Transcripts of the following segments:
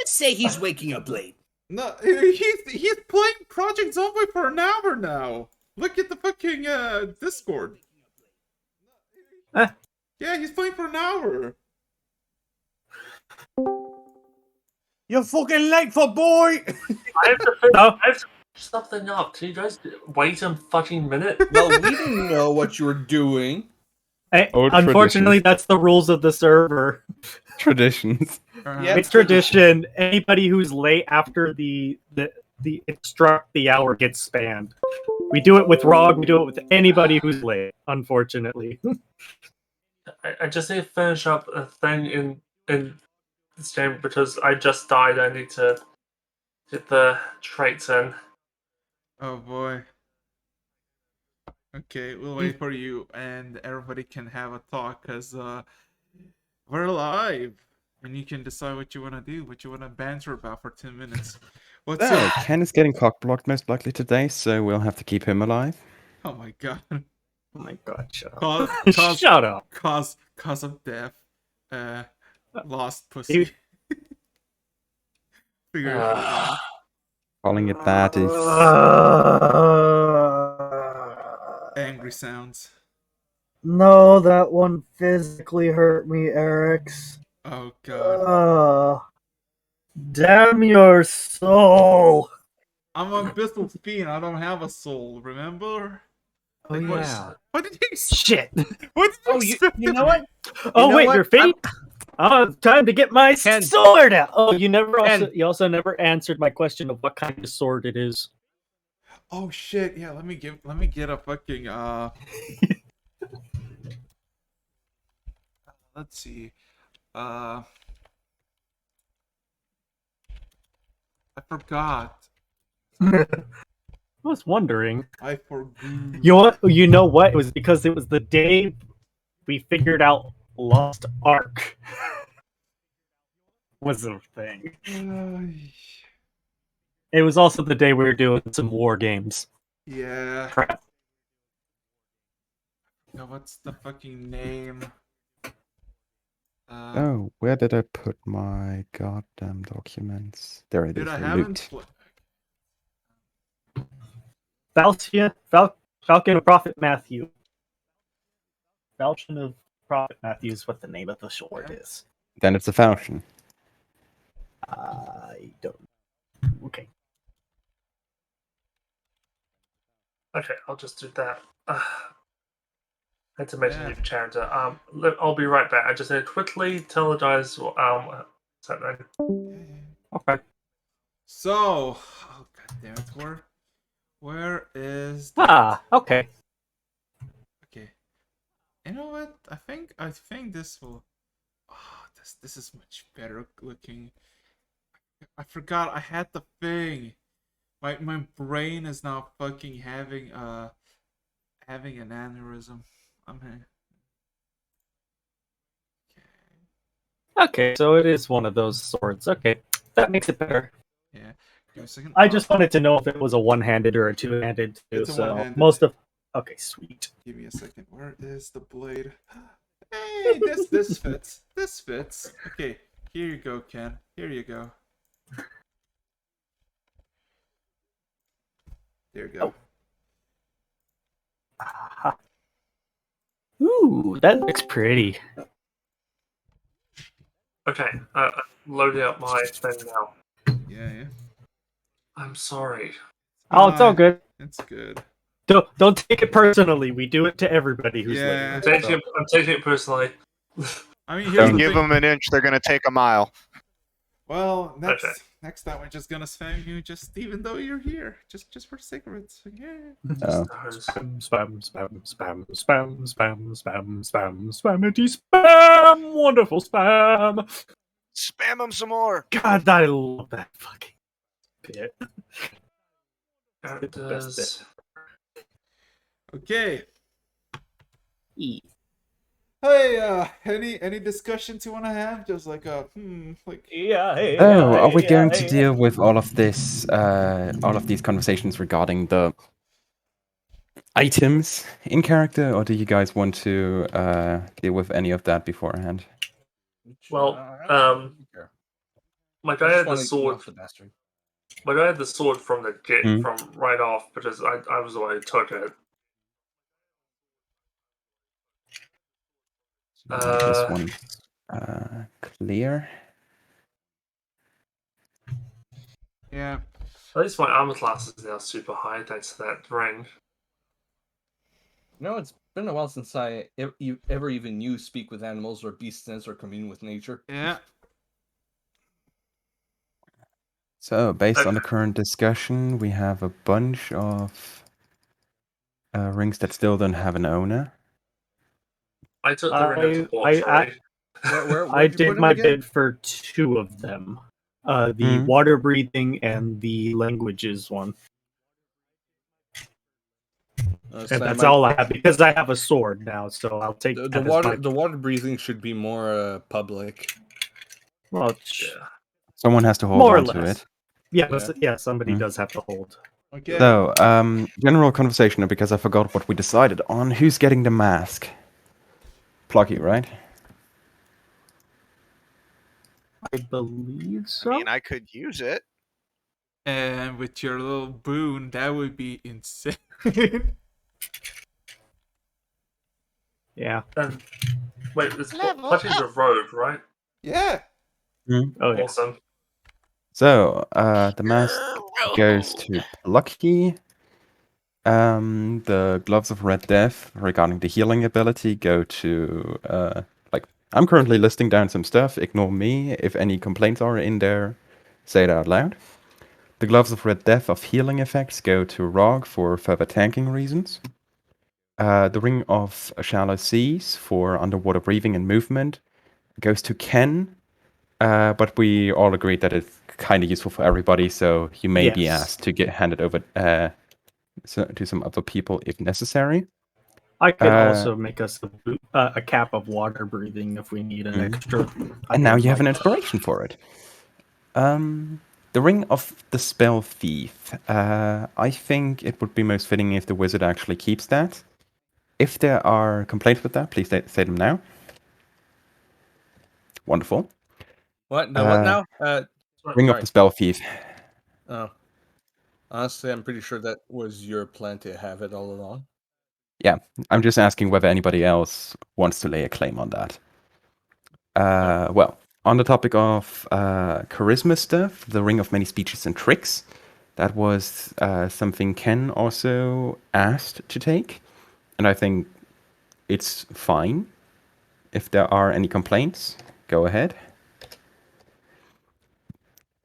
didn't say he's waking up late. No, he's playing Project Zombie for an hour now. Look at the fucking Discord. Yeah, he's playing for an hour. You're fucking late for boy! I have to finish something up. Can you guys wait a fucking minute? Well, we didn't know what you were doing. Unfortunately, that's the rules of the server. Traditions. Yeah, It's tradition. Anybody who's late after the struck the hour gets spammed. We do it with Rog. We do it with anybody who's late. Unfortunately. I just need to finish up a thing in this game because I just died. I need to get the traits in. Oh boy. Okay, we'll wait for you, and everybody can have a talk, because we're live, and you can decide what you want to do, what you want to banter about for 10 minutes. What's up? Ken is getting cock-blocked most likely today, so we'll have to keep him alive. Oh my god. Oh my god, shut up. Shut up. Cause of death. Lost pussy. Figure it out. Calling it that is... Angry sounds. No, that one physically hurt me, Eric's. Oh god. Damn your soul! I'm a Abyssal Fiend, I don't have a soul, remember? Oh yeah. What did you Shit. What did you You know what? Oh know wait, what? your fate? Oh, time to get my Ken. sword out. Oh, you Ken. also never answered my question of what kind of sword it is. Oh shit, yeah, let me get a fucking let's see. I forgot. I was wondering. I forgot. You know what? It was because it was the day we figured out Lost Ark was a thing. It was also the day we were doing some war games. Yeah. Crap. Now what's the fucking name? Oh, where did I put my goddamn documents? There it Dude, is. I Loot. Falchion of Prophet Matthew. Falchion of Prophet Matthew is what the name of the sword is. Then it's a falchion. I don't. Okay. Okay, I'll just do that. I had to make a new character. I'll be right back. I just need to quickly tell the guys what's happening. Okay. So, oh god damn it, where is the... okay. Okay. You know what? I think this will... Oh, this is much better looking. I forgot I had the thing. My brain is now fucking having an aneurysm. I'm here. Okay, so it is one of those swords. Okay, that makes it better. Yeah. Give me a second. I just wanted to know if it was a one-handed or a two-handed too. It's a so one-handed. most of. Okay, sweet. Give me a second. Where is the blade? Hey, this fits. This fits. Okay, here you go, Ken. Here you go. There you go. Ooh, that looks pretty. Okay, loading up my thing now. Yeah. I'm sorry. Oh, it's all good. It's good. Don't take it personally. We do it to everybody who's Yeah. late. I'm taking it personally. I mean, here's Don't the give thing. them an inch; they're gonna take a mile. Well, next Okay. next time we're just gonna spam you, just even though you're here, just for cigarettes. Yeah. Oh. Spammity spam, wonderful spam. Spam them some more. God, I love that fucking bit. Characters. Okay. E. Hey, any discussions you wanna have? Just like like. Yeah. Oh, are we going to deal with all of this, all of these conversations regarding the items in character, or do you guys want to deal with any of that beforehand? Well, my guy I had just the want to sword. off the bastard. My guy had the sword from the get Hmm. from right off because I was the one who took it. This one's clear. Yeah. At least my armor class is now super high thanks to that ring. No, it's been a while since I ever even knew speak with animals or beast sense or commune with nature. Yeah. So, based on the current discussion, we have a bunch of rings that still don't have an owner. I took the ring of debauchery. Where I where'd you did put him my again? bid for 2 of them. The Hmm. water breathing and the languages one. So And I that's might- all I have because I have a sword now, so I'll take the that as water my- the water breathing should be more public. Well, Yeah. Someone has to hold more or on to less. it. Yeah, Yeah. yeah, somebody Hmm. does have to hold. Okay. So, general conversation, because I forgot what we decided on. Who's getting the mask? Plucky, right? I believe so. I mean, I could use it. And with your little boon, that would be insane. Yeah. And wait, it's Level Plucky's a rogue, right? Yeah. Oh yeah. Awesome. So, the mask goes to Plucky. The gloves of Red Death regarding the healing ability go to I'm currently listing down some stuff. Ignore me. If any complaints are in there, say it out loud. The gloves of Red Death of healing effects go to Rog for further tanking reasons. The ring of shallow seas for underwater breathing and movement goes to Ken. But we all agreed that it's kind of useful for everybody, so you may be Yes. asked to get handed over to some other people if necessary. I could Uh, also make us a cap of water breathing if we need an extra. And now you have an inspiration for it. The Ring of the Spell Thief. I think it would be most fitting if the wizard actually keeps that. If there are complaints with that, please say them now. Wonderful. What? The what now? Ring of sorry. the Spell Thief. Oh. Honestly, I'm pretty sure that was your plan to have it all along. Yeah, I'm just asking whether anybody else wants to lay a claim on that. Well, on the topic of charisma stuff, the Ring of Many Speeches and Tricks, that was something Ken also asked to take, and I think it's fine. If there are any complaints, go ahead.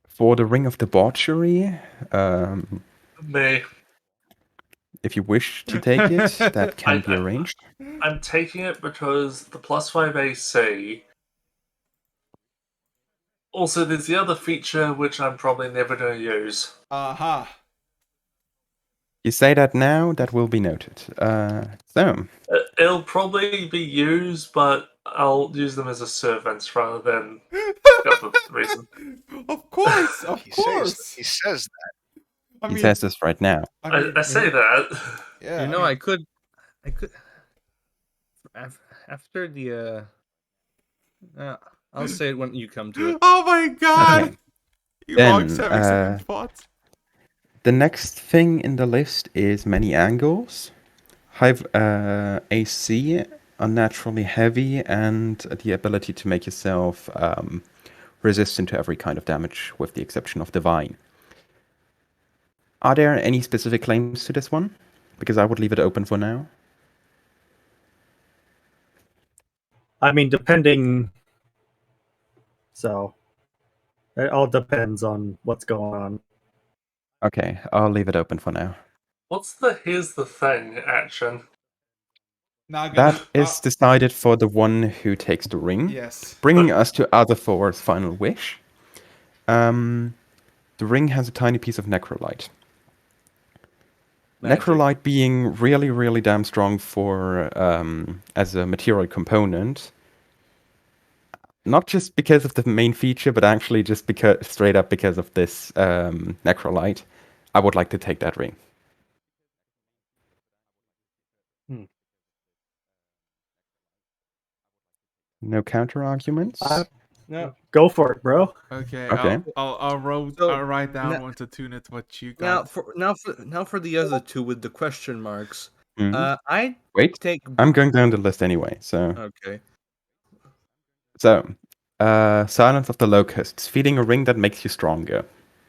For the Ring of Debauchery, Me. if you wish to take it, that can be arranged. I'm taking it because the +5 AC. Also, there's the other feature which I'm probably never going to use. Aha. You say that now, that will be noted. So, It'll probably be used, but I'll use them as a servant rather than the other reason. Of course, of course. He says that. I he mean, says this right now. I say that. yeah. You know, I I could after the I'll say it when you come to it. Oh my god! Okay. You Then, logs having second thoughts. The next thing in the list is Many Angles. High AC, unnaturally heavy, and the ability to make yourself resistant to every kind of damage, with the exception of Divine. Are there any specific claims to this one? Because I would leave it open for now. I mean, depending. So, it all depends on what's going on. Okay, I'll leave it open for now. What's the here's the thing action? Not gonna. That is decided for the one who takes the ring. Yes. Bringing us to Other Thor's final wish. The ring has a tiny piece of necrolite. Magic. Necrolite being really, really damn strong for as a material component. Not just because of the main feature, but actually just because straight up because of this necrolite. I would like to take that ring. No counter arguments. No. Go for it, bro. Okay, Okay. I'll write down now- one to tune it what you Now got. for the other two with the question marks. Mhm. I Wait, take I'm going down the list anyway. So, okay. Silence of the Locusts. Feeding a ring that makes you stronger.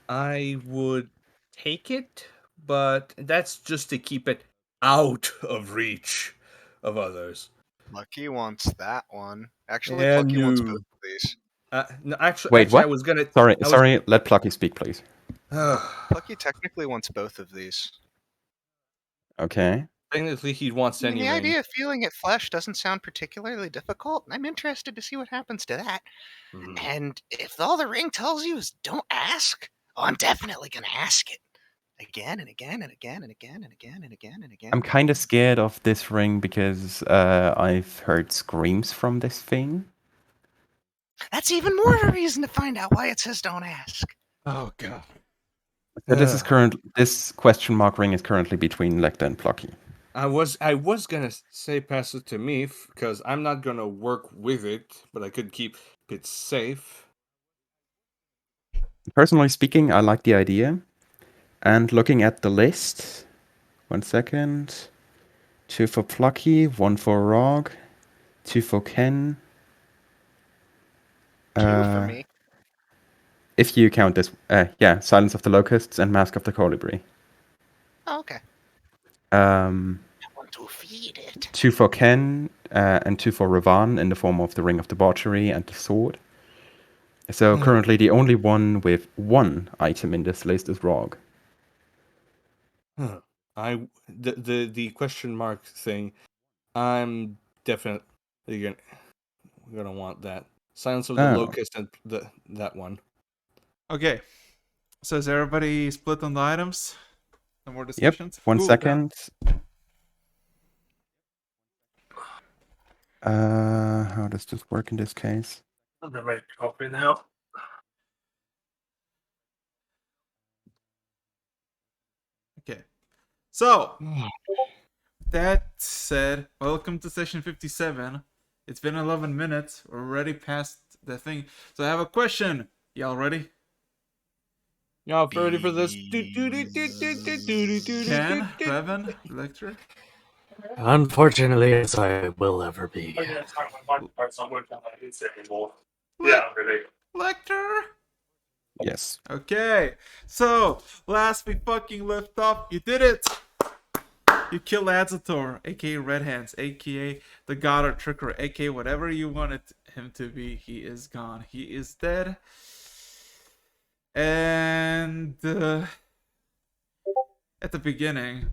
I would take it, but that's just to keep it out of reach of others. Lucky wants that one. Actually, Yeah, Plucky wants no. both of these. No, actually, Wait, what? I was gonna. Sorry, I was. sorry. Let Plucky speak, please. Plucky technically wants both of these. Okay. Technically, he wants I mean, any the ring. idea of feeling at flesh doesn't sound particularly difficult. I'm interested to see what happens to that. Mhm. And if all the ring tells you is don't ask, oh, I'm definitely going to ask it. Again and again and again and again and again and again and again. I'm kind of scared of this ring because I've heard screams from this thing. That's even more of a reason to find out why it says don't ask. Oh god. So this question mark ring is currently between Lecter and Plucky. I was gonna say pass it to me because I'm not gonna work with it, but I could keep it safe. Personally speaking, I like the idea. And looking at the list, 1 second. 2 for Plucky, 1 for Rog, 2 for Ken. 2 for me. If you count this, Silence of the Locusts and Mask of the Colibri. Oh, okay. I want to feed it. 2 for Ken and 2 for Ravan in the form of the Ring of Debauchery and the Sword. So currently the only one with 1 item in this list is Rog. The question mark thing. I'm definitely gonna want that. Silence of the Locust and that one. Okay. So is everybody split on the items? No more Yep. discussions? 1 Cool, second. How does this work in this case? I'm gonna make a copy now. Okay. So, that said, welcome to session 57. It's been 11 minutes. We're already past the thing. So I have a question. Y'all ready? Y'all ready for this? Ken, Revan, Lecter? Unfortunately, yes, I will ever be. I'm gonna talk my microphone's not working on my headset anymore. Yeah, I'm ready. Lecter? Yes. Okay. So, last we fucking left off, you did it! You killed Azator, aka Red Hands, aka the God or Tricker, aka whatever you wanted him to be. He is gone. He is dead. And at the beginning,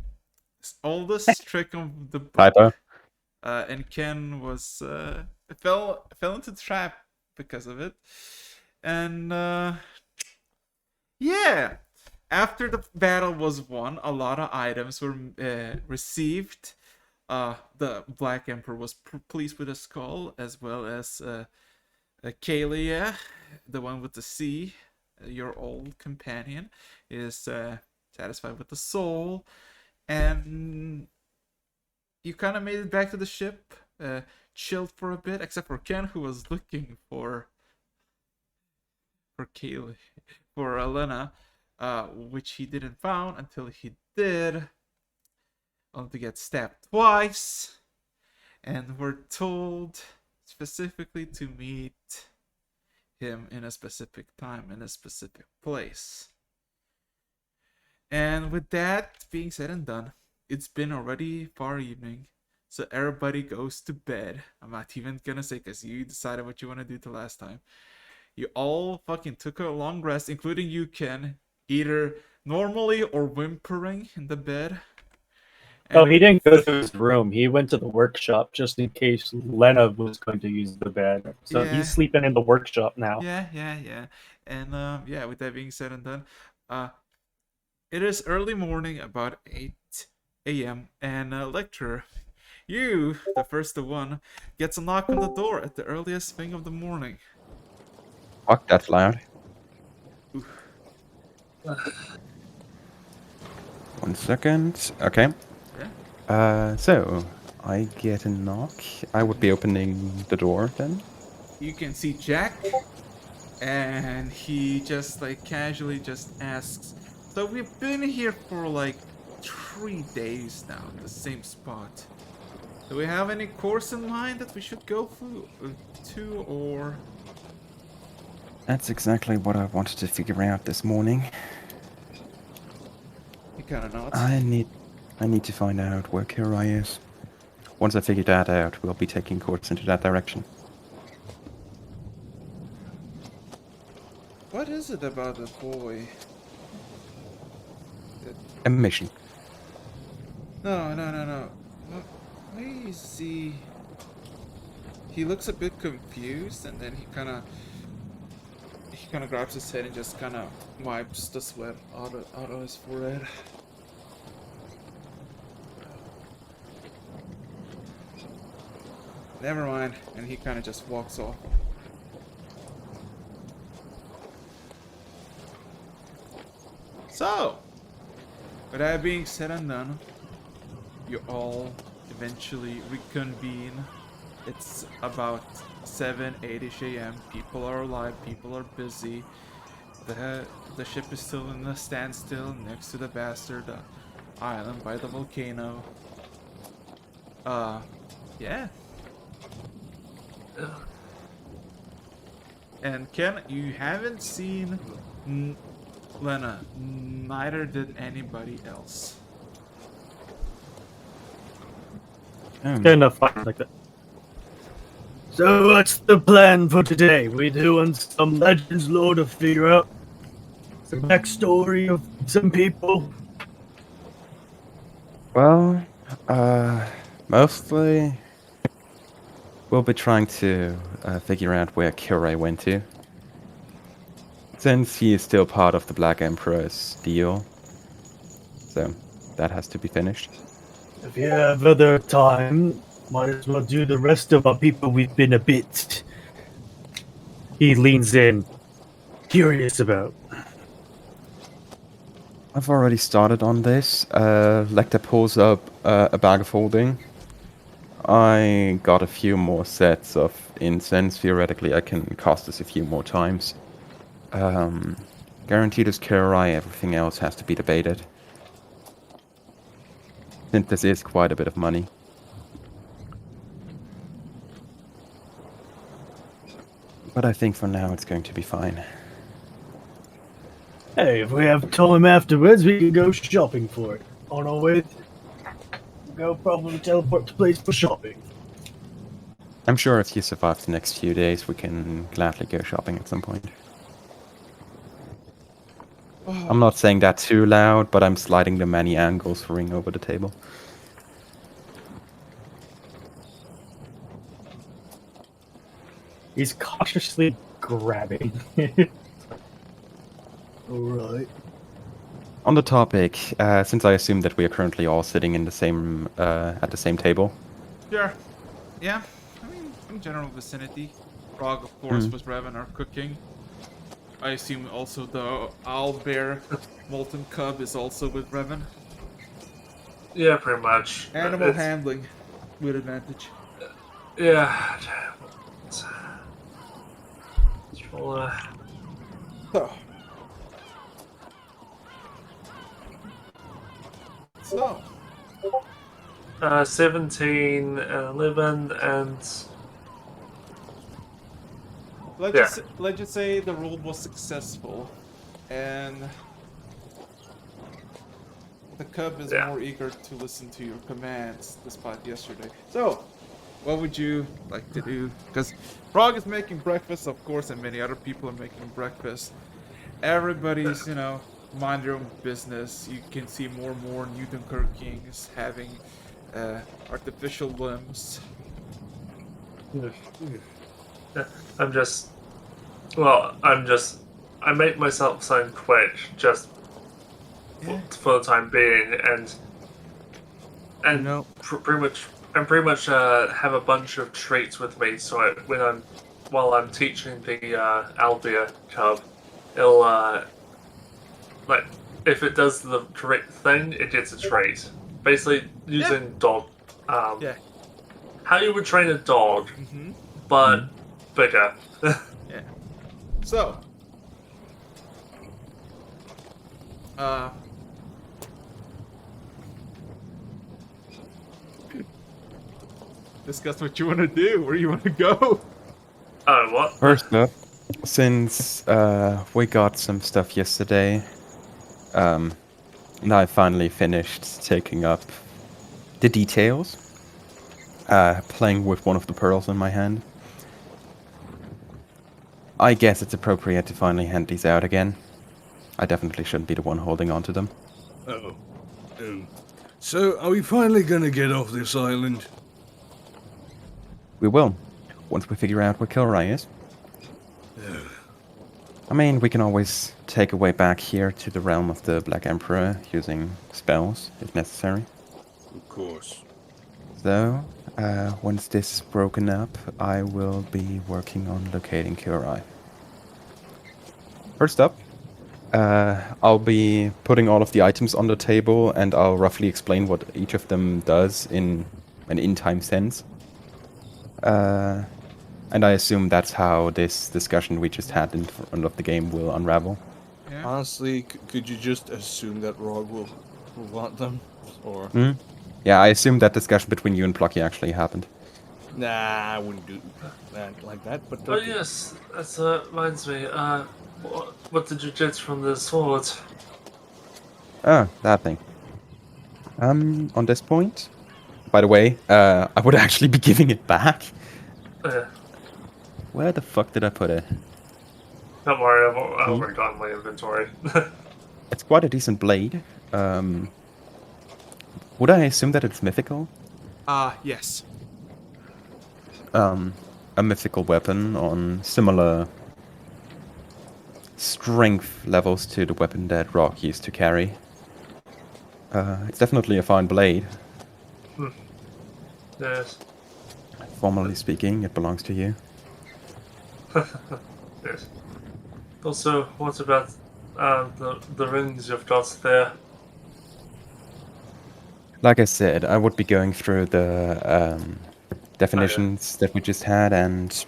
his oldest trick of the book, Typo. and Ken was fell into the trap because of it. And yeah, after the battle was won, a lot of items were received. The Black Emperor was pleased with the skull, as well as Kalia, the one with the C, your old companion, is satisfied with the soul. And you kind of made it back to the ship, chilled for a bit, except for Ken, who was looking for Kaylee, for Elena, which he didn't found until he did, only to get stabbed twice. And we're told specifically to meet him in a specific time, in a specific place. And with that being said and done, it's been already far evening, so everybody goes to bed. I'm not even gonna say, because you decided what you want to do the last time. You all fucking took a long rest, including you, Ken, either normally or whimpering in the bed. Oh, he didn't go to his room. He went to the workshop just in case Lena was going to use the bed. So Yeah. he's sleeping in the workshop now. Yeah. And yeah, with that being said and done, it is early morning, about 8 a.m. And Lecter, you, the first one, gets a knock on the door at the earliest thing of the morning. Fuck, that's loud. Oof. 1 second. Okay. So I get a knock. I would be opening the door then. You can see Jack, And he just like casually just asks, so we've been here for like 3 days now in the same spot. Do we have any course in mind that we should go to, or? That's exactly what I wanted to figure out this morning. He kind of nods. I need to find out where Kirai is. Once I figure that out, we'll be taking course into that direction. What is it about the boy? A mission. No. Why is he? He looks a bit confused, and then he kind of grabs his head and just kind of wipes the sweat out of his forehead. Never mind, and he kind of just walks off. So, with that being said and done, you all eventually reconvene. It's about 8-ish a.m. People are alive, people are busy. The ship is still in a standstill next to the bastard island by the volcano. Yeah. And Ken, you haven't seen Lena. Neither did anybody else. Kind of fine like that. So what's the plan for today? We doing some Legends lore to figure out the backstory of some people? Well, mostly we'll be trying to figure out where Kirai went to. Since he is still part of the Black Emperor's deal. So, that has to be finished. If you have other time, might as well do the rest of our people we've been a bit... He leans in, curious about. I've already started on this. Lecter pulls up a bag of holding. I got a few more sets of incense. Theoretically, I can cast this a few more times. Guaranteed is Kirai, everything else has to be debated. Since this is quite a bit of money. But I think for now it's going to be fine. Hey, if we have time afterwards, we can go shopping for it. On our way, go probably teleport to place for shopping. I'm sure if you survive the next few days, we can gladly go shopping at some point. I'm not saying that too loud, but I'm sliding the many angles ring over the table. He's cautiously grabbing. Alright. On the topic, since I assume that we are currently all sitting in the same at the same table. Sure. Yeah. I mean, in general vicinity. Frog, of course, with Revan are cooking. I assume also the owlbear molten cub is also with Revan. Yeah, pretty much. Animal handling with advantage. Yeah. So. 17, 11, and... Let's just say the roll was successful, and the cub is more eager to listen to your commands despite yesterday. So, what would you like to do? Because Frog is making breakfast, of course, and many other people are making breakfast. Everybody's, mind their own business. You can see more and more Newton-Kirkings having artificial limbs. I make myself sound quick just for the time being, and pretty much have a bunch of treats with me. So while I'm teaching the Albia cub, it'll like if it does the correct thing, it gets a treat. Basically, using dog. How you would train a dog, but bigger. So, discuss what you want to do. Where you want to go? Oh, what? First up, since we got some stuff yesterday, and I finally finished taking up the details, playing with one of the pearls in my hand. I guess it's appropriate to finally hand these out again. I definitely shouldn't be the one holding on to them. Oh. So, are we finally gonna get off this island? We will, once we figure out where Kilrai is. I mean, we can always take a way back here to the realm of the Black Emperor using spells, if necessary. Of course. So, once this is broken up, I will be working on locating Kilrai. First up, I'll be putting all of the items on the table, and I'll roughly explain what each of them does in an in-time sense. And I assume that's how this discussion we just had in front of the game will unravel. Yeah. Honestly, could you just assume that Rog will want them? Or Yeah, I assume that discussion between you and Plucky actually happened. nah, I wouldn't do that like that. But Oh okay. yes, that reminds me. What did you get from the sword? Oh, that thing. On this point, by the way, I would actually be giving it back. Where the fuck did I put it? Don't worry, I've already got my inventory. It's quite a decent blade. Would I assume that it's mythical? Yes. A mythical weapon on similar strength levels to the weapon that Rock used to carry. It's definitely a fine blade. Yes. Formally speaking, it belongs to you. Yes. Also, what about the rings you've got there? Like I said, I would be going through the definitions that we just had, and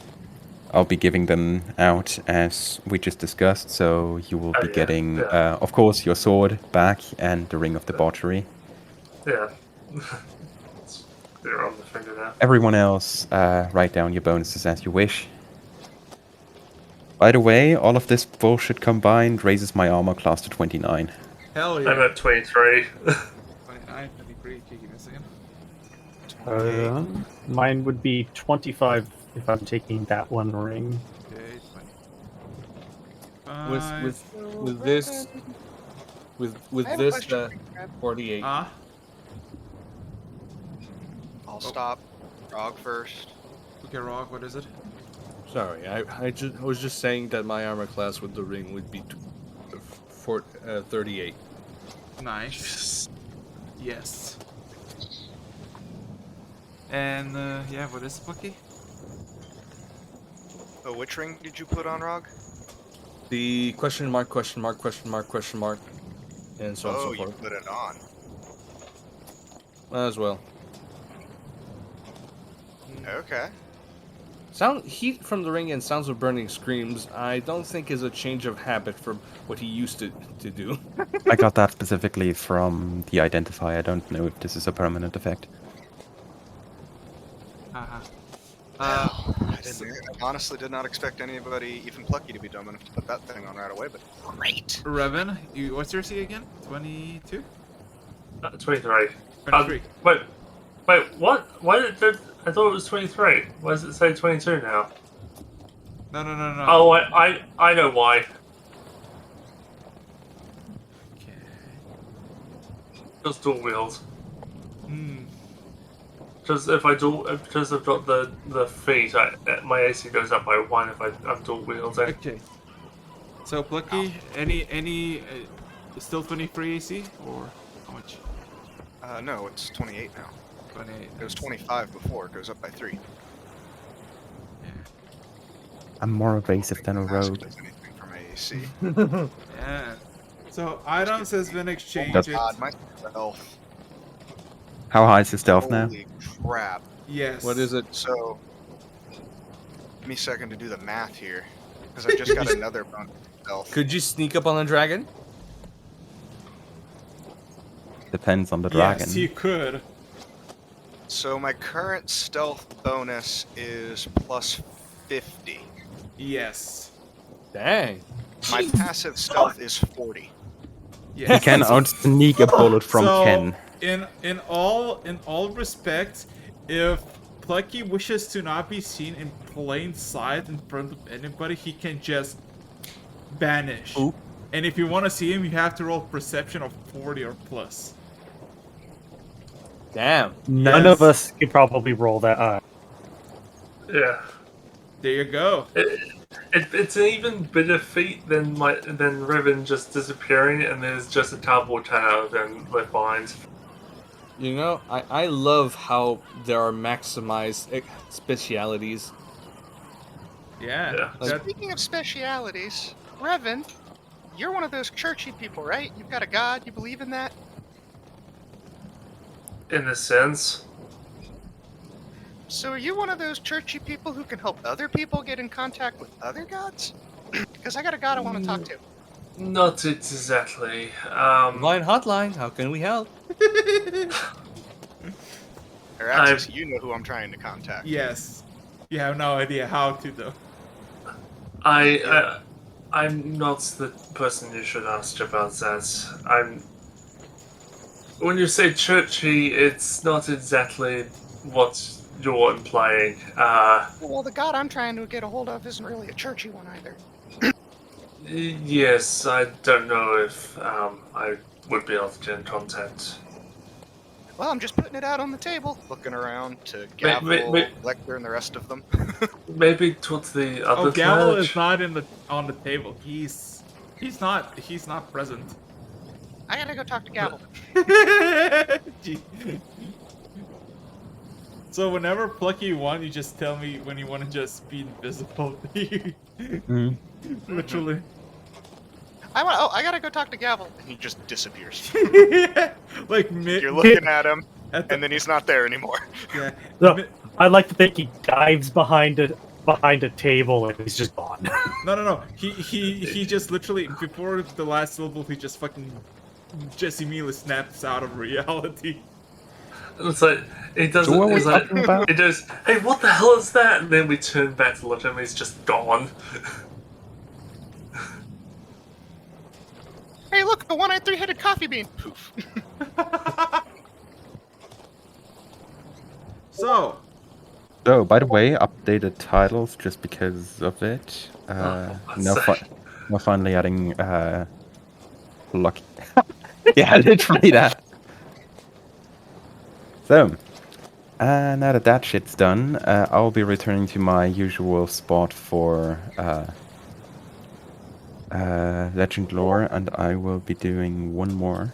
I'll be giving them out as we just discussed. So you will be getting, of course, your sword back and the ring of debauchery. Yeah. They're on the finger now. Everyone else, write down your bonuses as you wish. By the way, all of this bullshit combined raises my armor class to 29. Hell yeah. I'm at 23. 29, 23, give me a second. Mine would be 25 if I'm taking that one ring. Okay, 20. With this with I have a this question. 48. I'll stop. Rog first. Okay, Rog, what is it? Sorry, I was just saying that my armor class with the ring would be 38. Nice. Yes. And, yeah, what is it, Bucky? Oh, which ring did you put on, Rog? The question mark, question mark, question mark, question mark, and so on and so You forth. put it on. As well. Okay. Heat from the ring and sounds of burning screams, I don't think is a change of habit from what he used to do. I got that specifically from the identifier. I don't know if this is a permanent effect. I honestly did not expect anybody, even Plucky, to be dumb enough to put that thing on right away, but great. Revan, what's your C again? 22? 23. 23. Wait, what? Why did it... I thought it was 23. Why does it say 22 now? No. Oh, I know why. Okay. Just dual wield. Hmm. Because because I've got the feet, my AC goes up by 1 if I'm dual wielding. Okay. So, Plucky, any still 23 AC, or how much? No, it's 28 now. 28. It was 25 before. It goes up by 3. Yeah. I'm more evasive than a rogue. Anything from AC. Yeah. So, items has been exchanged. Oh my god, my stealth. How high is your stealth now? Holy crap. Yes. What is it? So, give me a second to do the math here. Because I just got another bonus stealth. Could you sneak up on the dragon? Depends on the dragon. Yes, he could. So my current stealth bonus is plus 50. Yes. Dang. My passive stealth is 40. Yes. He can out-sneak a bullet from So, Ken. In all respects, if Plucky wishes to not be seen in plain sight in front of anybody, he can just vanish. Ooh. And if you want to see him, you have to roll perception of 40 or plus. Damn. None of us could probably roll that high. Yeah. There you go. It's an even better feat than Riven just disappearing and there's just a cardboard cutout then left behind. You know, I love how there are maximized specialities. Yeah. Yeah. that- Speaking of specialities, Revan, you're one of those churchy people, right? You've got a god, you believe in that? In a sense. So are you one of those churchy people who can help other people get in contact with other gods? Because I got a god I want to talk to. Not exactly. Line hotline, how can we help? Araxis, you know who I'm trying to contact. yes. You have no idea how to, though. I'm not the person you should ask about that. When you say churchy, it's not exactly what you're implying. Well, the god I'm trying to get a hold of isn't really a churchy one either. Yes, I don't know if I would be able to get in contact. Well, I'm just putting it out on the table, looking around to Gavel, Lecter, and the rest of them. Maybe towards the other Oh, Gavel side. is not on the table. He's not present. I gotta go talk to Gavel. So whenever Plucky won, you just tell me when you want to just be invisible. Literally. I gotta go talk to Gavel. And he just disappears. Like You're looking at him, and then he's not there anymore. Yeah. So, I like to think he dives behind a table and he's just gone. No. He just literally before the last syllable he just fucking just immediately snaps out of reality. It's like it doesn't. So what are we it's like, talking about? it goes, "Hey, what the hell is that?" And then we turn back to look at him. He's just gone. Hey, look, the one-eyed three-headed coffee bean. Poof. So, Oh, by the way, updated titles just because of it. Now finally adding lucky. Yeah, literally that. So, now that shit's done, I'll be returning to my usual spot for Legend Lore, and I will be doing one more.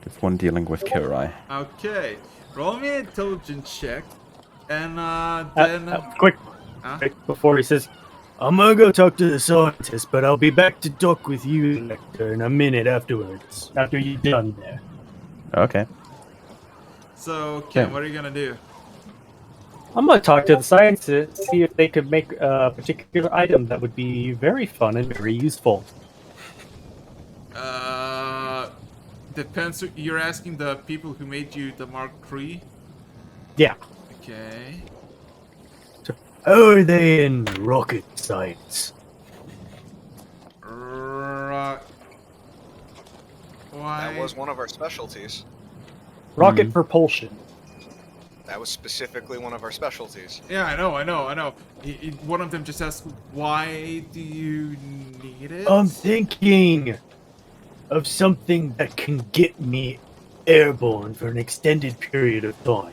Just one dealing with Kirai. okay. Roll me an intelligence check. And then Quick, Huh? before he says, I'm gonna go talk to the scientist, but I'll be back to talk with you, Lecter, in a minute afterwards. After you're done there. Okay. So Ken, Okay. what are you gonna do? I'm gonna talk to the scientists, see if they could make a particular item that would be very fun and very useful. Depends. You're asking the people who made you the Mark III? Yeah. Okay. How are they in rocket science? Why? That was one of our specialties. Rocket propulsion. That was specifically one of our specialties. Yeah, I know. One of them just asked, "Why do you need it?" I'm thinking of something that can get me airborne for an extended period of time.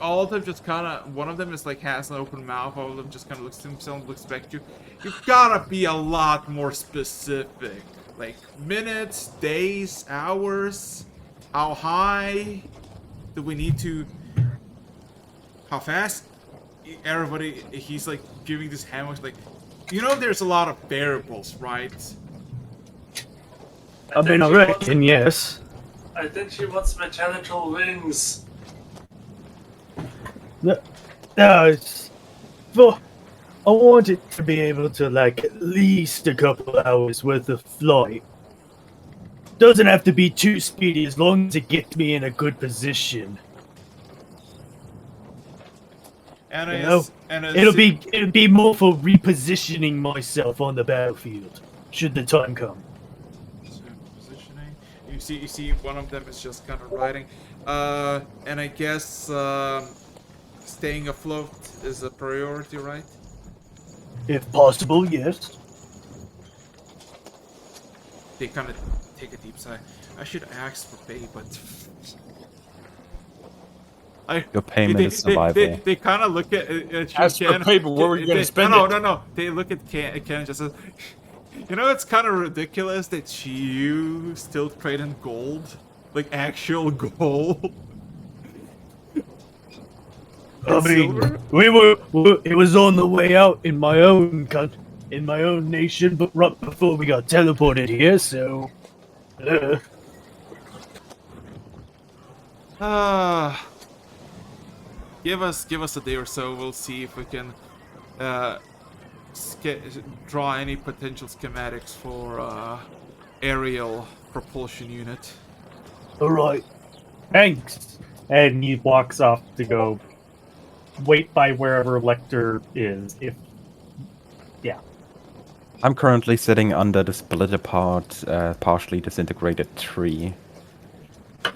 All of them just kind of. One of them is like has an open mouth. All of them just kind of looks to himself, looks back at you. You've gotta be a lot more specific. Like minutes, days, hours. How high do we need to? How fast? Everybody, he's like giving this hammer like, you know, there's a lot of variables, right? I mean, I reckon, yes. I think she wants mechanical wings. Well, I want it to be able to, like, at least a couple hours worth of flight. Doesn't have to be too speedy as long as it gets me in a good position. And You know? and It'll be more for repositioning myself on the battlefield, should the time come. positioning. You see, one of them is just kind of riding. And I guess staying afloat is a priority, right? If possible, yes. They kind of take a deep sigh. I should ask for pay, but Your payment is survival. They kind of look at Ask for Ken. pay, but where are you gonna spend no, it? No. They look at Ken and just says, you know, it's kind of ridiculous that you still trade in gold, like actual gold. I mean, it was on the way out in my own nation, but right before we got teleported here, so. Give us a day or so. We'll see if we can draw any potential schematics for aerial propulsion unit. All right. Thanks. And he walks off to go wait by wherever Lecter is. I'm currently sitting under the split apart, partially disintegrated tree.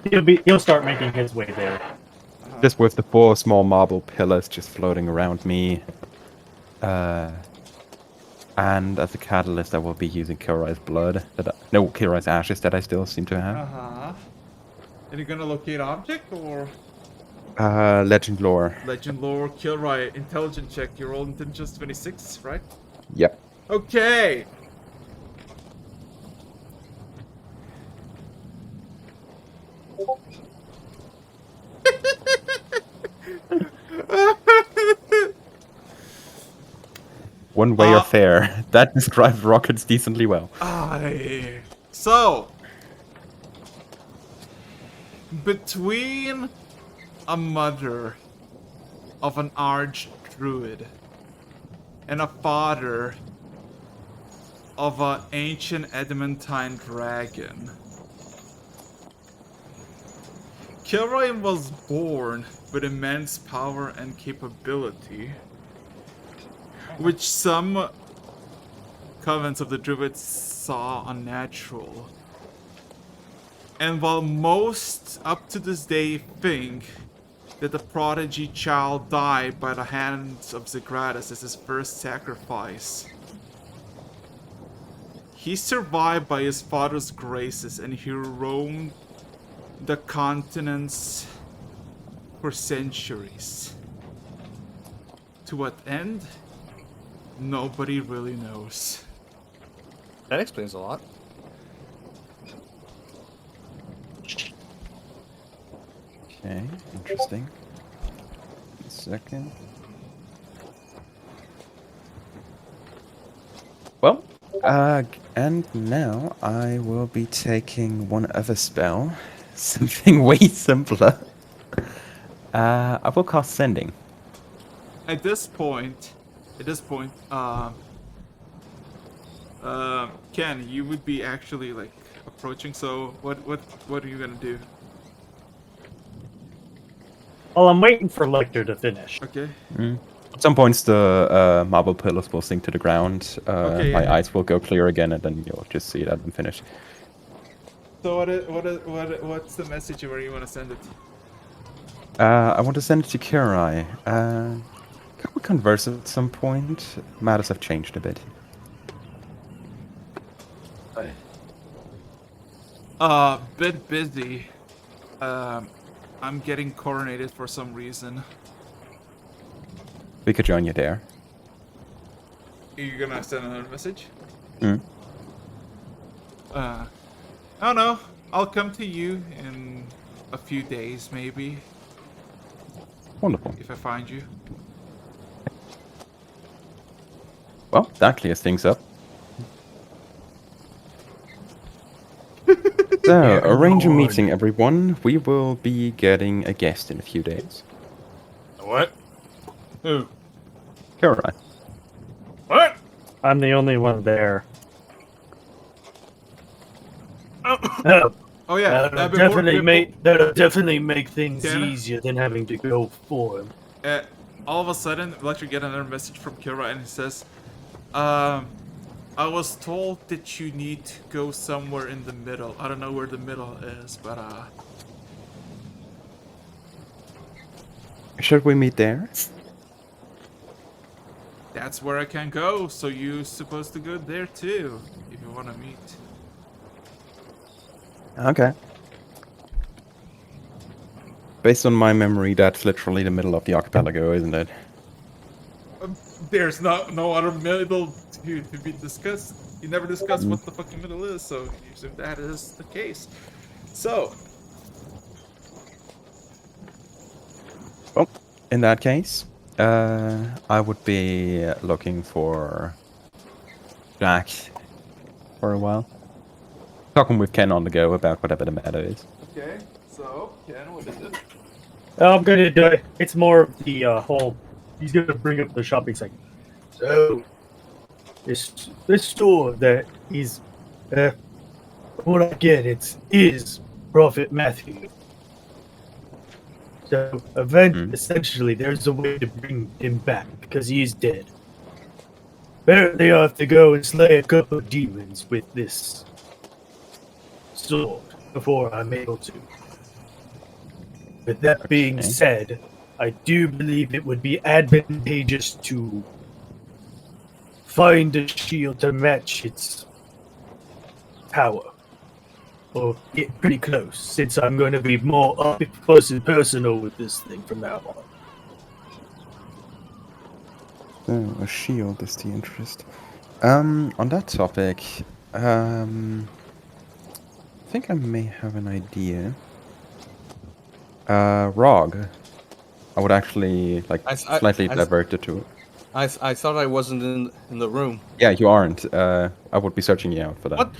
He'll start making his way there. Just with the 4 small marble pillars just floating around me. And as a catalyst, I will be using Kirai's blood. Kirai's ashes that I still seem to have. Are you gonna locate object or? Legend lore. Legend lore, Kilroy, intelligence check. You rolled intelligence 26, right? Yep. Okay. One way affair. That describes rockets decently well. So, between a mother of an archdruid and a father of an ancient adamantine dragon, Kilroy was born with immense power and capability, which some covens of the Druids saw unnatural. And while most up to this day think that the prodigy child died by the hands of Zegratus as his first sacrifice, he survived by his father's graces and he roamed the continents for centuries. To what end? Nobody really knows. That explains a lot. Okay, interesting. A second. Well, and now I will be taking one other spell. Something way simpler. I will cast Sending. At this point, Ken, you would be actually like approaching. So what are you gonna do? Well, I'm waiting for Lecter to finish. Okay. At some points, the marble pillars will sink to the ground. My eyes will go clear again, and then you'll just see that I'm finished. So what's the message where you want to send it? I want to send it to Kirai. Can we converse at some point? Matters have changed a bit. Bit busy. I'm getting coronated for some reason. We could join you there. Are you gonna send another message? Hmm. I don't know. I'll come to you in a few days, maybe. Wonderful. If I find you. Well, that clears things up. So, arrange a meeting, everyone. We will be getting a guest in a few days. What? Who? Kira. What? I'm the only one there. Oh, Oh yeah, that'll definitely make things Tanner? easier than having to go for him. All of a sudden, Electric get another message from Kira, and he says, I was told that you need to go somewhere in the middle. I don't know where the middle is, but Should we meet there? that's where I can go. So you're supposed to go there too, if you want to meet. Okay. Based on my memory, that's literally the middle of the archipelago, isn't it? There's no other middle to be discussed. You never discuss what the fucking middle is, so you assume that is the case. So, Well, in that case, I would be looking for Jack for a while. Talking with Ken on the go about whatever the matter is. okay, so, Ken, what is it? I'm gonna do it. It's more of the whole. He's gonna bring up the shopping section. So, this store that is, what I get, is Prophet Matthew. So, essentially, there's a way to bring him back because he is dead. Apparently, I have to go and slay a couple of demons with this sword before I'm able to. With that being said, I do believe it would be advantageous to find a shield to match its power. Or get pretty close, since I'm going to be more up close and personal with this thing from now on. Oh, a shield is the interest. On that topic, I think I may have an idea. Rog. I would actually slightly divert it to it. I thought I wasn't in the room. Yeah, you aren't. I would be searching you out for that.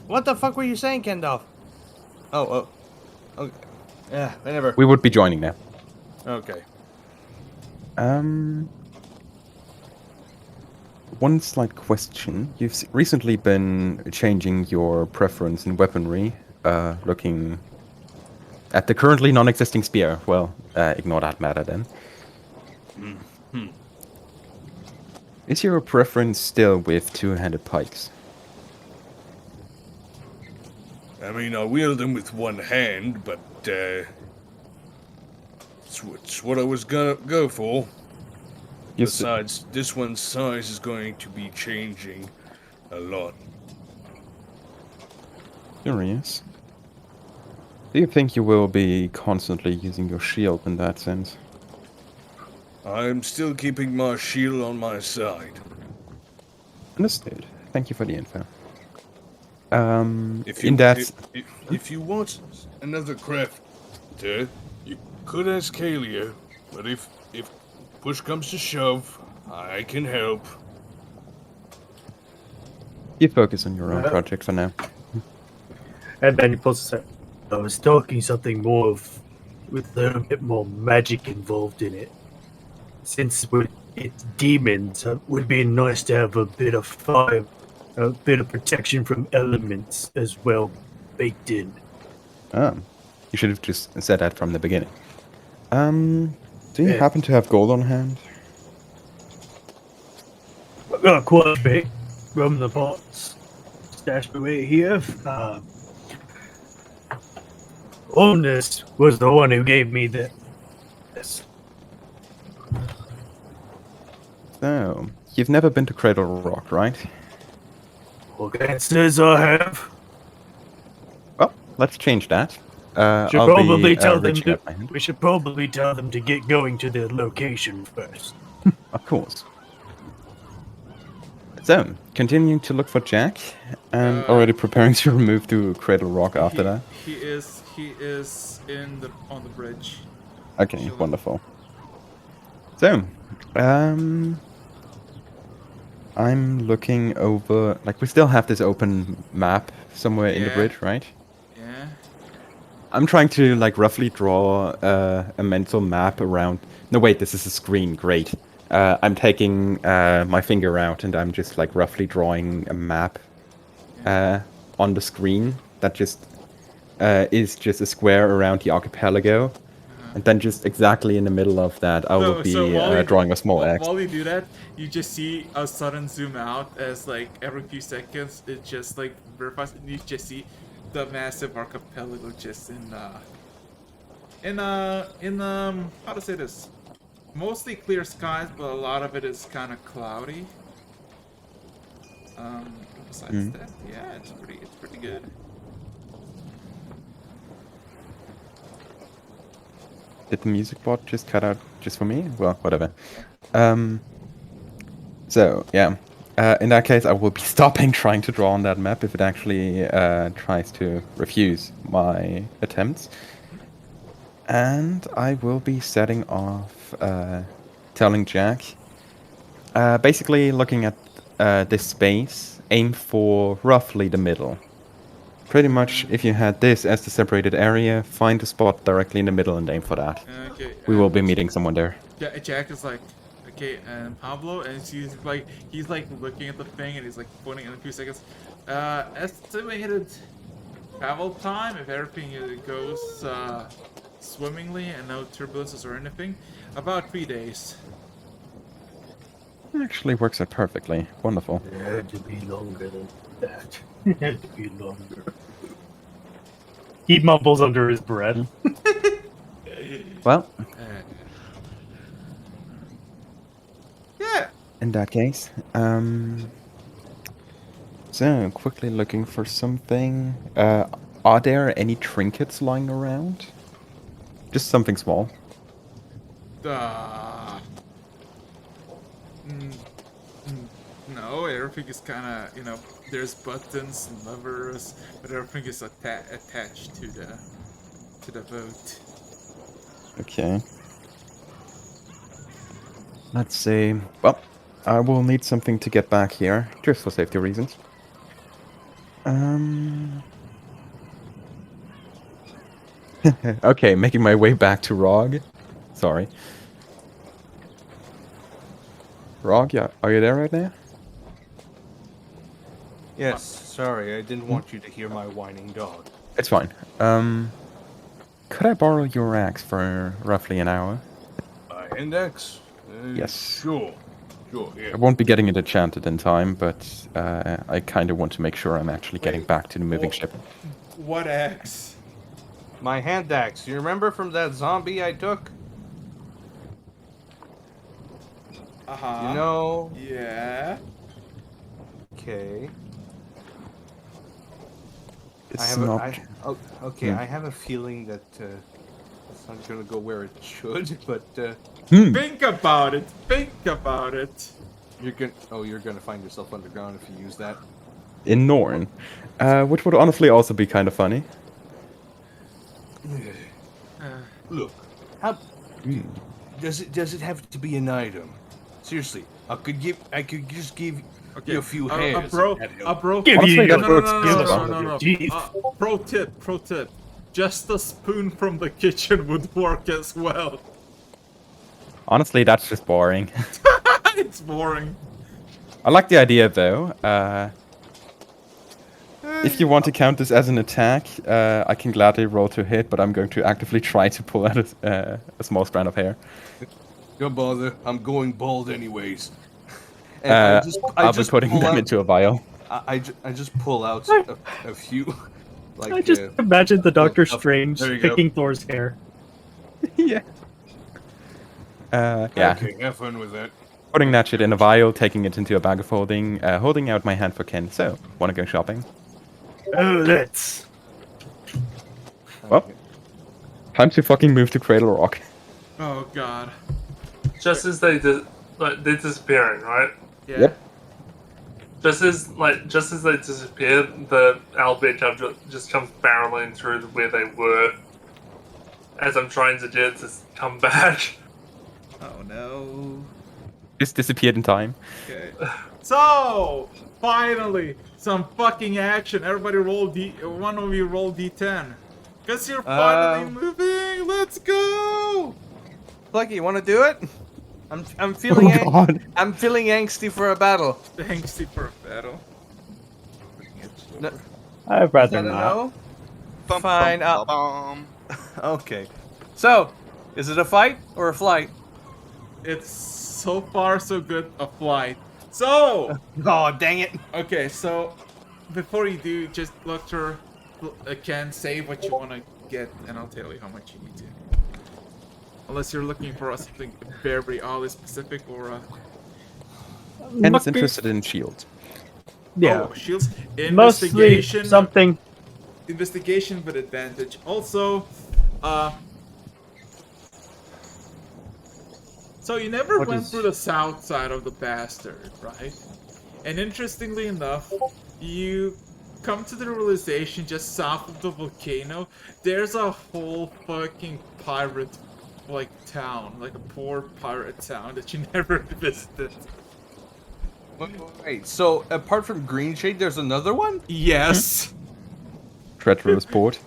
What the fuck were you saying, Kendall? Oh, okay. Yeah, whatever. We would be joining now. Okay. One slight question. You've recently been changing your preference in weaponry, looking at the currently non-existing spear. Well, ignore that matter then. Is your preference still with two-handed pikes? I mean, I wield them with one hand, but it's what I was gonna go for. Besides, this one's size is going to be changing a lot. Curious. Do you think you will be constantly using your shield in that sense? I'm still keeping my shield on my side. Understood. Thank you for the info. If you want another crafter, you could ask Kalia, but if push comes to shove, I can help. You focus on your own project for now. And then he pulls it. I was talking something more with a little bit more magic involved in it. Since it's demons, it would be nice to have a bit of fire, a bit of protection from elements as well baked in. You should have just said that from the beginning. Do you happen to have gold on hand? I got quite a bit from the pots stashed away here. Omnis was the one who gave me this. So, you've never been to Cradle Rock, right? Well, that says I have. Well, let's change that. We should probably tell them to get going to their location first. Of course. So, continuing to look for Jack, and already preparing to move to Cradle Rock after that. He is on the bridge. Okay, chilling. wonderful. So, I'm looking over. Like, we still have this open map somewhere in the bridge, right? Yeah. I'm trying to roughly draw a mental map around. No, wait, this is a screen. Great. I'm taking my finger out and I'm just like roughly drawing a map on the screen that just is just a square around the archipelago. And then just exactly in the middle of that, I will be drawing a small X. While you do that, you just see a sudden zoom out as like every few seconds it just like verifies, and you just see the massive archipelago just in how to say this? Mostly clear skies, but a lot of it is kind of cloudy. Besides that, yeah, it's pretty good. Did the music bot just cut out just for me? Well, whatever. So, yeah. In that case, I will be stopping trying to draw on that map if it actually tries to refuse my attempts. And I will be setting off, telling Jack, basically looking at this space, aim for roughly the middle. Pretty much, if you had this as the separated area, find a spot directly in the middle and aim for that. Okay. We will be meeting someone there. Jack is like, okay, and Pablo, and he's like looking at the thing, and he's like pointing in a few seconds. Estimated travel time, if everything goes swimmingly and no turbulences or anything, about 3 days. Actually works out perfectly. Wonderful. It had to be longer than that. It had to be longer. He mumbles under his breath. Well, yeah. in that case, so quickly looking for something. Are there any trinkets lying around? Just something small. No, everything is kind of, there's buttons and levers, but everything is attached to the boat. Okay. Let's see. Well, I will need something to get back here, just for safety reasons. Okay, making my way back to Rog. Sorry. Rog, yeah, are you there right now? Yes, sorry, I didn't want you to hear my whining dog. It's fine. Could I borrow your axe for roughly an hour? Index? Yes. Sure, yeah. I won't be getting it enchanted in time, but I kind of want to make sure I'm actually getting back to the moving ship. What axe? My hand axe. You remember from that zombie I took? Uh-huh. You know? Yeah. Okay. It's I have a feeling that it's not gonna go where it should, but Think about it. Think about it. you're gonna find yourself underground if you use that. In Norn, which would honestly also be kind of funny. Look, how does it have to be an item? Seriously, I could just give you a few hairs. Bro. Give you that your works No. teeth. Pro tip. Just a spoon from the kitchen would work as well. Honestly, that's just boring. It's boring. I like the idea, though. If you want to count this as an attack, I can gladly roll to hit, but I'm going to actively try to pull out a small strand of hair. Don't bother, I'm going bald anyways. And I'll be putting them into a vial. I just pull out a few. Like, I just imagine the Doctor Strange There you go. picking Thor's hair. Yeah. Yeah. Okay, have fun with that. Putting that shit in a vial, taking it into a bag of holding, holding out my hand for Ken. So, wanna go shopping? Oh, let's. Well, time to fucking move to Cradle Rock. Oh god. Just as they're disappearing, right? Yeah. Yep. Just as they disappear, the Albert just comes barreling through where they were. As I'm trying to do it to come back. Oh no. Just disappeared in time. Okay. So finally, some fucking action. Everybody roll one of you roll D10. Cause you're finally moving. Let's go. Lucky, you want to do it? I'm feeling Oh god. I'm feeling angsty for a battle. Angsty for a battle. No, I'd is rather that a not. no? Bum, Fine. bum, bum. Okay. So, is it a fight or a flight? It's so far so good a flight. So, Oh, dang it. okay, so before you do, just look through, can say what you want to get, and I'll tell you how much you need to. Unless you're looking for something very oddly specific or And it's interested in shields. Yeah. oh, shields, Mostly investigation, something. investigation with advantage. Also, so you never What went is- through the south side of the bastard, right? And interestingly enough, you come to the realization just south of the volcano, there's a whole fucking pirate like town, like a poor pirate town that you never visited. Wait, so apart from Green Shade, there's another one? Yes. Treacherous port.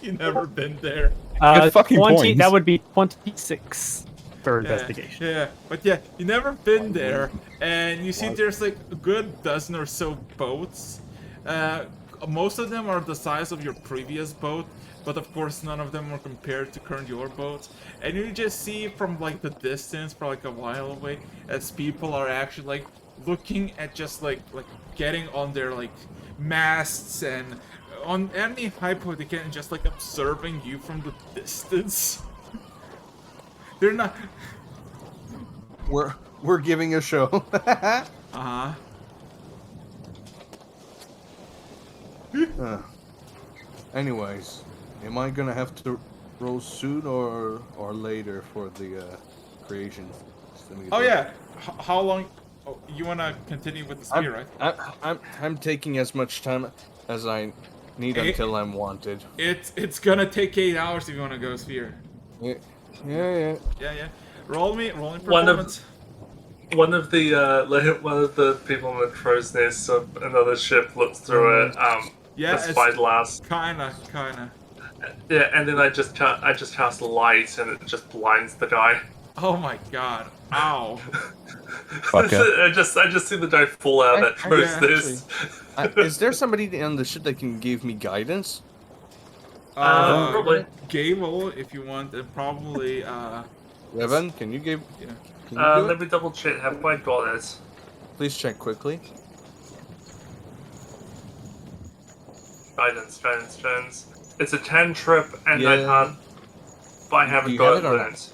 You never been there. Good fucking 20, points. that would be 26 for investigation. Yeah, but yeah, you never been there, and you see there's like a good dozen or so boats. Most of them are the size of your previous boat, but of course none of them are compared to current your boats. And you just see from like the distance, for like a while away, as people are actually like looking at just like getting on their like masts and on any hypo they can, just like observing you from the distance. They're not. We're giving a show. Uh-huh. Anyways, am I gonna have to roll soon or later for the creation? Oh yeah. How long? Oh, you wanna continue with the spear, right? I'm taking as much time as I need until I'm wanted. It's gonna take 8 hours if you wanna go spear. Yeah. Yeah. Roll me performance. One of the people in the crow's nest of another ship looks through it. Yeah, the spyglass. Kinda. Yeah, and then I just cast light, and it just blinds the guy. Oh my god. Ow. Fucker. I just see the guy fall out of that crow's nest. Is there somebody on the ship that can give me guidance? Probably. Gable, if you want, and probably Evan, can you give? yeah. Can you do Let it? me double check. Have I got it? Please check quickly. Guidance. It's a cantrip, and Yeah. I haven't Do you got have it it or not? learned.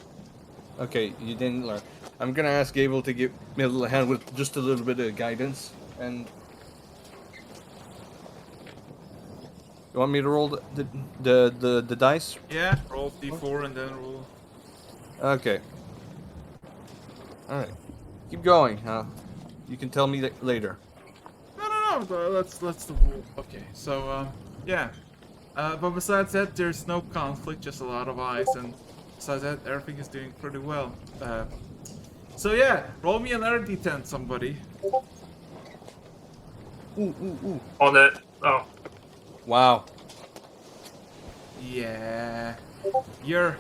Okay, you didn't learn. I'm gonna ask Gable to give me a little hand with just a little bit of guidance. And you want me to roll the dice? Yeah, roll d4 and then roll. Okay. All right. Keep going. You can tell me later. No, that's the rule. Okay, so yeah. But besides that, there's no conflict, just a lot of eyes, and besides that, everything is doing pretty well. So yeah, roll me another d10, somebody. Ooh. On it. Oh. Wow. Yeah, you're.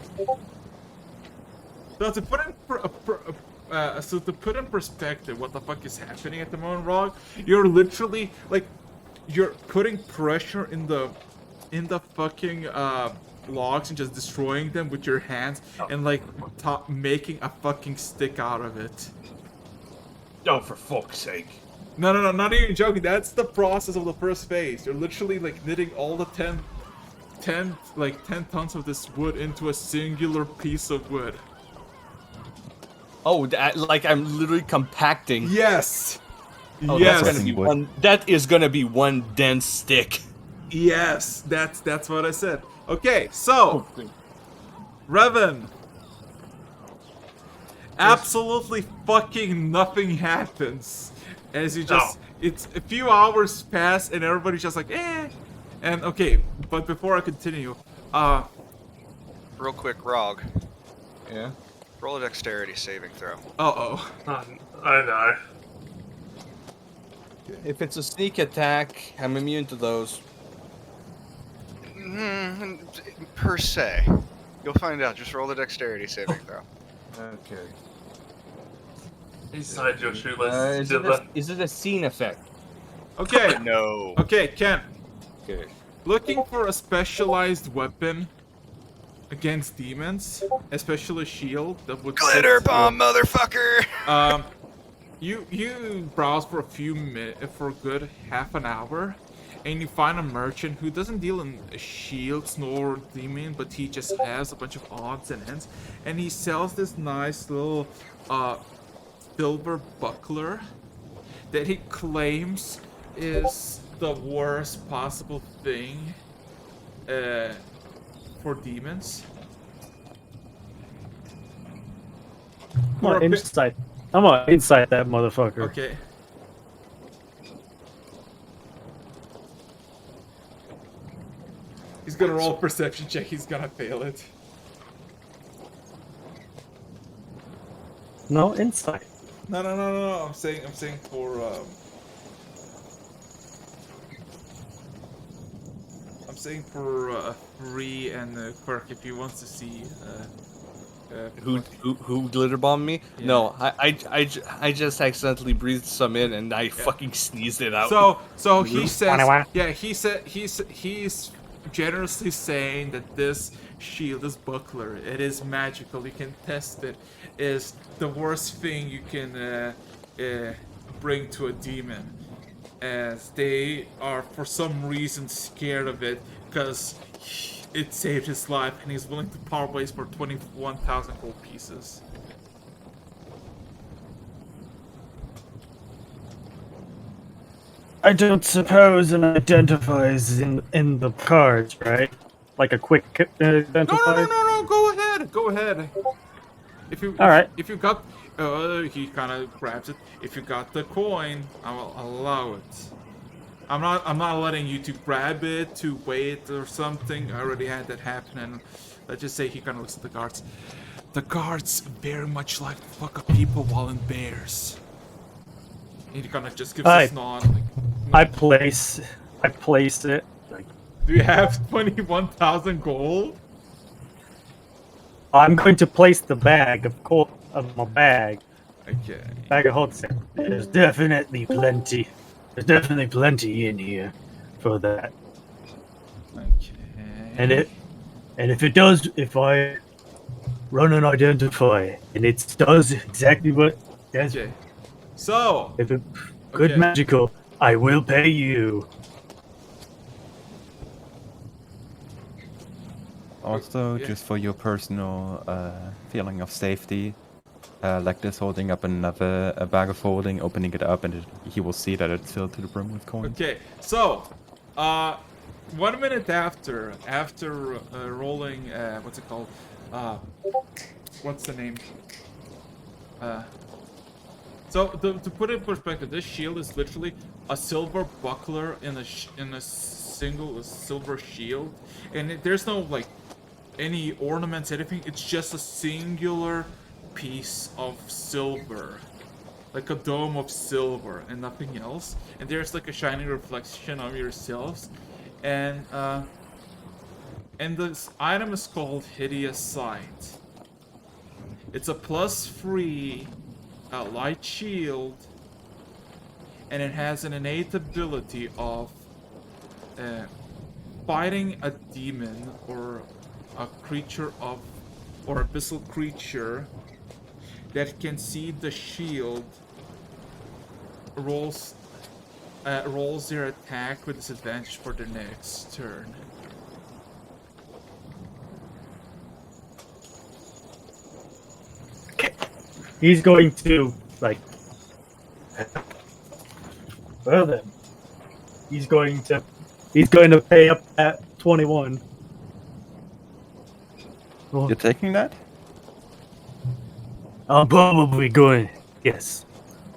So to put in perspective, what the fuck is happening at the moment, Rog? You're literally like, you're putting pressure in the fucking logs and just destroying them with your hands and like making a fucking stick out of it. Oh, for fuck's sake. No, not even joking. That's the process of the first phase. You're literally like knitting all the 10 tons of this wood into a singular piece of wood. Oh, like I'm literally compacting. Yes. Oh, yes. That's gonna be one. That is gonna be one dense stick. Yes, that's what I said. Okay, so Revan. Absolutely fucking nothing happens. As you just it's a few hours pass and everybody's just like, eh. And okay, but before I continue, Real quick, Rog. Yeah. Roll a dexterity saving throw. uh-oh. I know. If it's a sneak attack, I'm immune to those. Per se. You'll find out. Just roll the dexterity saving throw. Okay. Inside your shoelaces. Is it a scene effect? Okay. No. Okay, Ken. Okay. Looking for a specialized weapon against demons, especially a shield that would Glitter bomb, motherfucker! You browse for for a good half an hour, and you find a merchant who doesn't deal in shields nor demon, but he just has a bunch of odds and ends, and he sells this nice little silver buckler that he claims is the worst possible thing for demons. I'm on inside. I'm on inside that motherfucker. Okay. He's gonna roll a perception check. He's gonna fail it. No, inside. No. I'm saying for I'm saying for Free and Quirk if he wants to see. Who glitter bombed me? Yeah. No, I just accidentally breathed some in and I fucking sneezed it out. So he says, yeah, he's generously saying that this shield, this buckler, it is magical. You can test it. Is the worst thing you can bring to a demon, as they are for some reason scared of it because it saved his life, and he's willing to part ways for 21,000 gold pieces. I don't suppose it identifies in the cards, right? Like a quick identifier? No, go ahead. If you got, he kind of grabs it. If you got the coin, I will allow it. I'm not letting you to grab it, to wait or something. I already had that happen, and let's just say he kind of looks at the guards. The guards very much like to fuck up people while in bears. And he kind of just gives this nod. Like, I place it. Like, do you have 21,000 gold? I'm going to place the bag of my bag. Okay. Bag of holds. There's definitely plenty. There's definitely plenty in here for that. Okay. And if I run an identifier and it does exactly what that's okay. So if it good magical, I will pay you. Also, just for your personal feeling of safety, like this, holding up a bag of holding, opening it up, and he will see that it's filled to the brim with coins. Okay, so 1 minute after rolling, what's it called? What's the name? So to put it in perspective, this shield is literally a silver buckler in a single silver shield, and there's no like any ornaments, anything. It's just a singular piece of silver, like a dome of silver and nothing else. And there's like a shining reflection of yourselves, and this item is called Hideous Sight. It's a +3 light shield, and it has an innate ability of fighting a demon or a creature of or abyssal creature that can see the shield rolls their attack with disadvantage for their next turn. He's going to like. Well then, he's going to pay up that 21. You're taking that? I'm probably going. Yes,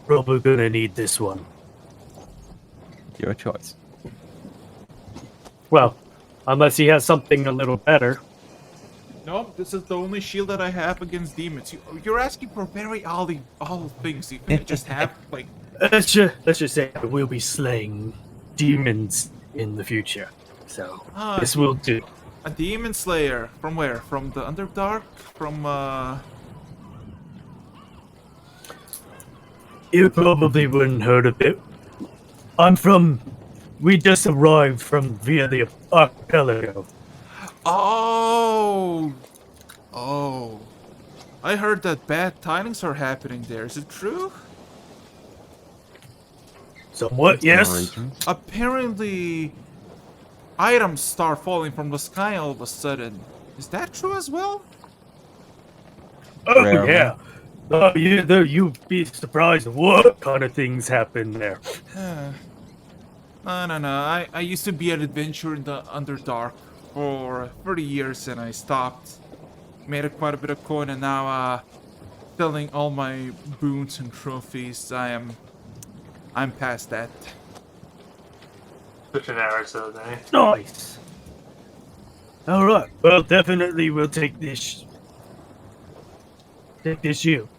probably gonna need this one. Your choice. Well, unless he has something a little better. No, this is the only shield that I have against demons. You're asking for very all things. You couldn't just have like. Let's just say I will be slaying demons in the future, so this will do. A demon slayer from where? From the Underdark? From You probably wouldn't heard of it. We just arrived from via the Archipelago. Oh, oh. I heard that bad tidings are happening there. Is it true? Somewhat, yes. Apparently, items start falling from the sky all of a sudden. Is that true as well? Oh, Rarely. yeah. Oh, you'd be surprised what kind of things happen there. No. I used to be an adventurer in the Underdark for 30 years and I stopped. Made quite a bit of coin and now selling all my boons and trophies. I'm past that. Such an arrow to the day. Nice. All right. Well, definitely we'll take this. Take this shield.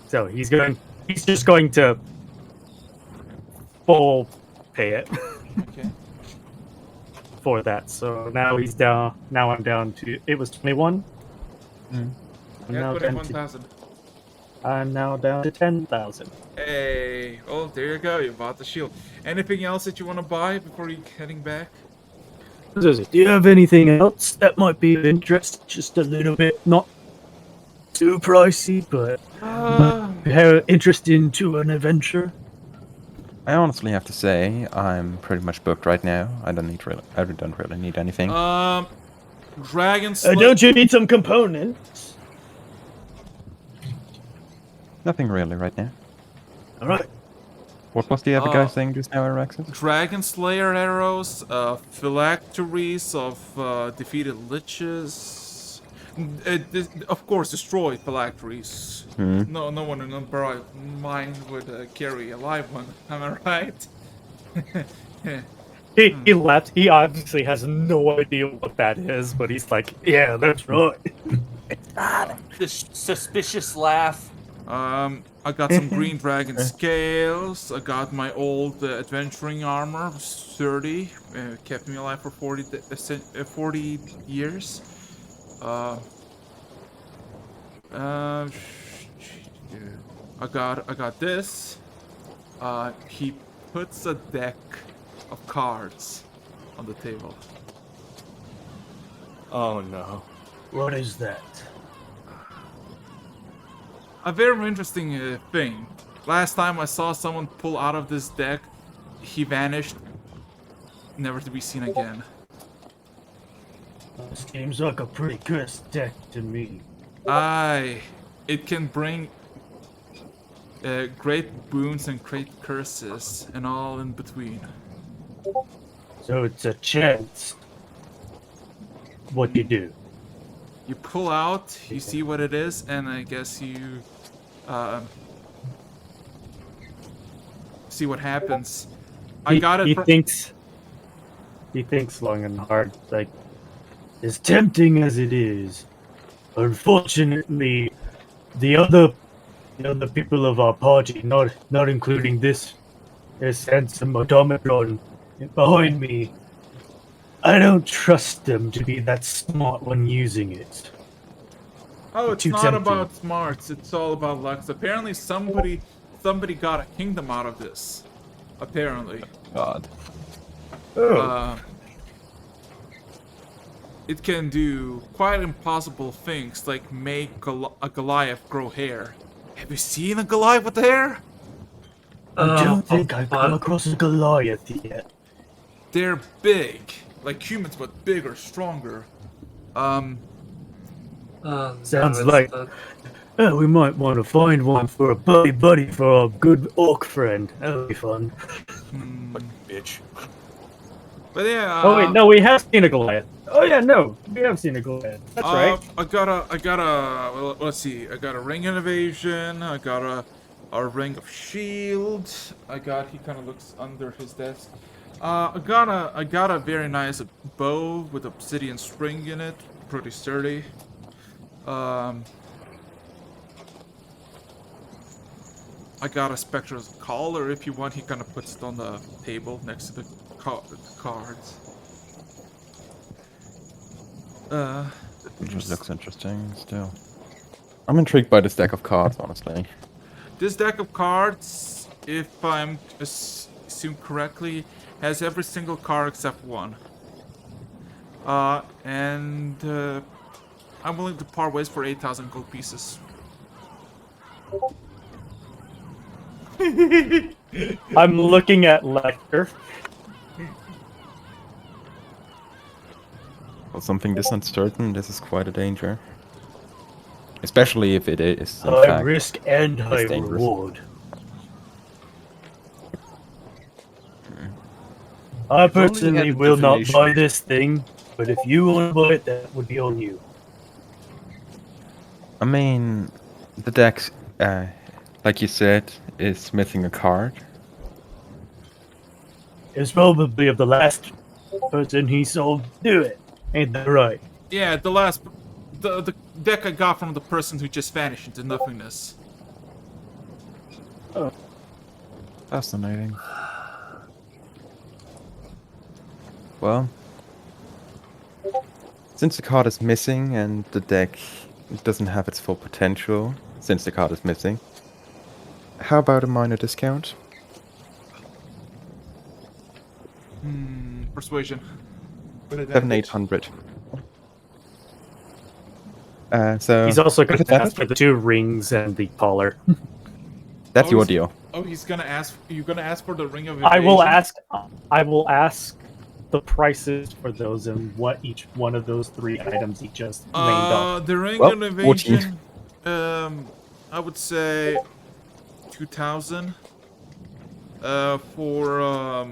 So he's just going to full pay it. Okay. For that. So now he's down. Now I'm down to. It was 21. Yeah, Now 21,000. I'm now down to 10,000. Hey, oh, there you go. You bought the shield. Anything else that you want to buy before you heading back? Do you have anything else that might be of interest? Just a little bit, not too pricey, but interest into an adventure. I honestly have to say I'm pretty much booked right now. I don't really need anything. Dragon Slayer. Don't you need some components? Nothing really right now. All right. What was the other guy saying just now, Araxis? Dragon Slayer arrows, phylacteries of defeated liches. Of course, destroyed phylacteries. No one in a bright mind would carry a live one. Am I right? He left. He obviously has no idea what that is, but he's like, "Yeah, that's right." This suspicious laugh. I got some green dragon scales. I got my old adventuring armor, sturdy, kept me alive for 40 years. I got this. He puts a deck of cards on the table. Oh no. What is that? A very interesting thing. Last time I saw someone pull out of this deck, he vanished, never to be seen again. Seems like a pretty cursed deck to me. Aye, it can bring great boons and great curses, and all in between. So it's a chance. What you do? You pull out, you see what it is, and I guess you see what happens. I got it. He thinks long and hard. Like, as tempting as it is, unfortunately, the other people of our party, not including this handsome automaton behind me, I don't trust them to be that smart when using it. Oh, it's Too not tempting. about smarts. It's all about luck. Apparently, somebody got a kingdom out of this. Apparently. God. It can do quite impossible things, like make a Goliath grow hair. Have you seen a Goliath with hair? I don't think I've come across a Goliath yet. They're big, like humans, but bigger, stronger. Sounds like we might want to find one for a buddy for our good orc friend. That'll be fun. Bitch. But yeah. Oh wait, no, we have seen a Goliath. Oh yeah, no, we have seen a Goliath. That's right. I got a. Well, let's see. I got a ring of evasion. I got a ring of shield. He kind of looks under his desk. I got a very nice bow with obsidian string in it, pretty sturdy. I got a spectral collar if you want. He kind of puts it on the table next to the cards. It just looks interesting still. I'm intrigued by this deck of cards, honestly. This deck of cards, if I'm assumed correctly, has every single card except one. And I'm willing to part ways for 8,000 gold pieces. I'm looking at Lecter. For something this uncertain, this is quite a danger. Especially if it is, in High fact, risk and high dangerous. reward. I personally had the will not divination. buy this thing, but if you want to buy it, that would be on you. I mean, the deck, like you said, is missing a card. It's probably of the last person he sold do it. Ain't that right? Yeah, the deck I got from the person who just vanished into nothingness. Fascinating. Well, since the card is missing and the deck doesn't have its full potential, since the card is missing, how about a minor discount? Persuasion. 700-800. So He's also going if it's to ask added, for the 2 rings and the collar. that's Oh, your he's- deal. Oh, he's gonna ask. You're gonna ask for the ring of I will evasion? ask the prices for those and what each one of those 3 items he just named off. The ring Well, of 14. evasion. I would say 2,000. For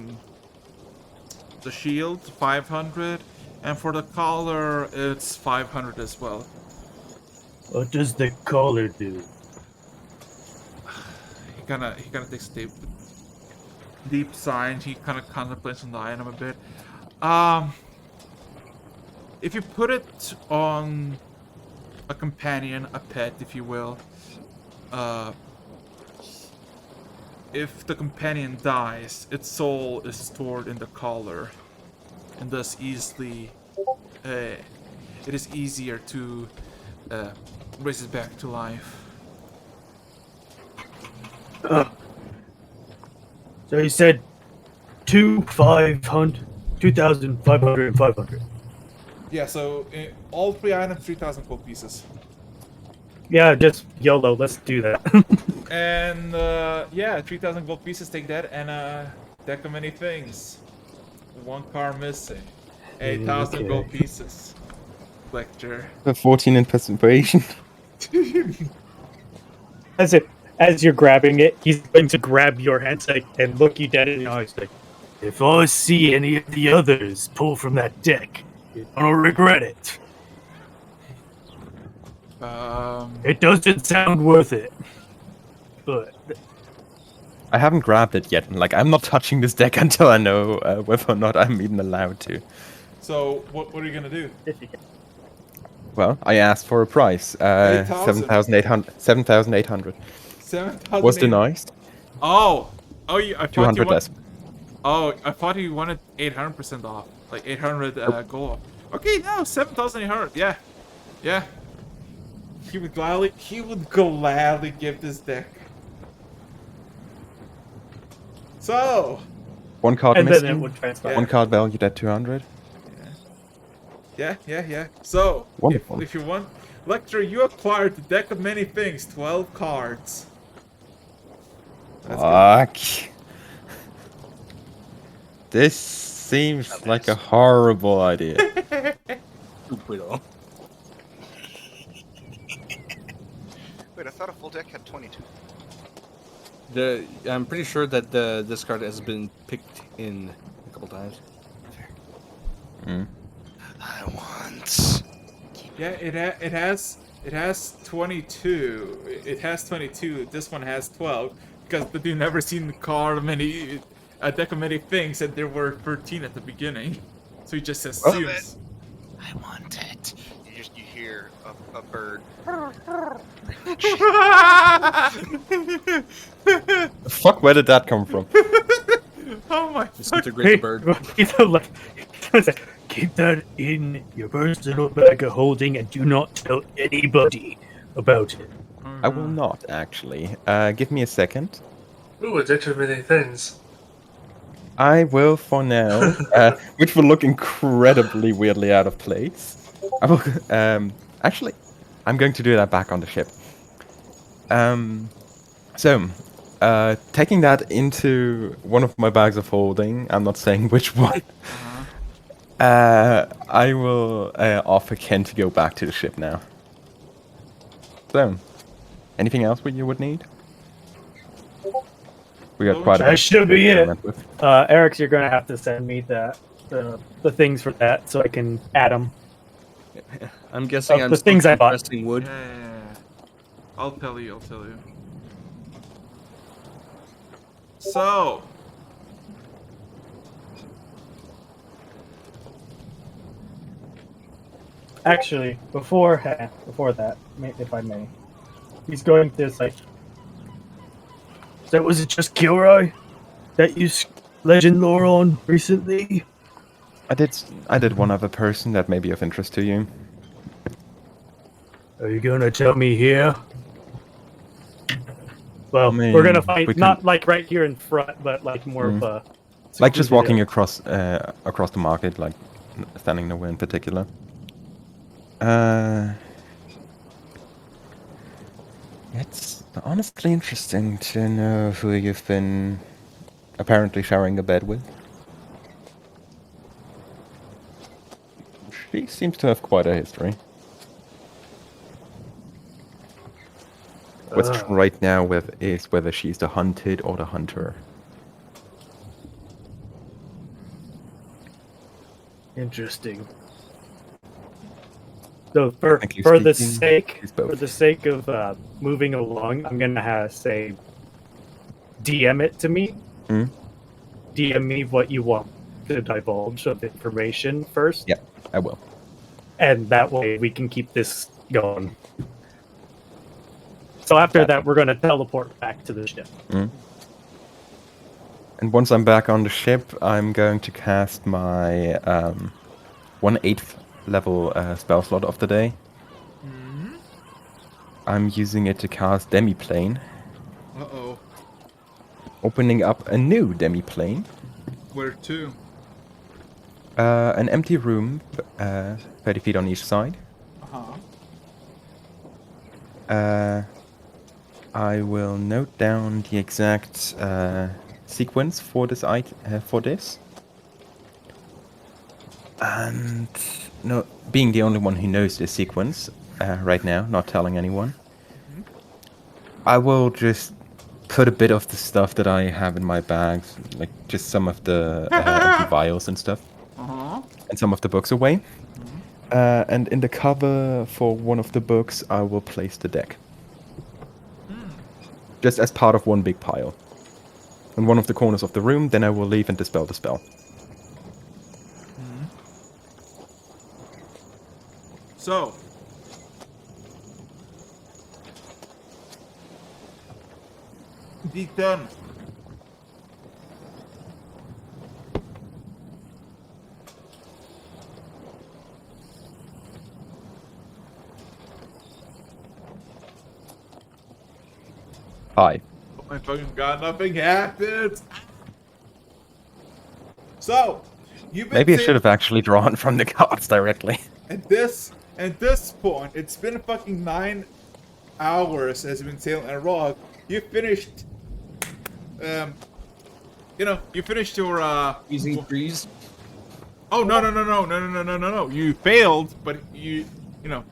the shield, 500, and for the collar, it's 500 as well. What does the collar do? He kind of takes a deep sigh, and he kind of contemplates on the item a bit. If you put it on a companion, a pet, if you will, if the companion dies, its soul is stored in the collar, and thus easily, it is easier to raise it back to life. So he said 2,500, 2,500 and 500. Yeah, so all 3 items, 3,000 gold pieces. Yeah, just YOLO, let's do that. And yeah, 3,000 gold pieces, take that, and a deck of many things. 1 card missing. 8,000 Okay. gold pieces. Lecture. 14 in persuasion. As you're grabbing it, he's going to grab your hand and look you dead in the eyes. Like, If I see any of the others pull from that deck, you're gonna regret it. It doesn't sound worth it. But I haven't grabbed it yet. Like, I'm not touching this deck until I know whether or not I'm even allowed to. So, what are you gonna do? if you can. Well, I asked for a price. 8,000. 7,800. 7,800. 7,000. Was denied. Oh, I thought 200 you less. Oh, I thought you wanted 800% off, like 800 gold off. Okay, no, 7,800. Yeah, yeah. He would gladly give this deck. So, 1 card And then it missing. would transfer. Yeah. 1 card valued at 200. yeah. So, Wonderful. if you want, Lecter, you acquired the deck of many things, 12 cards. That's good. Fuck. This seems like a horrible idea. Stupido. Wait, I thought a full deck had 22. I'm pretty sure that this card has been picked in a couple times. I want. Yeah, it has 22. It has 22. This one has 12 because the dude never seen the card of a deck of many things, and there were 13 at the beginning, so he just assumes. I want it. You hear a bird. Fuck, where did that come from? Oh my! Disintegrate the bird. keep that in your personal bag of holding and do not tell anybody. about it. I will not, actually. Give me a second. Ooh, a ditch of many things. I will for now, which will look incredibly weirdly out of place. I will, actually, I'm going to do that back on the ship. So, taking that into one of my bags of holding, I'm not saying which one, I will offer Ken to go back to the ship now. So, anything else you would need? We got quite a bit. That should be it. experiment with. Eric, you're gonna have to send me the things for that so I can add them. I'm guessing I'm the still things I bought. compressing wood. Yeah. I'll tell you. So, Actually, before that, if I may, he's going to like. So was it just Kilroy that you legend lore on recently? I did one other person that may be of interest to you. Are you gonna tell me here? Well, I mean, we're gonna find we can- not like right here in front, but like more of a. Like just secluded walking area. across the market, like standing nowhere in particular. It's honestly interesting to know who you've been apparently sharing a bed with. She seems to have quite a history. Question right now is whether she's the hunted or the hunter. Interesting. So Technically for the speaking, sake it's both. for the sake of moving along, I'm gonna say DM it to me. Hmm? DM me what you want to divulge of information first, Yeah, I will. and that way we can keep this going. So after that, we're gonna teleport back to the ship. And once I'm back on the ship, I'm going to cast my 1/8 level spell slot of the day. I'm using it to cast Demiplane, uh-oh. opening up a new Demiplane. Where to? An empty room, 30 feet on each side. I will note down the exact sequence for this for this. And no, being the only one who knows this sequence right now, not telling anyone, I will just put a bit of the stuff that I have in my bags, like just some of the empty vials and stuff, and some of the books away. And in the cover for one of the books, I will place the deck. Just as part of one big pile. In one of the corners of the room, then I will leave and dispel the spell. So, D10. Hi. Oh my fucking god, nothing happened. So, you've been Maybe I saying- should have actually drawn from the cards directly. At this point, it's been fucking 9 hours as you've been sailing a rock. You finished, you finished your Easy breeze. Oh no! You failed, but you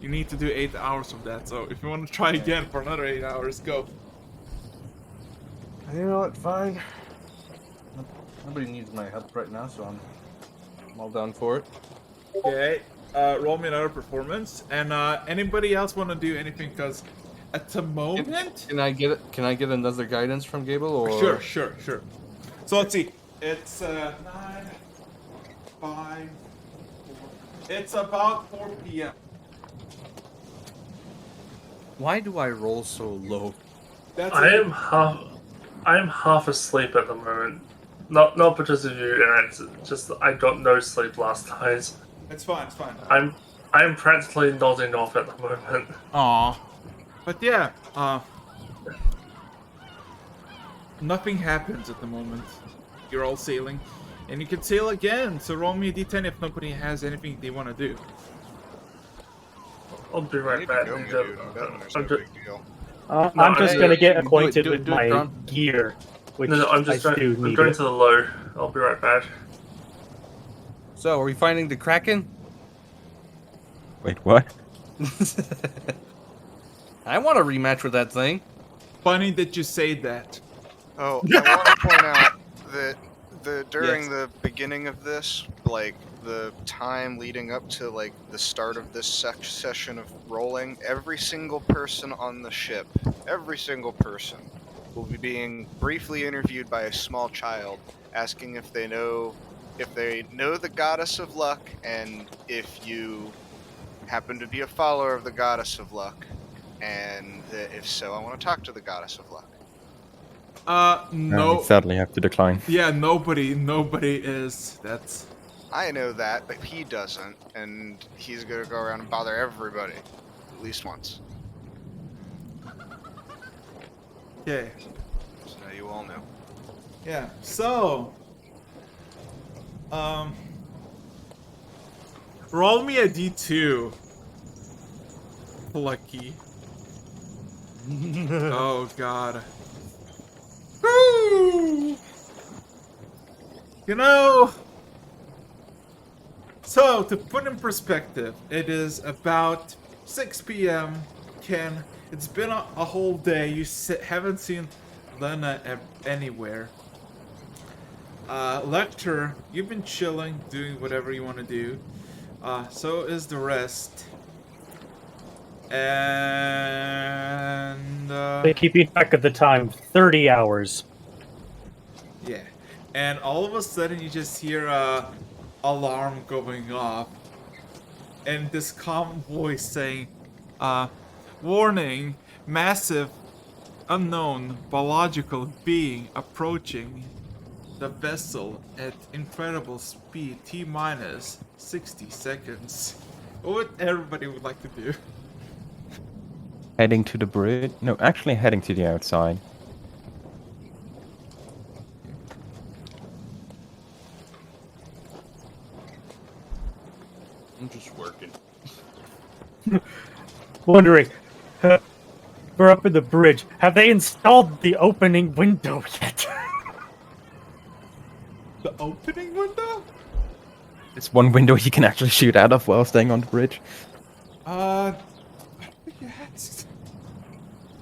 need to do 8 hours of that. So if you want to try again for another 8 hours, go. You know what? Fine. Nobody needs my help right now, so I'm all down for it. Okay. Roll me another performance, and anybody else want to do anything? Because at the moment, Can I get another guidance from Gable? Or sure. So let's see. It's 9, 5, 4. It's about 4 p.m. Why do I roll so low? That's I it. am half asleep at the moment. Not because of you, and it's just that I got no sleep last night. It's fine. I'm practically nodding off at the moment. Aw. But yeah, nothing happens at the moment. You're all sailing, and you can sail again. So roll me a d10 if nobody has anything they want to do. I'll be right back. Go, And, dude. That's no big deal. No, I'm just I- gonna get do it, acquainted do it, with do it, my John. gear, which no, I'm I just do going. I'm need going it. to the low. I'll be right back. So, are we finding the Kraken? Wait, what? I want a rematch with that thing. Funny that you say that. Oh, I want to point out that during Yes. the beginning of this, like the time leading up to like the start of this session of rolling, every single person on the ship, every single person, will be being briefly interviewed by a small child, asking if they know the goddess of luck, and if you happen to be a follower of the goddess of luck, and if so, I want to talk to the goddess of luck. I No. sadly have to decline. Yeah, nobody is. That's. I know that, but he doesn't, and he's gonna go around and bother everybody, at least once. Okay. So now you all know. Yeah. So. Roll me a d2. Lucky. Oh god. Woo! You know. So, to put in perspective, it is about 6 p.m. Ken, it's been a whole day. You haven't seen Lena anywhere. Lecter, you've been chilling, doing whatever you want to do. So is the rest. And Keeping track of the time, 30 hours. yeah. And all of a sudden you just hear a alarm going off. And this calm voice saying, warning, massive, unknown, biological being approaching the vessel at incredible speed, T-minus 60 seconds. What everybody would like to do. Heading to the bridge? No, actually heading to the outside. I'm just working. Wondering, we're up in the bridge. Have they installed the opening window yet? The opening window? It's one window you can actually shoot out of while staying on the bridge. Yes.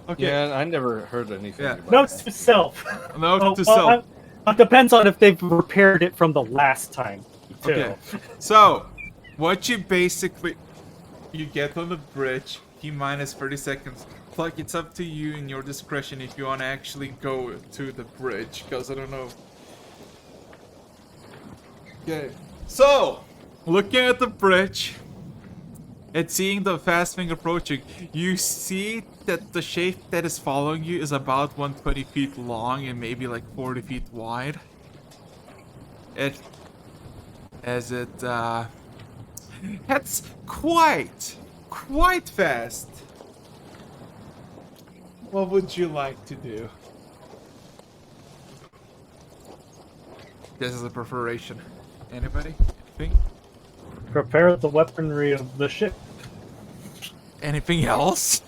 Okay. Yeah, I never heard anything Yeah. about Note that. to self. No, to self. It depends on if they've repaired it from the last time, too. Okay. So, what you basically... You get on the bridge, T-minus 30 seconds. Like, it's up to you and your discretion if you want to actually go to the bridge, because I don't know. Okay. So, looking at the bridge and seeing the fast thing approaching, you see that the shape that is following you is about 120 feet long and maybe like 40 feet wide. As it heads quite fast. What would you like to do? This is a preparation. Anybody? Anything? Prepare the weaponry of the ship. Anything else?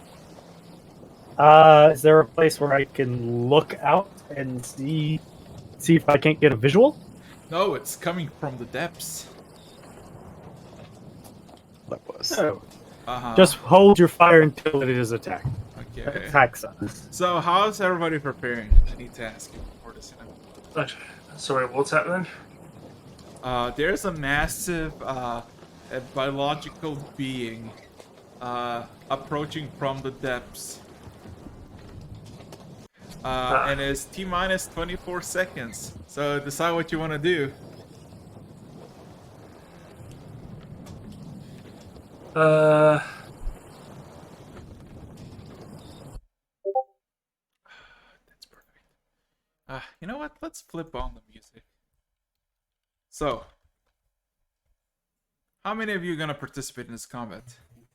Is there a place where I can look out and see if I can't get a visual? No, it's coming from the depths. That was. No. Uh-huh. Just hold your fire until it is attacked. Okay. Attacks us. So how's everybody preparing? I need to ask you before this. Sorry, what's happening? There's a massive a biological being approaching from the depths. And it's T-minus 24 seconds. So decide what you want to do. That's perfect. You know what? Let's flip on the music. So, how many of you are gonna participate in this combat?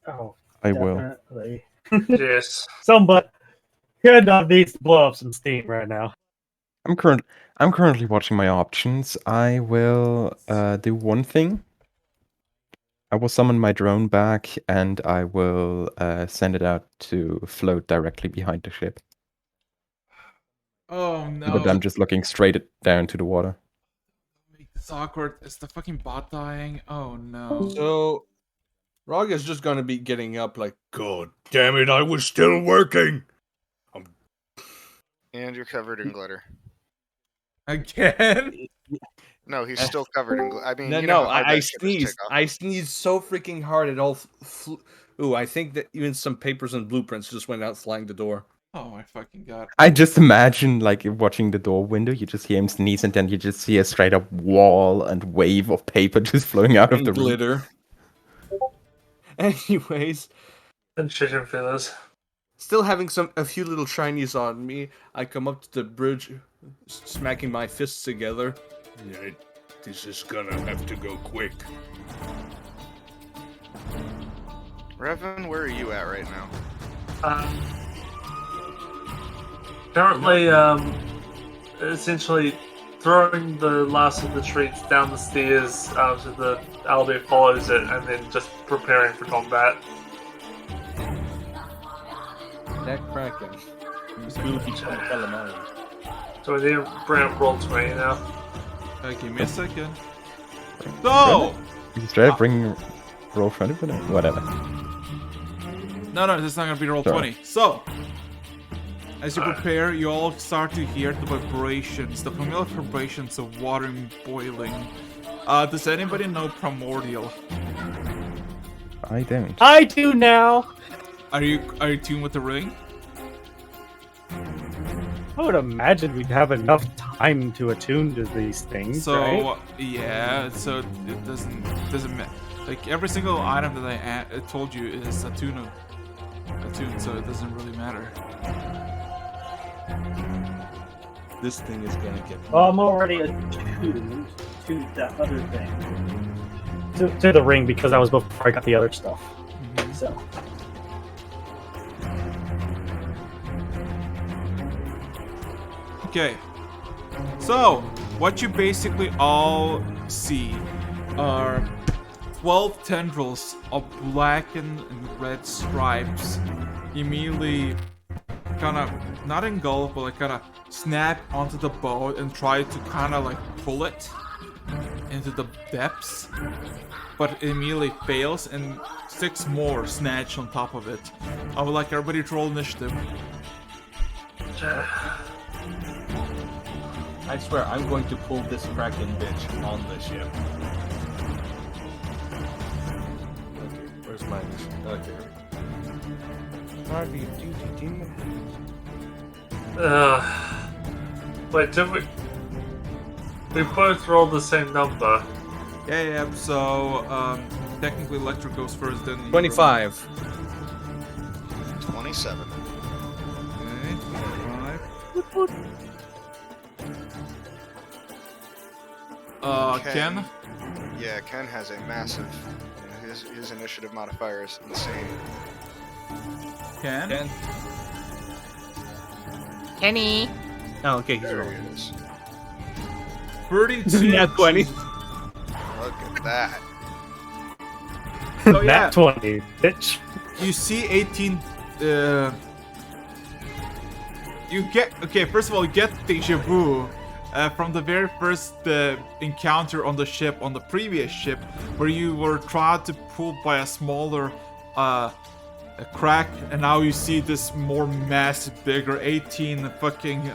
Oh, I will. definitely. Yes. Somebody could not needs to blow up some steam right now. I'm currently watching my options. I will do one thing. I will summon my drone back, and I will send it out to float directly behind the ship. Oh But no. I'm just looking straight down to the water. Make this awkward. Is the fucking bot dying? Oh no. So, Rog is just gonna be getting up like, God damn it, I was still working! And you're covered in glitter. Again? No, he's still covered in glitter. I mean, no, you know no, how hard I that shit is to sneezed. take off. I sneezed so freaking hard it all flew. Ooh, I think that even some papers and blueprints just went out flying the door. Oh my fucking god. I just imagine, like, watching the door window, you just hear him sneeze, and then you just see a straight up wall and wave of paper just flowing out of And the room. glitter. Anyways, And shit and feathers. still having a few little shinies on me, I come up to the bridge, smacking my fists together. Yeah, this is gonna have to go quick. Revan, where are you at right now? Currently, essentially throwing the last of the treats down the stairs so the Albert follows it, and then just preparing for combat. That Kraken. Spooky calamari. So I then bring up roll 20 now. Give me a second. So! Straight up bring roll 20 for that? Whatever. No, this is not gonna be roll Sorry. 20. So, as you prepare, you all start to hear the vibrations, the familiar vibrations of water boiling. Does anybody know Primordial? I don't. I do now. Are you tuned with the ring? I would imagine we'd have enough time to attune to these things, So right? yeah, so it doesn't matter. Like every single item that I told you is attuned, so it doesn't really matter. This thing is gonna get. Well, I'm already attuned to that other thing. To the ring because that was before I got the other stuff. Mhm. So. Okay, so what you basically all see are 12 tendrils of black and red stripes immediately kind of not engulf but like kind of snap onto the boat and try to kind of like pull it into the depths, but it immediately fails and 6 more snatch on top of it. I would like everybody to roll initiative. I swear, I'm going to pull this Kraken bitch on the ship. Okay, where's my initiative? Okay. Harvey, Wait, did we? We both rolled the same number. Yeah, so technically Electro goes first, then 25. 27. Okay, 25. Ken? Yeah, Ken has a massive. His initiative modifier is insane. Ken? Kenny. Oh, okay, he's There rolling. he is. 32. Nat 20. Look at that. So yeah, Nat 20, bitch. you see 18. You get first of all, you get deja vu from the very first encounter on the ship, on the previous ship, where you were tried to pull by a smaller a crack, and now you see this more massive, bigger 18 fucking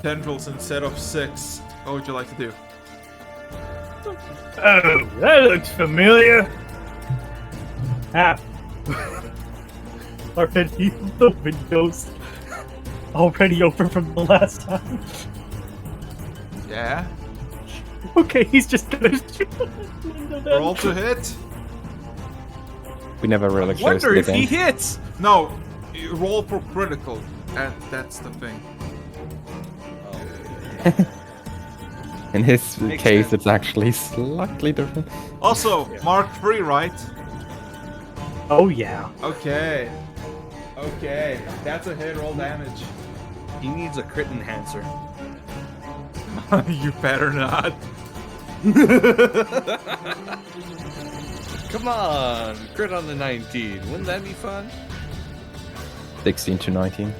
tendrils instead of 6. What would you like to do? Oh, that looks familiar. Ah. Already the windows already open from the last time. Yeah. Okay, he's just gonna shoot the window down. Roll to hit. We never really closed Wonder it if he again. hits! No, you roll for critical, and that's the thing. In his Makes case, sense. it's actually slightly different. Also, Mark 3, right? Oh yeah. Okay. Okay, that's a hit. Roll damage. He needs a crit enhancer. You better not. Come on, crit on the 19. Wouldn't that be fun? 16 to 19.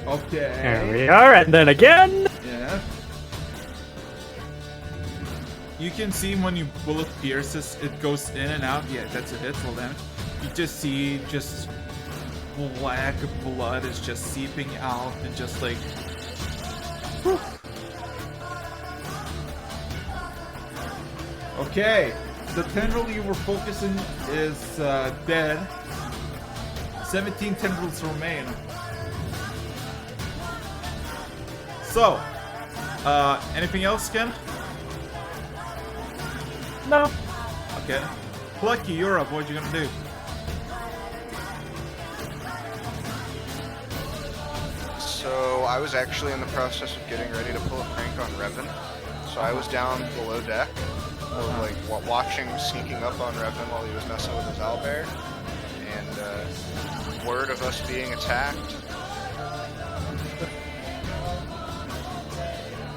Okay. There we are, and then again. Yeah. You can see when you bullet pierces, it goes in and out. Yeah, that's a hit. Roll damage. You just see black blood is just seeping out and just like. Whew. Okay, the tendril you were focusing is dead. 17 tendrils remain. So, anything else, Ken? No. Okay. Plucky, you're up. What you gonna do? So I was actually in the process of getting ready to pull a prank on Revan. So I was down below deck, like watching, sneaking up on Revan while he was messing with his owlbear, and word of us being attacked.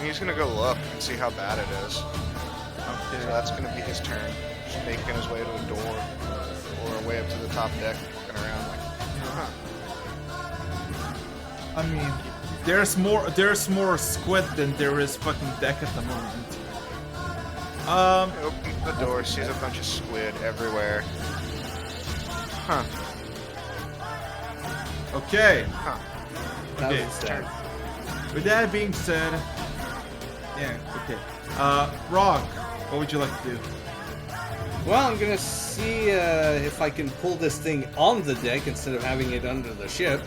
He's gonna go look and see how bad it is. Okay. So that's gonna be his turn. Just making his way to a door or a way up to the top deck, looking around like, huh. I mean, there's more squid than there is fucking deck at the moment. He opens the door, sees a bunch of squid everywhere. Huh. Okay. Huh. Okay. With that being said, yeah. Okay. Rock, what would you like to do? Well, I'm gonna see if I can pull this thing on the deck instead of having it under the ship.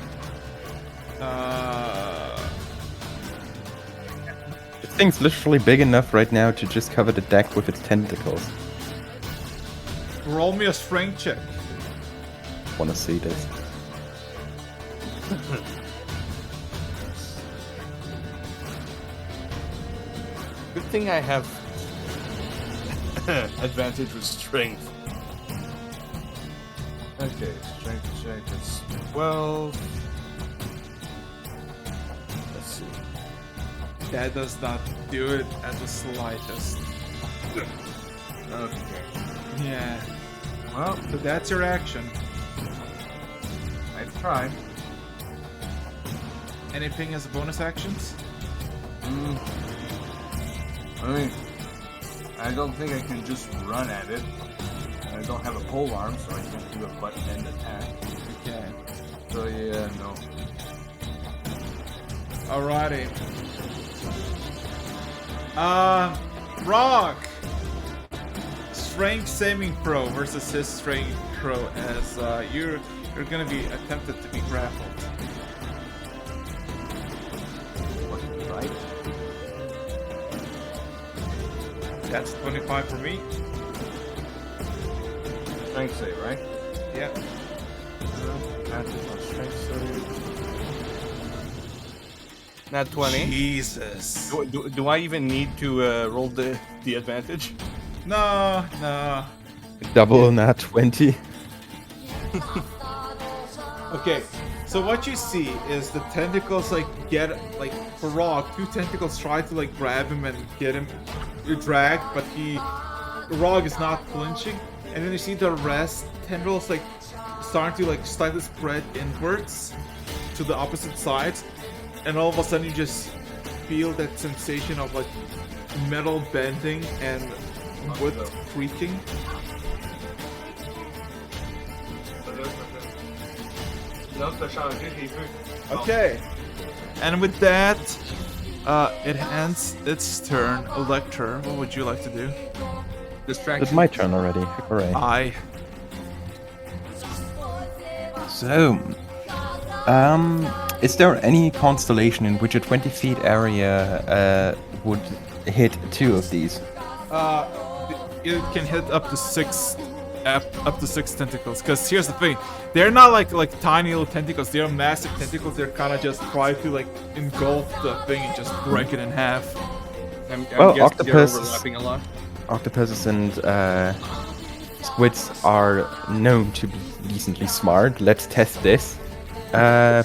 This thing's literally big enough right now to just cover the deck with its tentacles. Roll me a strength check. Wanna see this? Good thing I have advantage with strength. Okay, strength check is 12. Let's see. That does not do it at the slightest. Okay. Yeah. Well, but that's your action. I've tried. Anything as bonus actions? I mean, I don't think I can just run at it. I don't have a pole arm, so I can't do a butt end attack. Okay. So yeah, no. Alrighty. Rock! Strength saving throw versus his strength throw as you're gonna be attempted to be grappled. Right? That's 25 for me. Strength save, right? Yeah. Advantage on strength save. Nat 20. Jesus. Do I even need to roll the advantage? No. Double nat 20. Okay, so what you see is the tentacles for Rock, two tentacles try to grab him and get him drag, but Rock is not flinching, and then you see the rest tendrils starting to slightly spread inwards to the opposite sides, and all of a sudden you just feel that sensation of metal bending and wood creaking. Okay, and with that, it ends its turn. Elector, what would you like to do? Distraction. It's my turn already. Hooray. Aye. So, is there any constellation in which a 20 feet area would hit two of these? It can hit up to six tentacles. Because here's the thing, they're not like tiny little tentacles. They're massive tentacles. They're kind of just try to engulf the thing and just break it in half. I'm Well, guessing they're octopus. overlapping a lot. Octopuses and Squids are known to be decently smart. Let's test this.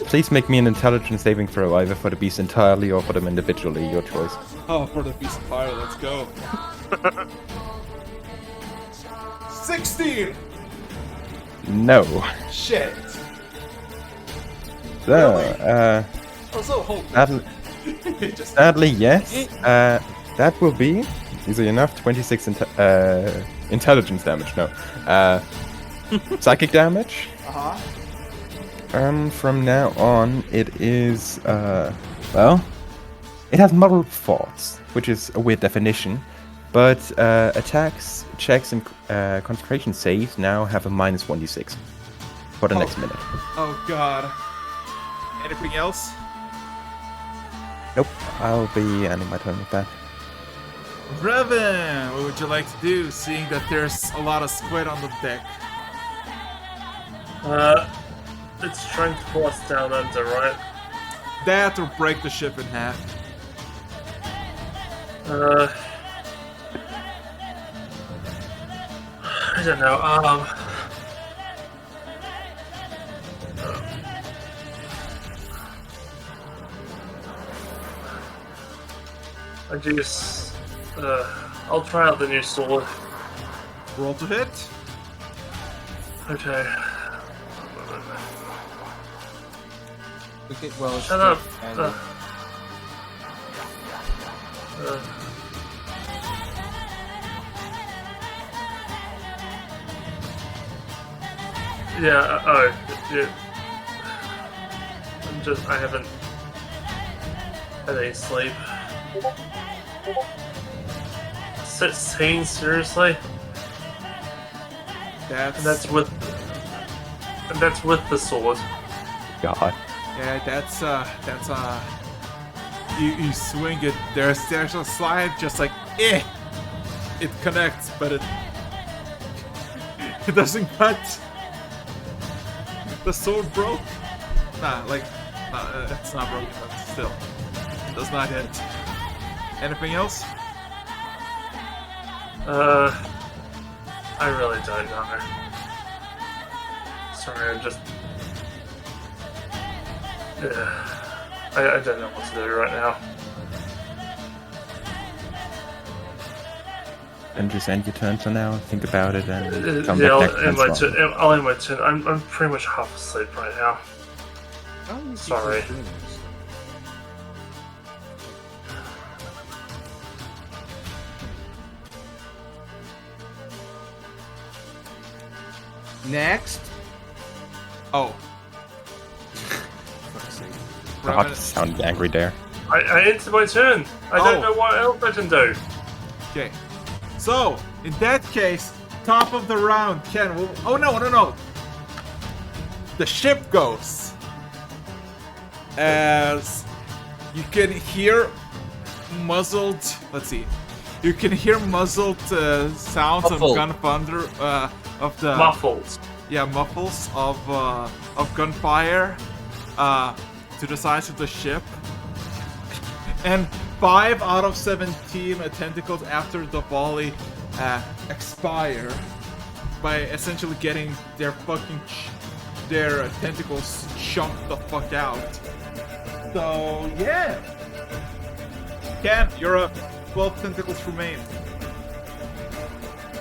Please make me an intelligence saving throw, either for the beast entirely or for them individually. Your choice. Oh, for the beast of fire, let's go. 16! No. Shit. So, Also, hold sadly, yes. That will be easy enough. 26 intelligence damage. No. Psychic damage. From now on, it is well, it has muddled thoughts, which is a weird definition. But attacks, checks, and concentration saves now have a minus 1d6 for the next minute. Oh god. Anything else? Nope, I'll be ending my turn with that. Revan, what would you like to do, seeing that there's a lot of squid on the deck? It's trying to pull us down under, right? That or break the ship in half. I don't know. I just, I'll try out the new sword. Roll to hit. Okay. Okay, well, Shut up. Yeah, yeah. I haven't had any sleep. 16, seriously? And that's with the sword. God. Yeah, that's you swing it, there's a slide just like it connects, but it doesn't cut. The sword broke? It's not broken, but still. It does not hit. Anything else? I really don't know. Sorry, I'm just... I don't know what to do right now. And just end your turn for now, think about it, and come Yeah, back next turn. I'll end my turn. I'm pretty much half asleep right now. Sorry. Next. Oh. God, sounded angry there. I ended my turn. I don't know what else I can do. Okay. So, in that case, top of the round, Ken. Oh no. The ship goes. As you can hear muzzled. Let's see. You can hear muzzled sounds of gun thunder. Of the muffles. Yeah, muffles of gunfire. To the sides of the ship. And 5 out of 17 tentacles after the volley expire by essentially getting their their tentacles chunked the fuck out. So yeah, Ken, you're up. 12 tentacles remain.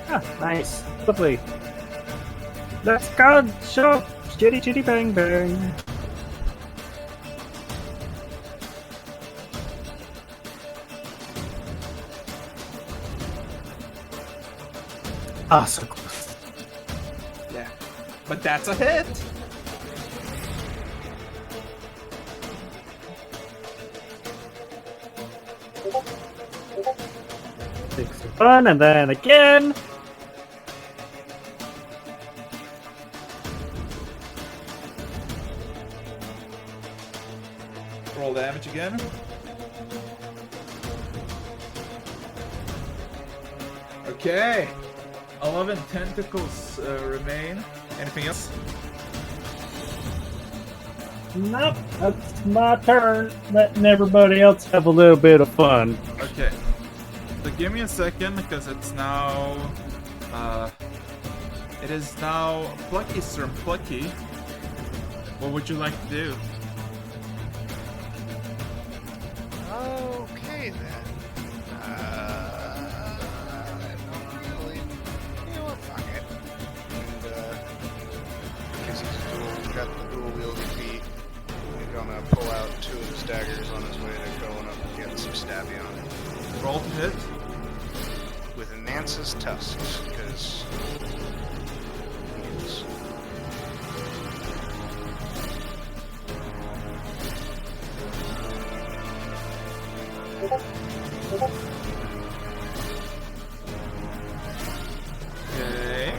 Ah, nice, lovely. Let's go, show, chitty chitty bang bang. Ah, so close. Yeah, but that's a hit. Take some fun, and then again. Roll damage again. Okay. 11 tentacles remain. Anything else? Nope, that's my turn. Letting everybody else have a little bit of fun. Okay. So give me a second, because it's now It is now Plucky's turn. Plucky, what would you like to do? Okay then. I don't really. You know what? Fuck it. And because he's got the dual wielding feet, he's gonna pull out 2 of his daggers on his way to going up and getting some stabby on it. Roll to hit. With Nance's tusks, because. Okay.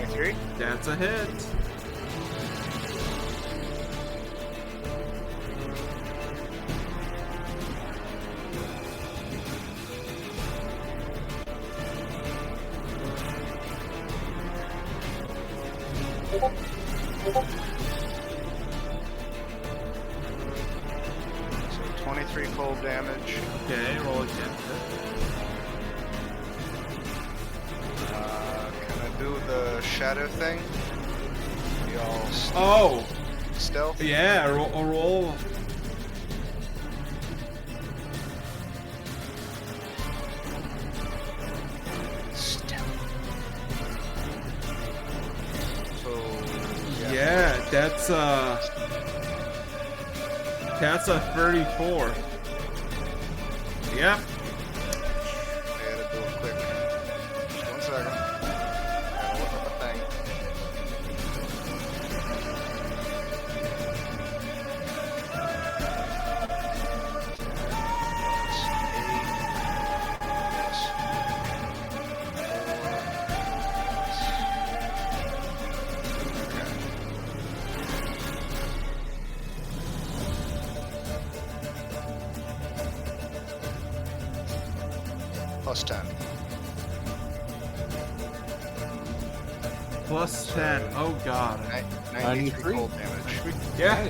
23. That's a hit. So 23 cold damage. Okay, roll again. Can I do the shadow thing? Y'all Oh! stealth? Yeah, roll. So Yeah, that's a 34. Yeah. I gotta do it quick. Just 1 second. Gotta look up a thing. Plus 10. Plus 10. Oh god. 93 cold damage. Yeah.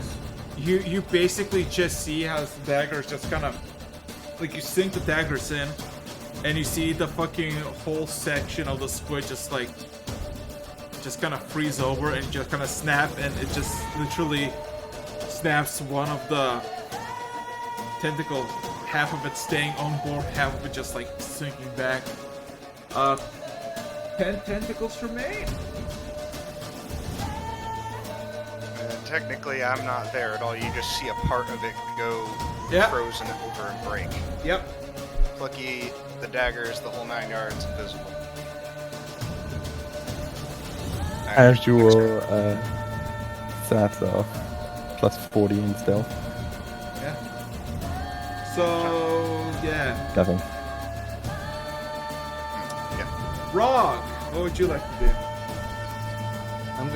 You basically just see how the daggers just kind of like you sink the daggers in and you see the fucking whole section of the squid just like kind of freeze over and just kind of snap, and it just literally snaps one of the tentacle, half of it staying on board, half of it just like sinking back. 10 tentacles remain. And technically, I'm not there at all. You just see a part of it go frozen over and break. Yep. Plucky, the daggers, the whole 9 yards, invisible. As usual, stats off. Plus 40 in stealth. Yeah. So, yeah. Nothing. Yeah. Rog, what would you like to do? I'm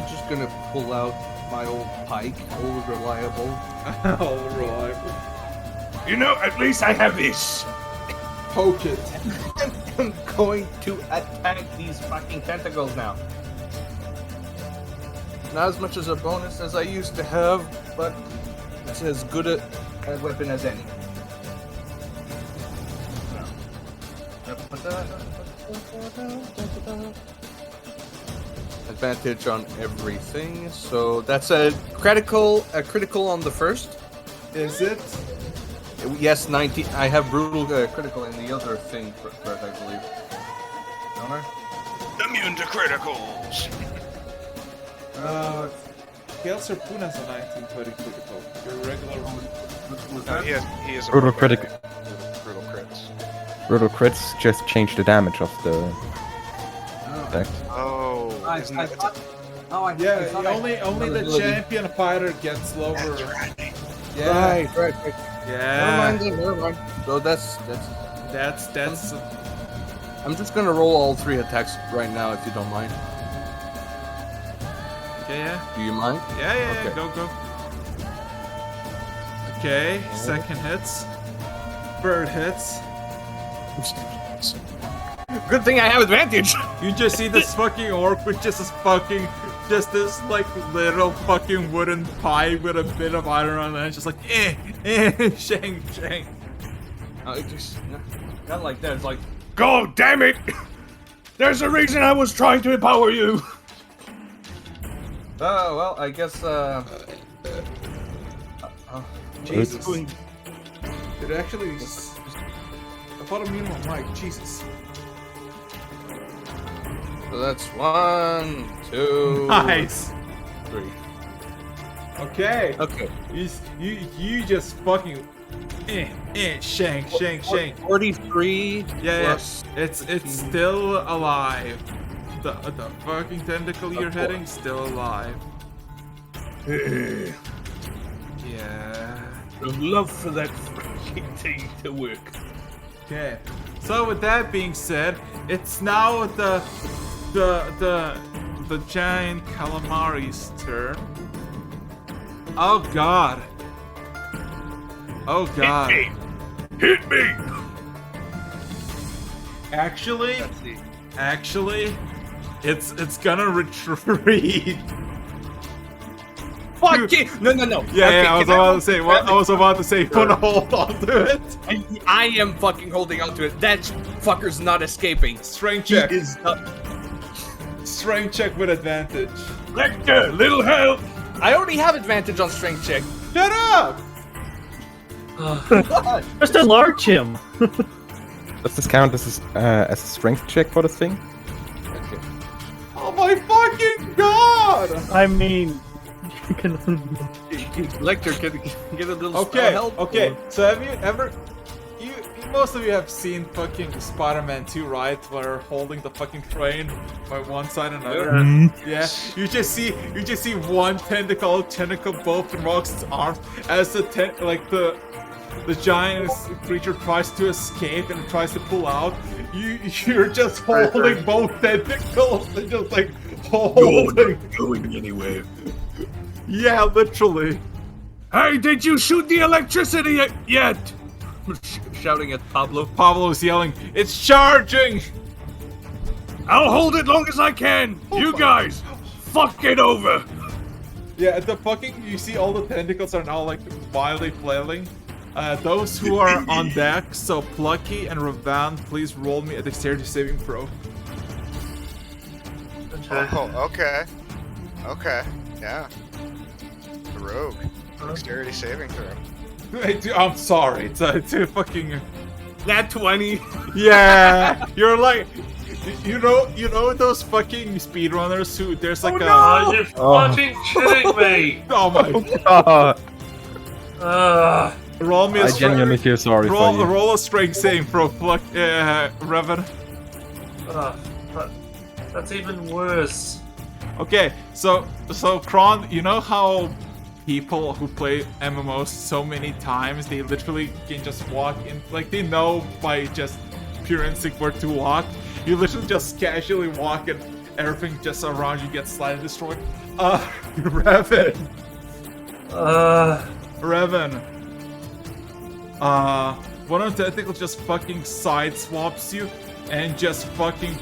just gonna pull out my old pike, old reliable. Old reliable. You know, at least I have this. Poke it. I'm going to attack these fucking tentacles now. Not as much as a bonus as I used to have, but it's as good a weapon as any. Advantage on everything, so that's a critical on the first. Is it? Yes, 19. I have brutal critical in the other thing, I believe. Don't I? Immune to criticals. Gale Harpoon has a 1920 critical. Your regular one. No, he is a Brutal barbarian. critical. Brutal crits. Brutal crits just change the damage of the effect. Oh, isn't that Yeah, only the champion fighter gets lower. That's right. Yeah. Right. Yeah. Never mind. So that's. I'm just gonna roll all 3 attacks right now, if you don't mind. Okay, yeah. Do you mind? Yeah, Okay. go. Okay, second hits. Third hits. Good thing I have advantage. You just see this fucking orc with just this like little fucking wooden pipe with a bit of iron on it, and it's just like shang. It just not like that. It's like, God damn it! There's a reason I was trying to empower you. Oh, well, I guess, Jesus. It actually is... I thought a minimum mic, Jesus. So that's 1, 2, Nice! 3. Okay. Okay. You just fucking... shank. 43 plus... Yeah. It's still alive. The fucking tentacle you're hitting, still alive. Yeah. I'd love for that freaking thing to work. Okay. So with that being said, it's now the giant calamari's turn. Oh god. Oh god. Hit me! Actually, it's gonna retreat. Fuck you! No. Yeah, I was about to say, put a hold on to it. I am fucking holding on to it. That fucker's not escaping. Strength check. He is not. Strength check with advantage. Lecter, little help! I already have advantage on strength check. Shut up! Just enlarge him. Does this count as a strength check for this thing? Okay. Oh my fucking god! I mean, you can. Lecter, can get a little Okay, help? okay. So have you ever... Most of you have seen fucking Spider-Man 2, right? Where holding the fucking train by one side and another. Yeah. You just see one tentacle both in Rox's arms as the giant creature tries to escape and tries to pull out. You're just holding both tentacles and just like holding. You're not going anywhere. Yeah, literally. Hey, did you shoot the electricity yet? Shouting at Pablo. Pablo's yelling, "It's charging!" I'll hold it long as I can. You guys, fuck it over. Yeah, you see all the tentacles are now like wildly flailing. Those who are on deck, so Plucky and Ravan, please roll me a dexterity saving throw. Okay. Yeah. The rogue. Dexterity saving throw. I'm sorry, it's a fucking... Nat 20. Yeah, you're like... You know those fucking speedrunners who there's like Oh, you're fucking kidding me! Oh my Oh, roll me a I genuinely feel sorry for you. Roll a strength saving throw, Revan. That's even worse. Okay, so Kron, you know how people who play MMOs so many times, they literally can just walk in, like they know by just pure instinct where to walk. You literally just casually walk and everything just around you gets slightly destroyed. Revan. One of the tentacles just fucking side swaps you and just fucking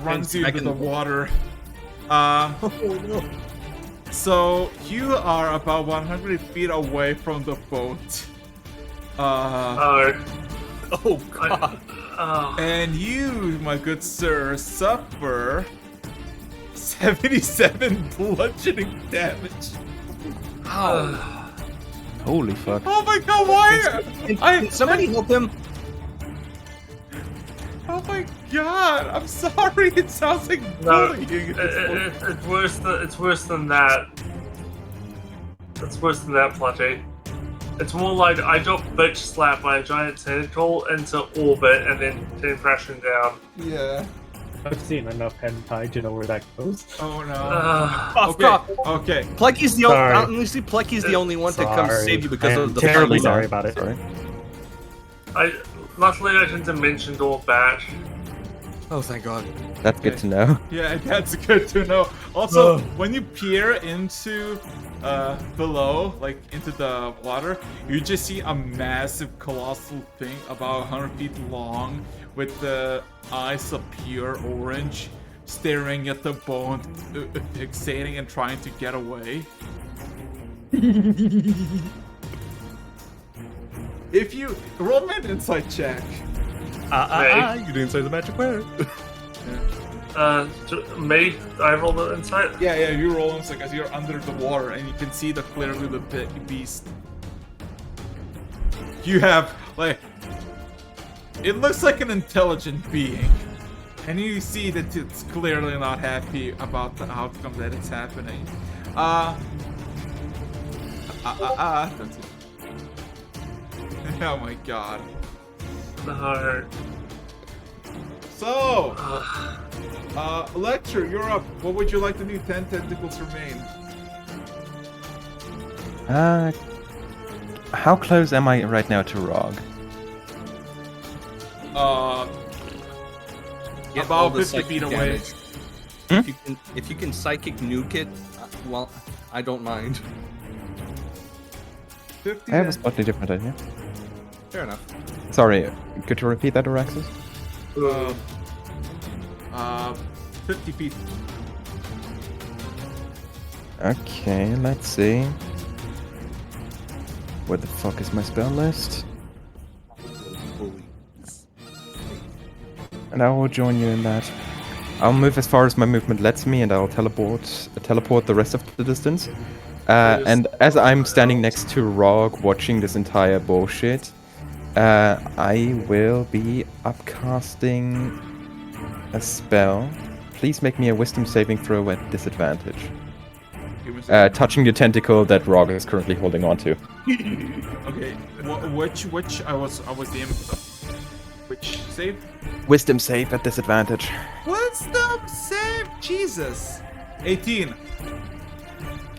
runs you into the water. Oh no. So you are about 100 feet away from the boat. Oh god. And you, my good sir, suffer 77 bludgeoning damage. Ow. Holy fuck. Oh my god, why? Can somebody help him? Oh my god, I'm sorry. It sounds like bullying. It's worse than that. It's worse than that, Plucky. It's more like I got bitch slapped by a giant tentacle into orbit and then came crashing down. Yeah. I've seen enough hentai to know where that goes. Oh no. Okay. Plucky's the only. Honestly, Plucky's the only one to come save you because of the terribly fire. sorry about it. Sorry. Luckily I can dimension door back. Oh, thank God. That's good to know. Yeah, that's good to know. Also, when you peer into below, like into the water, you just see a massive, colossal thing about 100 feet long, with the eyes of pure orange, staring at the bone, fixating and trying to get away. If you roll me an insight check. You didn't say the magic word. Me? I roll the insight? Yeah, you roll insight because you're under the water and you can see clearly the beast. You have, like... It looks like an intelligent being. And you see that it's clearly not happy about the outcome that it's happening. That's it. Oh my god. No. So, Lecture, you're up. What would you like to do? 10 tentacles remain. How close am I right now to Rog? all About the 50 feet psychic away. damage. If you can psychic nuke it, well, I don't mind. 50 I have a slightly different idea. Fair enough. Sorry, could you repeat that, Araxis? 50 feet. Okay, let's see. Where the fuck is my spell list? And I will join you in that. I'll move as far as my movement lets me, and I'll teleport the rest of the distance. And as I'm standing next to Rog, watching this entire bullshit, I will be upcasting a spell. Please make me a Wisdom saving throw at disadvantage. Touching the tentacle that Rog is currently holding onto. Okay, which I was the aiming for. Which save? Wisdom save at disadvantage. Wisdom save, Jesus. 18.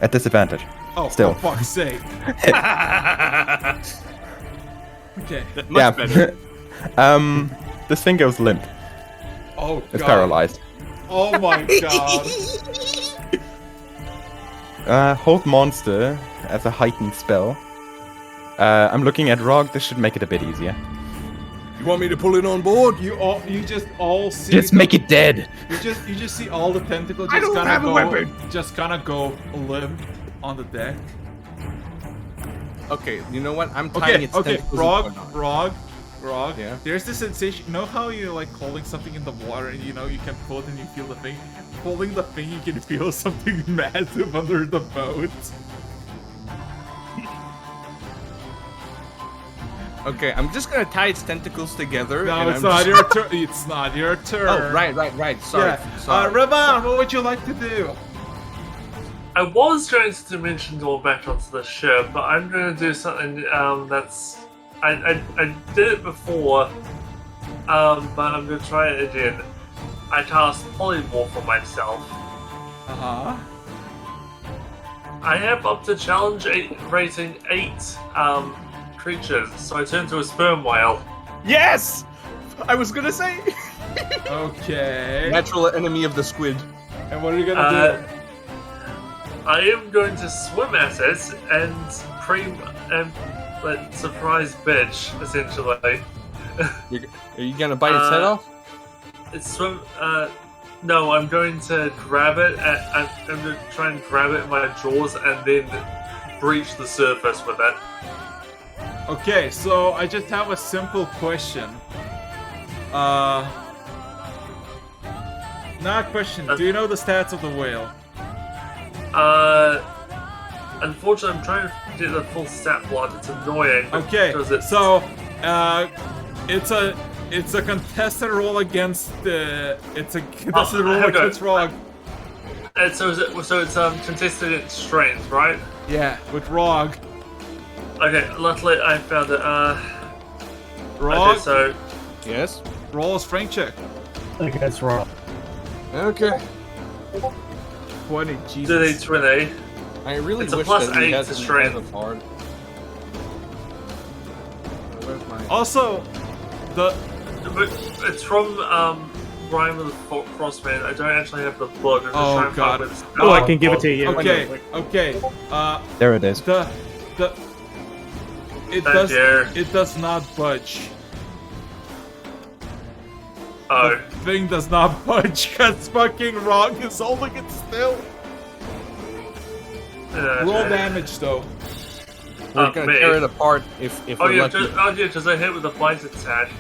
At disadvantage. Oh, still. For fuck's sake. Okay. Much better. This thing goes limp. Oh, it's God. paralyzed. Oh my god. Hold monster as a heightened spell. I'm looking at Rog. This should make it a bit easier. You want me to pull it on board? You just all see. Just make it dead. You just see all the tentacles I don't have a weapon. Just kind of go limp on the deck. Okay, you know what? I'm tying its tentacles. Rog. Yeah. There's this sensation. You know how you're like holding something in the water and you know you can pull it and you feel the thing. Holding the thing, you can feel something massive under the boat. Okay, I'm just gonna tie its tentacles together. No, it's not your turn. It's not your turn. Oh, right. Sorry. Yeah. Sorry. Ravan, what would you like to do? I was going to mention go back onto the ship, but I'm going to do something that's... I did it before, but I'm going to try it again. I cast Polymorph for myself. Uh-huh. I have up to challenge rating 8 creatures, so I turn to a sperm whale. Yes! I was gonna say. Okay. Natural enemy of the squid. And what are you gonna do? I am going to swim at it and surprise bitch, essentially. Are you gonna bite its head off? It's swim. No, I'm going to grab it. I'm going to try and grab it in my jaws and then breach the surface with it. Okay, so I just have a simple question. Not a question. Do you know the stats of the whale? Unfortunately, I'm trying to get the full stat block. It's annoying. Okay, so it's a contested roll against it's a contested roll against Rog. So it's contested in strength, right? Yeah, with Rog. Okay, luckily I found it. Rog. Okay, so yes. Roll a strength check. Okay, that's wrong. Okay. 20. Jesus. Do they 20? I really it's a wish plus that he 8 to hasn't strength. had a hard. Where's my... Also, it's from Brian with the Crossman. I don't actually have the book. I'm just trying to God. find it. Oh, I can give it to you. Okay. There it is. It does not budge. Oh. The thing does not budge because fucking Rog is holding it still. Roll damage though. We're gonna tear it apart if we're lucky. Because I hit with a bite attack.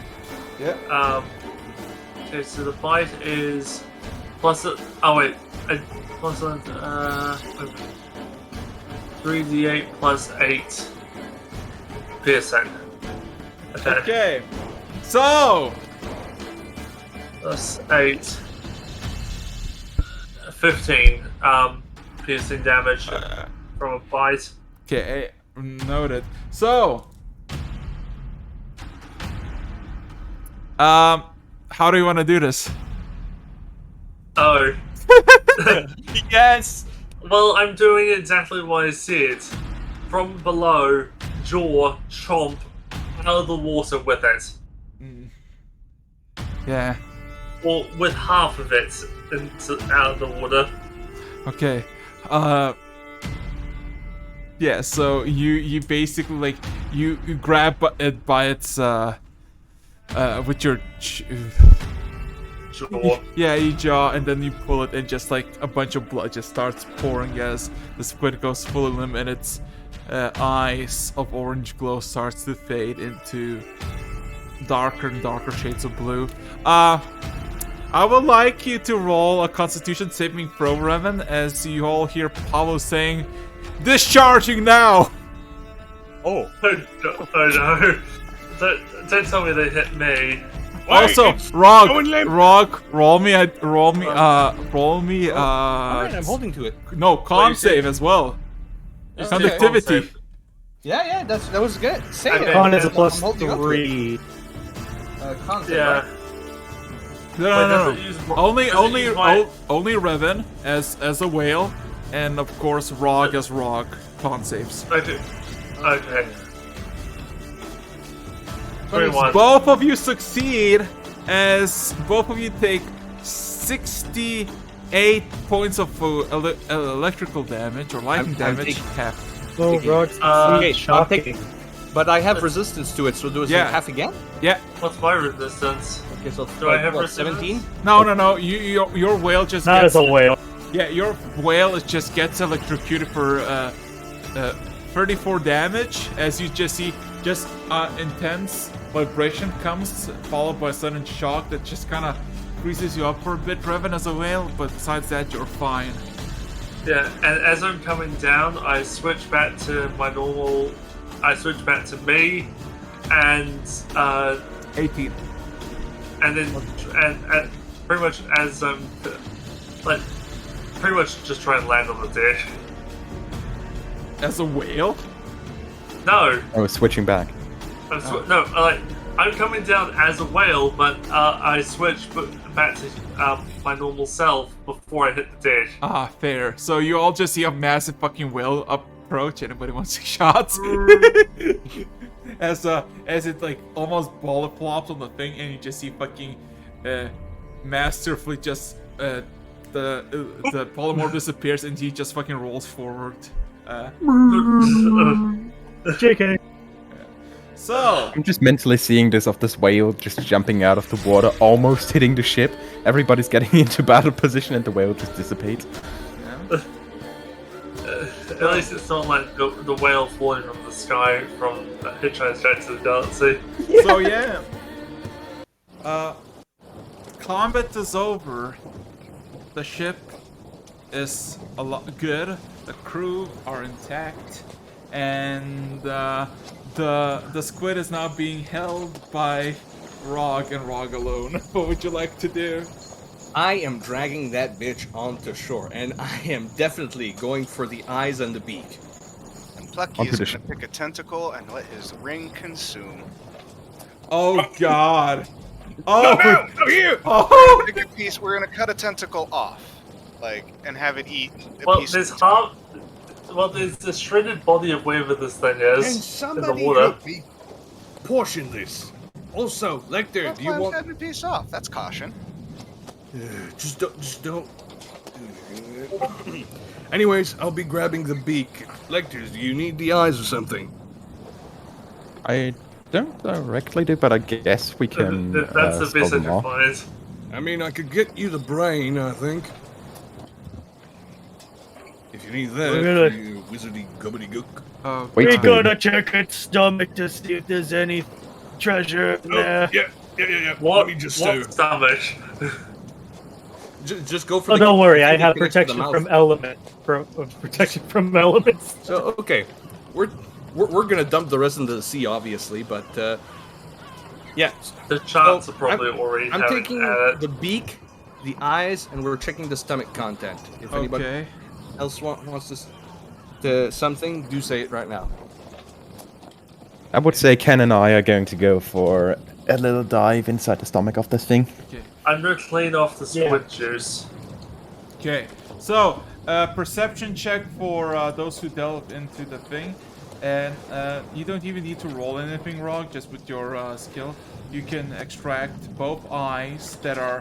Yeah. Okay, so the bite is plus. Plus 3d8 plus 8 piercing. Okay. So Plus 8. 15 piercing damage from a bite. okay, noted. So how do you want to do this? Oh. Yes. Well, I'm doing exactly what I said. From below, jaw, chomp, out of the water with it. Yeah. Or with half of it out of the water. Okay. Yeah, so you basically like you grab it by its with your Jaw. yeah, you jaw, and then you pull it, and just like a bunch of blood just starts pouring as the squid goes full of limb, and its eyes of orange glow starts to fade into darker and darker shades of blue. I would like you to roll a Constitution saving throw, Revan, as you all hear Pablo saying, "Discharging now!" Oh. Oh no. Don't tell me they hit me. Also, Rog, roll me. Alright, I'm holding to it. No, con save as well. Conductivity. Yeah, that was good. Say it. Con is a plus I'm holding up to it. 3. Con save, Yeah. right? No. Only Revan as a whale, and of course Rog as Rog. Con saves. Okay. 21. Both of you succeed, as both of you take 68 points of electrical damage or lightning damage. Half. Oh, Rog's Okay, shocking. But I have resistance to it, so do it half again? Yeah. What's my resistance? Okay, so Do I have what, resistance? 17? No. Your whale just Not gets, as a whale. Yeah, your whale just gets electrocuted for 34 damage, as you just see intense vibration comes, followed by a sudden shock that just kind of freezes you up for a bit, Revan, as a whale, but besides that, you're fine. Yeah, and as I'm coming down, I switch back to my normal. I switch back to me, and 18. And then and pretty much as like pretty much just try and land on the dish. As a whale? No. Oh, switching back. I'm coming down as a whale, but I switch back to my normal self before I hit the dish. Ah, fair. So you all just see a massive fucking whale approach. Anybody wants to take shots? as it like almost ball flops on the thing, and you just see fucking masterfully just the polymorph disappears, and he just fucking rolls forward. JK. So I'm just mentally seeing this of this whale just jumping out of the water, almost hitting the ship. Everybody's getting into battle position, and the whale just dissipates. At least it's not like the whale falling from the sky from Hitchhiker's Guide to the Galaxy. So yeah, combat is over. The ship is a lot good. The crew are intact, and the squid is now being held by Rog and Rog alone. What would you like to do? I am dragging that bitch onto shore, and I am definitely going for the eyes and the beak. And Plucky is going to pick a tentacle and let his ring consume. Oh God! Oh, no, here! Oh! We're gonna cut a tentacle off, and have it eat. There's the shredded body of whatever this thing is Can in the somebody water. help me portion this? Also, Lecter, do you want? Cutting a piece off. That's caution. Just don't. Anyways, I'll be grabbing the beak. Lecter, do you need the eyes or something? I don't directly do, but I guess we can. That's the best I them can off. find. I mean, I could get you the brain, I think. If you need that, We're gonna- you wizardy gobbledygook. Oh, Wait, We Speedy. gotta check its stomach to see if there's any treasure in there. Yeah. Yeah. What? Let me just What's damage? Just go for Oh, the. don't worry. I have connects to the protection mouth. from protection from elements. So okay, we're gonna dump the rest into the sea, obviously, but yeah. The charts So, are probably already I'm having taking added. the beak, the eyes, and we're checking the stomach content. If anybody Okay. else wants to something, do say it right now. I would say Ken and I are going to go for a little dive inside the stomach of this thing. Okay. I'm gonna clean off the squid juice. Okay. So, perception check for those who delve into the thing. And you don't even need to roll anything wrong, just with your skill. You can extract both eyes that are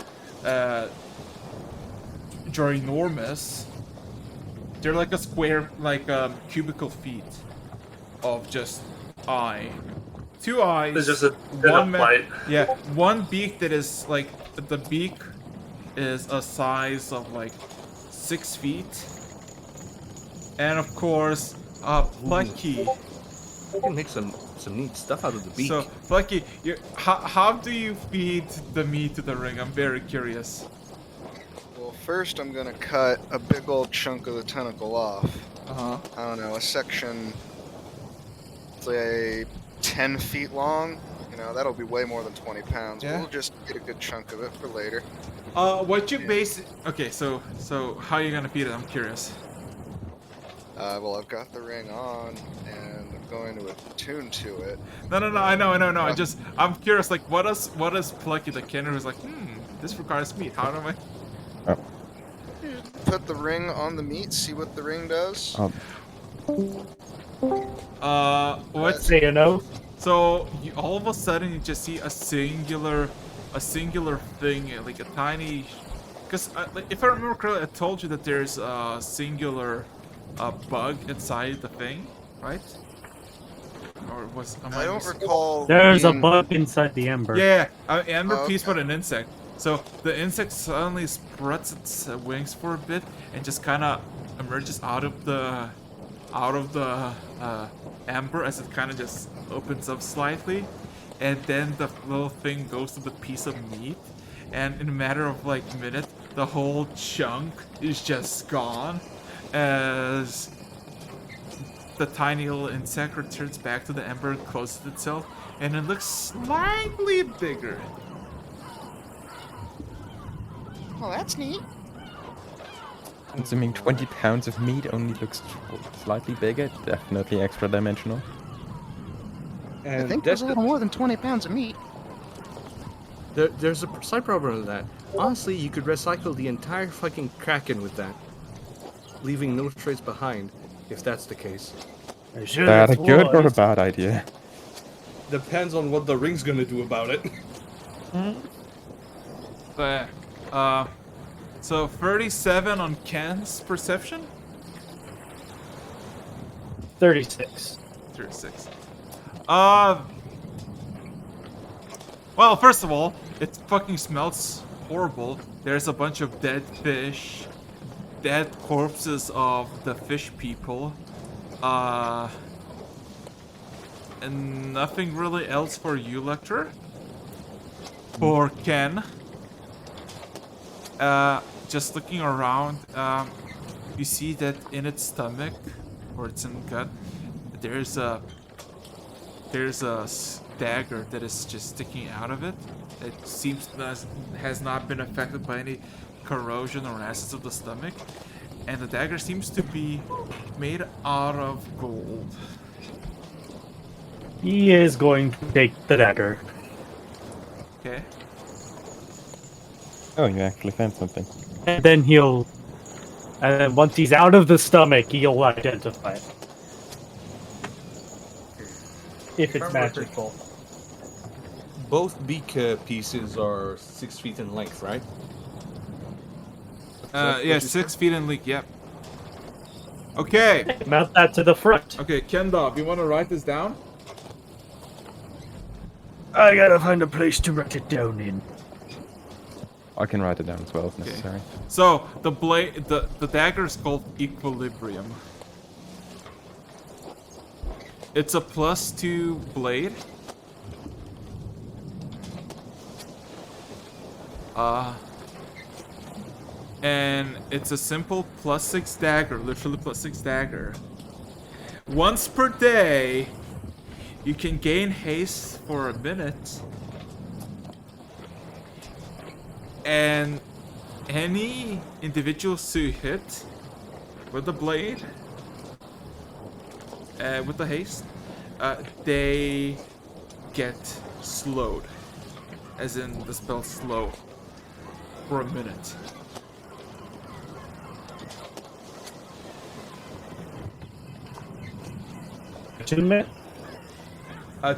ginormous. They're like a square, like cubical feet of just eye. 2 eyes. There's just a one plate. Yeah, one beak that is like the beak is a size of like 6 feet, and of course, Plucky. You can make some neat stuff out of the beak. So, Plucky, how do you feed the meat to the ring? I'm very curious. Well, first I'm gonna cut a big old chunk of the tentacle off. Uh-huh. I don't know, a section, say, 10 feet long. You know, that'll be way more than 20 pounds. Yeah. We'll just get a good chunk of it for later. What you base... Okay, so how are you gonna feed it? I'm curious. Well, I've got the ring on, and I'm going to attune to it. No, I know. I'm curious, like, what does Plucky, the Kenner, who's like, this requires meat. How do I... Put the ring on the meat, see what the ring does. What's... Say no. So, all of a sudden, you just see a singular thing, like a tiny... Because, like, if I remember correctly, I told you that there's a singular bug inside the thing, right? Or was... I don't recall... There's a bug inside the ember. Yeah, amber piece, but an insect. So the insect suddenly spreads its wings for a bit and just kind of emerges out of the amber as it kind of just opens up slightly, and then the little thing goes to the piece of meat, and in a matter of like a minute, the whole chunk is just gone as the tiny little insect returns back to the ember and closes itself, and it looks slightly bigger. Oh, that's neat. Consuming 20 pounds of meat only looks slightly bigger, definitely extra dimensional. And I think there's a little more than 20 pounds of meat. There's a side problem with that. Honestly, you could recycle the entire fucking Kraken with that, leaving no trace behind, if that's the case. Is that a good or a bad idea? Depends on what the ring's gonna do about it. But, so 37 on Ken's perception? 36. 36. Well, first of all, it fucking smells horrible. There's a bunch of dead fish, dead corpses of the fish people, and nothing really else for you, Lecter. For Ken, just looking around, you see that in its stomach, or its in gut, there's a dagger that is just sticking out of it. It seems has not been affected by any corrosion or acids of the stomach, and the dagger seems to be made out of gold. He is going to take the dagger. Okay. Oh, you actually found something. And then and then once he's out of the stomach, he'll identify it. If it's magical. Both beak pieces are 6 feet in length, right? Yeah, 6 feet in length, yep. Okay. Mount that to the front. Okay, Kendall, you want to write this down? I gotta find a place to write it down in. I can write it down as well if necessary. So the blade, the dagger is called Equilibrium. It's a +2 blade. And it's a simple +6 dagger, literally +6 dagger. Once per day, you can gain haste for a minute. And any individuals who hit with the blade, with the haste, they get slowed. As in the spell slow for a minute. Attunement?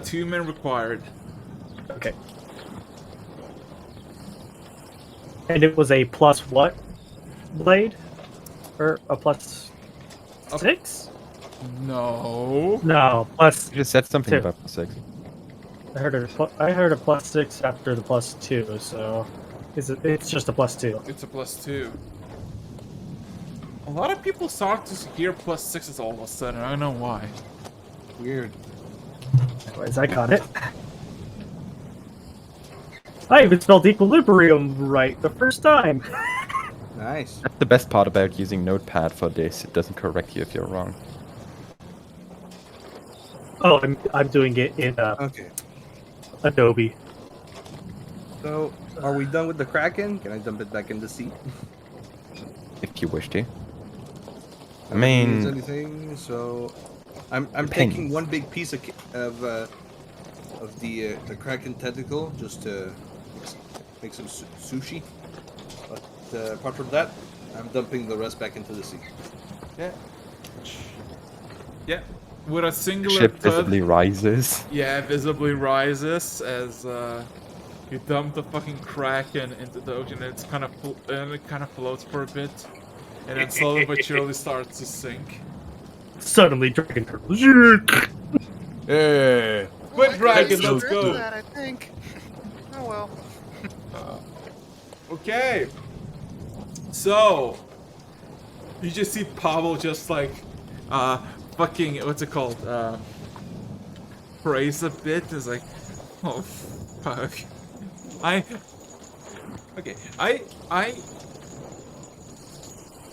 2 men required. Okay. And it was a plus what blade? Or a plus 6? No. No, plus. You just said something 2. about +6. I heard a +6 after the +2, so it's just a +2. It's a +2. A lot of people start to hear +6s all of a sudden. I don't know why. Weird. Anyways, I got it. I even spelled equilibrium right the first time. Nice. That's the best part about using Notepad for this. It doesn't correct you if you're wrong. Oh, I'm doing it in Okay. Adobe. So, are we done with the Kraken? Can I dump it back in the sea? If you wish to. I Needs mean, anything? So, I'm Depends. taking one big piece of the Kraken tentacle just to make some sushi. But apart from that, I'm dumping the rest back into the sea. Yeah. Yeah. With a singular ship thud, visibly rises. yeah, visibly rises as you dump the fucking Kraken into the ocean. And it kind of floats for a bit, and then slowly but surely starts to sink. Suddenly, Dragon Turtle. Yeah. But Dragon, let's After go. that, I think. Oh well. Okay. So you just see Pavel just like fucking what's it called? Praise a bit. Is like, oh fuck.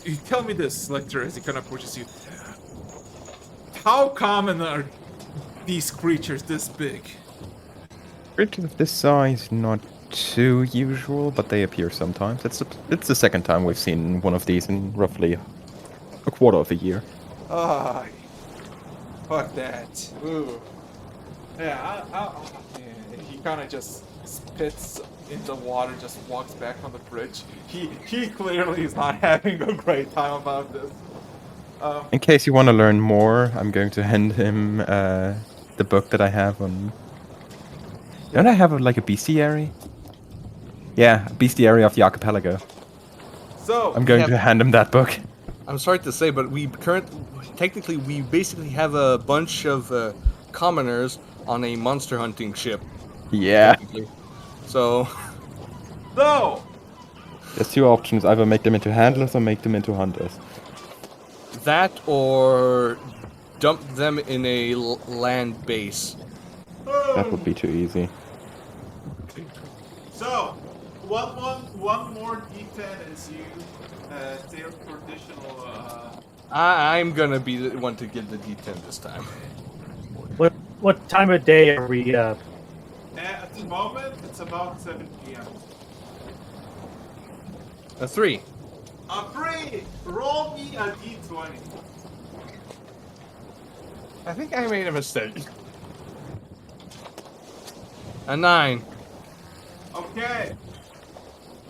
You tell me this, Lecter, as he kind of approaches you. How common are these creatures this big? Creatures of this size, not too usual, but they appear sometimes. It's the second time we've seen one of these in roughly a quarter of a year. Ah, fuck that. Ooh. Yeah, yeah, he kind of just spits in the water, just walks back on the bridge. He clearly is not having a great time about this. In case you want to learn more, I'm going to hand him the book that I have on... Don't I have like a bestiary? Yeah, a bestiary of the Archipelago. So I'm going to hand him that book. I'm sorry to say, but we basically have a bunch of commoners on a monster hunting ship. Yeah. So. No. There's two options: either make them into handlers or make them into hunters. That or dump them in a land base. That would be too easy. So, one more D10 as you sail for additional. I'm gonna be the one to give the D10 this time. What time of day are we? At the moment, it's about 7 p.m. A 3. A 3. Roll me a D20. I think I made a mistake. A 9. Okay.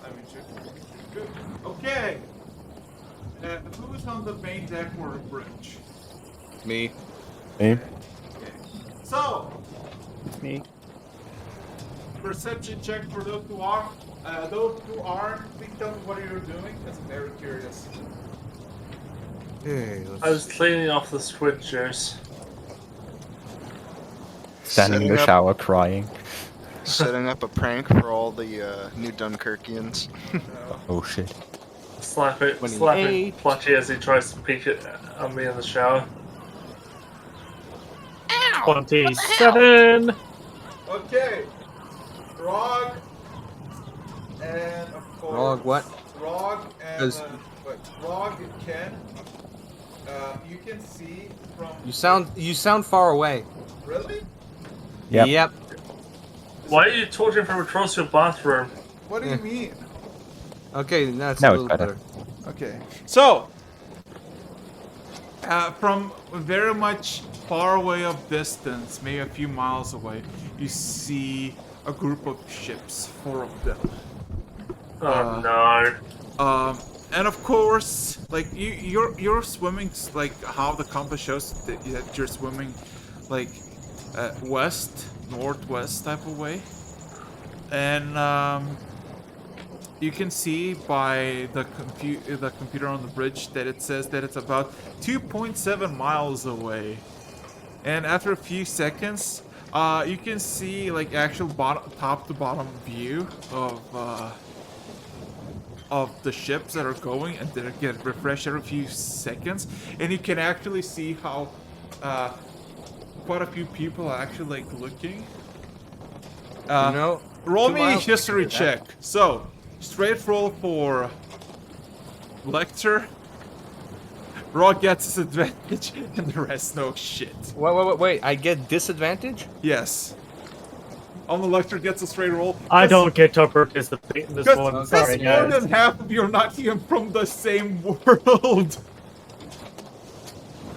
Let me check. Good. Okay. Who's on the main deck or the bridge? Me. Me? Okay. So, Me. perception check for those who are. Those who aren't, please tell me what you're doing. That's very curious. Hey, I was cleaning off the squidgers. Standing in the shower crying. Setting up a prank for all the new Dunkirkians. Oh shit. Slap it Pluchy as he tries to peek it on me in the shower. 27. Okay. Grog and of course Rog, what? Rog and 'Cause- Rog and Ken. You can see from. You sound far away. Really? Yep. Yep. Why are you talking from across your bathroom? What do you mean? Okay, that's Now a it's little better. better. Okay, so from very much far away of distance, maybe a few miles away, you see a group of ships, 4 of them. Oh no. And of course, like you're swimming like how the compass shows that you're swimming, like west, northwest type of way, and you can see by the computer on the bridge that it says that it's about 2.7 miles away. And after a few seconds, you can see like actual top to bottom view of the ships that are going, and they get refreshed every few seconds. And you can actually see how quite a few people are actually like looking. Roll 2 me a miles history to that. check. So, straight roll for Lecter. Rog gets his advantage, and the rest no shit. Wait. I get disadvantage? Yes. On the Lecter gets a straight roll. I don't get to participate in this Because one. that's Sorry, more guys. than half of you are not even from the same world.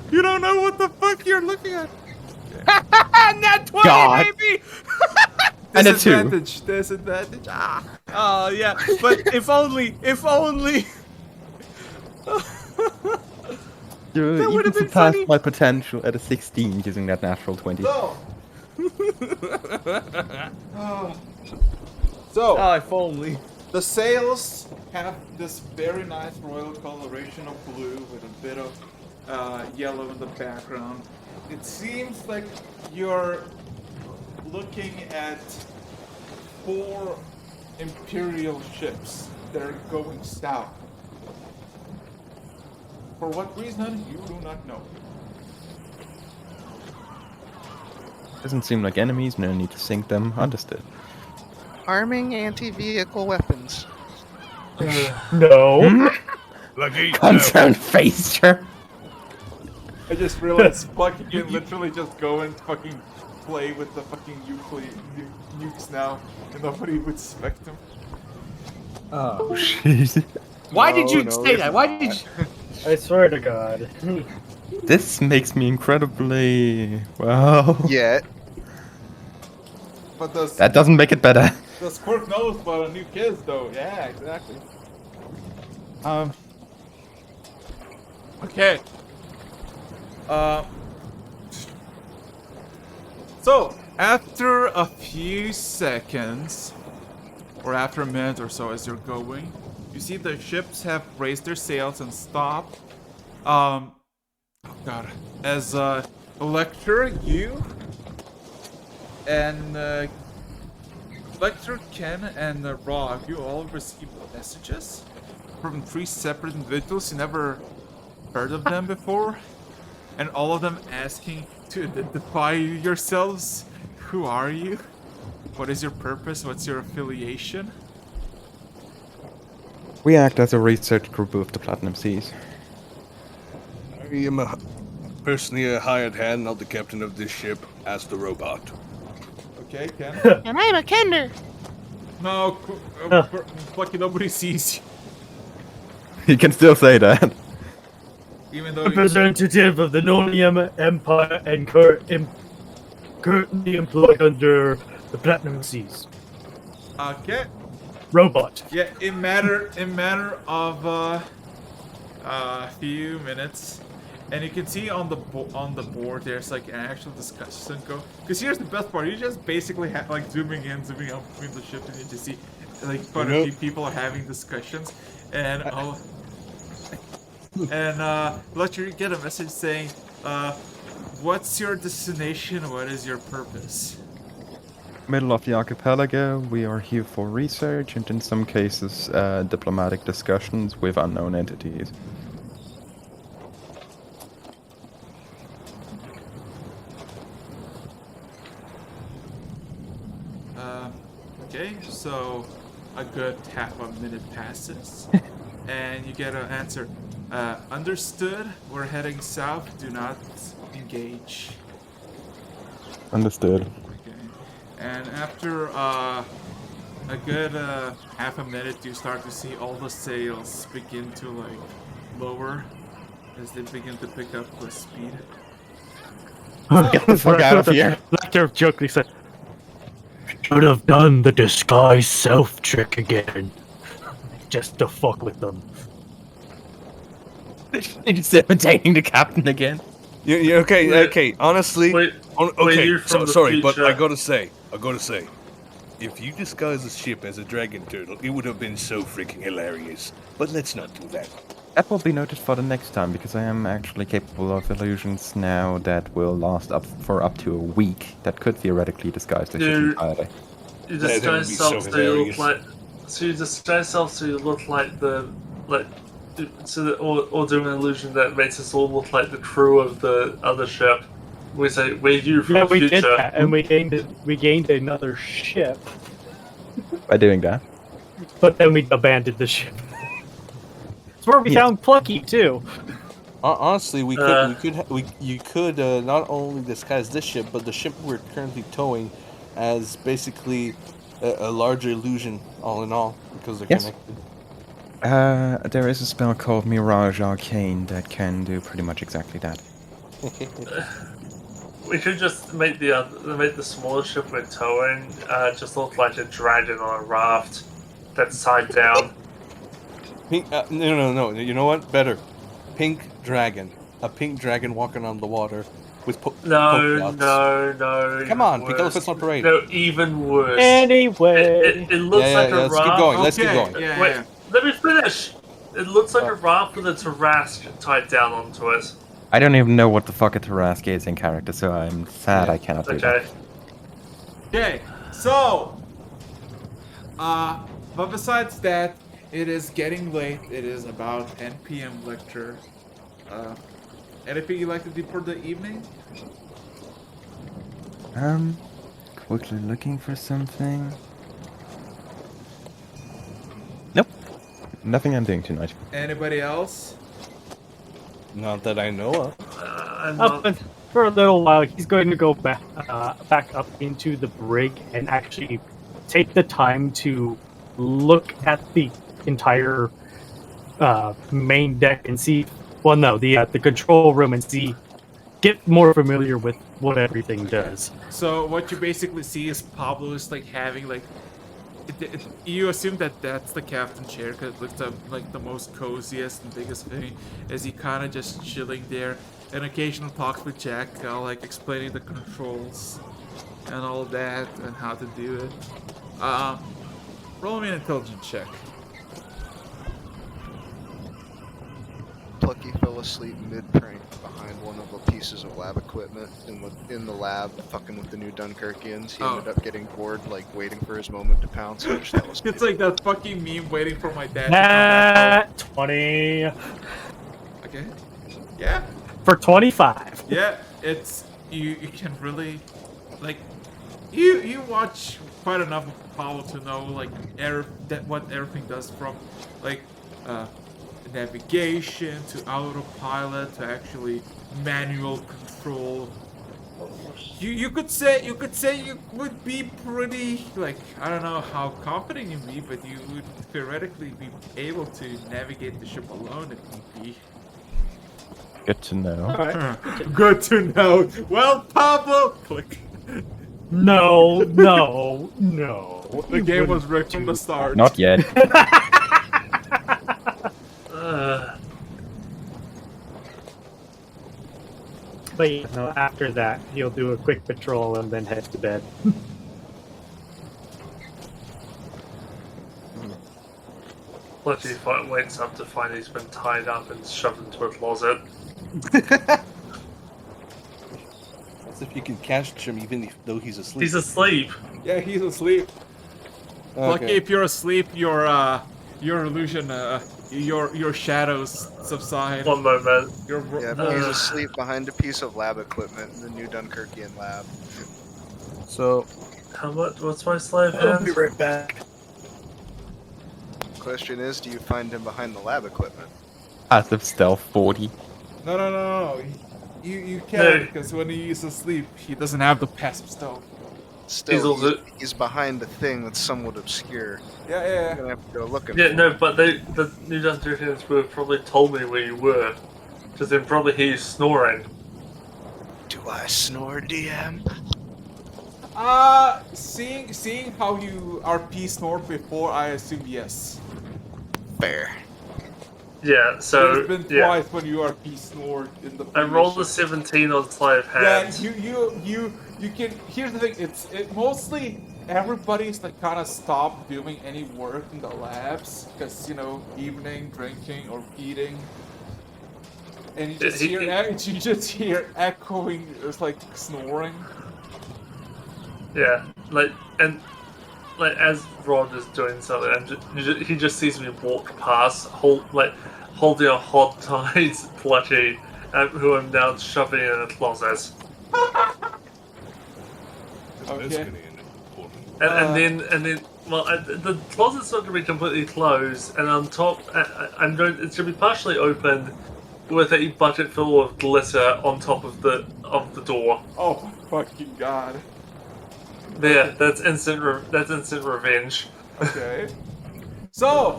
You don't know what the fuck you're looking at. Not 20, God. baby! And a 2. Disadvantage. Ah. Oh, yeah. But if only. You That would've even been surpassed funny. my potential at a 16 using that natural 20. So. Oh, if only. The sails have this very nice royal coloration of blue with a bit of yellow in the background. It seems like you're looking at 4 imperial ships that are going south. For what reason, you do not know. Doesn't seem like enemies, no need to sink them. Understood. Arming anti-vehicle weapons. No. Lucky. Concerned facer. I just realized Plucky can literally just go and fucking play with the fucking nukes now, and nobody would suspect him. Oh. Jeez. Why did you No, say it's that? Why not. did you... I swear to God. This makes me incredibly... well... Yet. But does That doesn't make it better. Squirk knows about a new kids though? Yeah, exactly. Okay. So after a few seconds, or after a minute or so, as you're going, you see the ships have raised their sails and stopped. Oh god. As Lecter, you and Lecter, Ken, and Rog, you all received messages from 3 separate individuals. You never heard of them before, and all of them asking to identify yourselves. Who are you? What is your purpose? What's your affiliation? We act as a research group of the Platinum Seas. I am personally a hired hand, not the captain of this ship, as the robot. Okay, Ken. And I'm a Kender. No, Plucky, nobody sees you. You can still say that. Even though you, Representative of the Nonium Empire and currently employed under the Platinum Seas. okay. Robot. Yeah, in matter of a few minutes, and you can see on the board there's like an actual discussion go. Because here's the best part: you just basically have like zooming in, zooming out between the ship, and you just see like quite a few people are having discussions, and let you get a message saying, "What's your destination? What is your purpose?" Middle of the archipelago, we are here for research and in some cases diplomatic discussions with unknown entities. Okay, so a good half a minute passes, and you get an answer. Understood. We're heading south. Do not engage. Understood. Okay. And after a good half a minute, you start to see all the sails begin to like lower as they begin to pick up the speed. Get the fuck out of here. Lecter jokingly said, "Should have done the disguise self trick again, just to fuck with them." He's imitating the captain again. Okay. Honestly, you're from the sorry, but future. I gotta say, if you disguise the ship as a dragon turtle, it would have been so freaking hilarious. But let's not do that. That will be noted for the next time, because I am actually capable of illusions now that will last up to a week. That could theoretically disguise the ship entirely. You That would disguise be yourself so so you look hilarious. like. So you disguise yourself so you look like the or do an illusion that makes us all look like the crew of the other ship. We say we're you from Yeah, the we future. did that, and we gained another ship, By doing that. but then we abandoned the ship. It's where we found Plucky too. Honestly, you could not only disguise this ship, but the ship we're currently towing as basically a larger illusion, all in all, because they're Yes. connected. There is a spell called Mirage Arcane that can do pretty much exactly that. We could just make the smaller ship we're towing just look like a dragon on a raft that's tied down. Pink, no. You know what? Better. Pink dragon. A pink dragon walking on the water with polka dots. No. Come on, worse. Pink Elephant's on parade. No, even worse. Anyway, It looks like a let's raft. keep going. Let's keep going. Wait, let me finish. It looks like a raft with a Tarrasque tied down onto it. I don't even know what the fuck a Tarrasque is in character, so I'm sad I cannot do that. Okay. Okay, so, but besides that, it is getting late. It is about 10 p.m. lecture. Anything you'd like to do for the evening? Quickly looking for something. Nope. Nothing I'm doing tonight. Anybody else? Not that I know of. For a little while, he's going to go back up into the brig and actually take the time to look at the entire main deck and see. Well, no, the control room and get more familiar with what everything does. So what you basically see is Pablo is like having like, you assume that that's the captain chair because it looks like the most coziest and biggest thing. Is he kind of just chilling there, and occasional talks with Jack, like explaining the controls and all that and how to do it. Roll me an intelligence check. Plucky fell asleep mid-prank behind one of the pieces of lab equipment in the lab, fucking with the new Dunkirkians. He ended up getting bored, like, waiting for his moment to pounce, which that was It's like that fucking meme waiting for my dad to come 20. Okay. Yeah. For 25. Yeah, it's you can really like you watch quite enough of Pablo to know like what everything does, from like navigation to autopilot to actually manual control. You could say you would be pretty, like, I don't know how confident you'd be, but you would theoretically be able to navigate the ship alone if need be. Good to know. Good to know. Well, Pablo, click. No. The game was rigged from the start. Not yet. But yeah, no, after that, he'll do a quick patrol and then head to bed. Lucky wakes up to find he's been tied up and shoved into a closet. As if you can catch him even though he's asleep. He's asleep. Yeah, he's asleep. Lucky if you're asleep, your illusion, your shadows subside. One moment. He's asleep behind a piece of lab equipment in the new Dunkirkian lab. So, how much? What's my slave I'll hand? be right back. question is, do you find him behind the lab equipment? Passive stealth 40. No. You can't, because when he's asleep, he doesn't have the passive stealth. Still, he's behind the thing that's somewhat obscure. Yeah. You're gonna have to go looking. Yeah, for no, him. but the New Dungeons would have probably told me where you were. Because they'd probably hear you snoring. Do I snore, DM? Seeing how you RP snored before, I assume yes. Fair. Yeah, so There's been twice when you RP snored in the. I rolled a previous 17 on sleight of hand. Yeah, you can. Here's the thing. It mostly everybody's like kind of stopped doing any work in the labs because evening drinking or eating, and you just hear echoing. It's like snoring. Yeah, as Rod is doing something, and he just sees me walk past, holding a hog-tied plushie, who I'm now shoving in a closet. Okay. And then, the closet's not going to be completely closed, and on top, it's going to be partially open, with a bucket full of glitter on top of the door. Oh my fucking god. There, that's instant revenge. Okay. So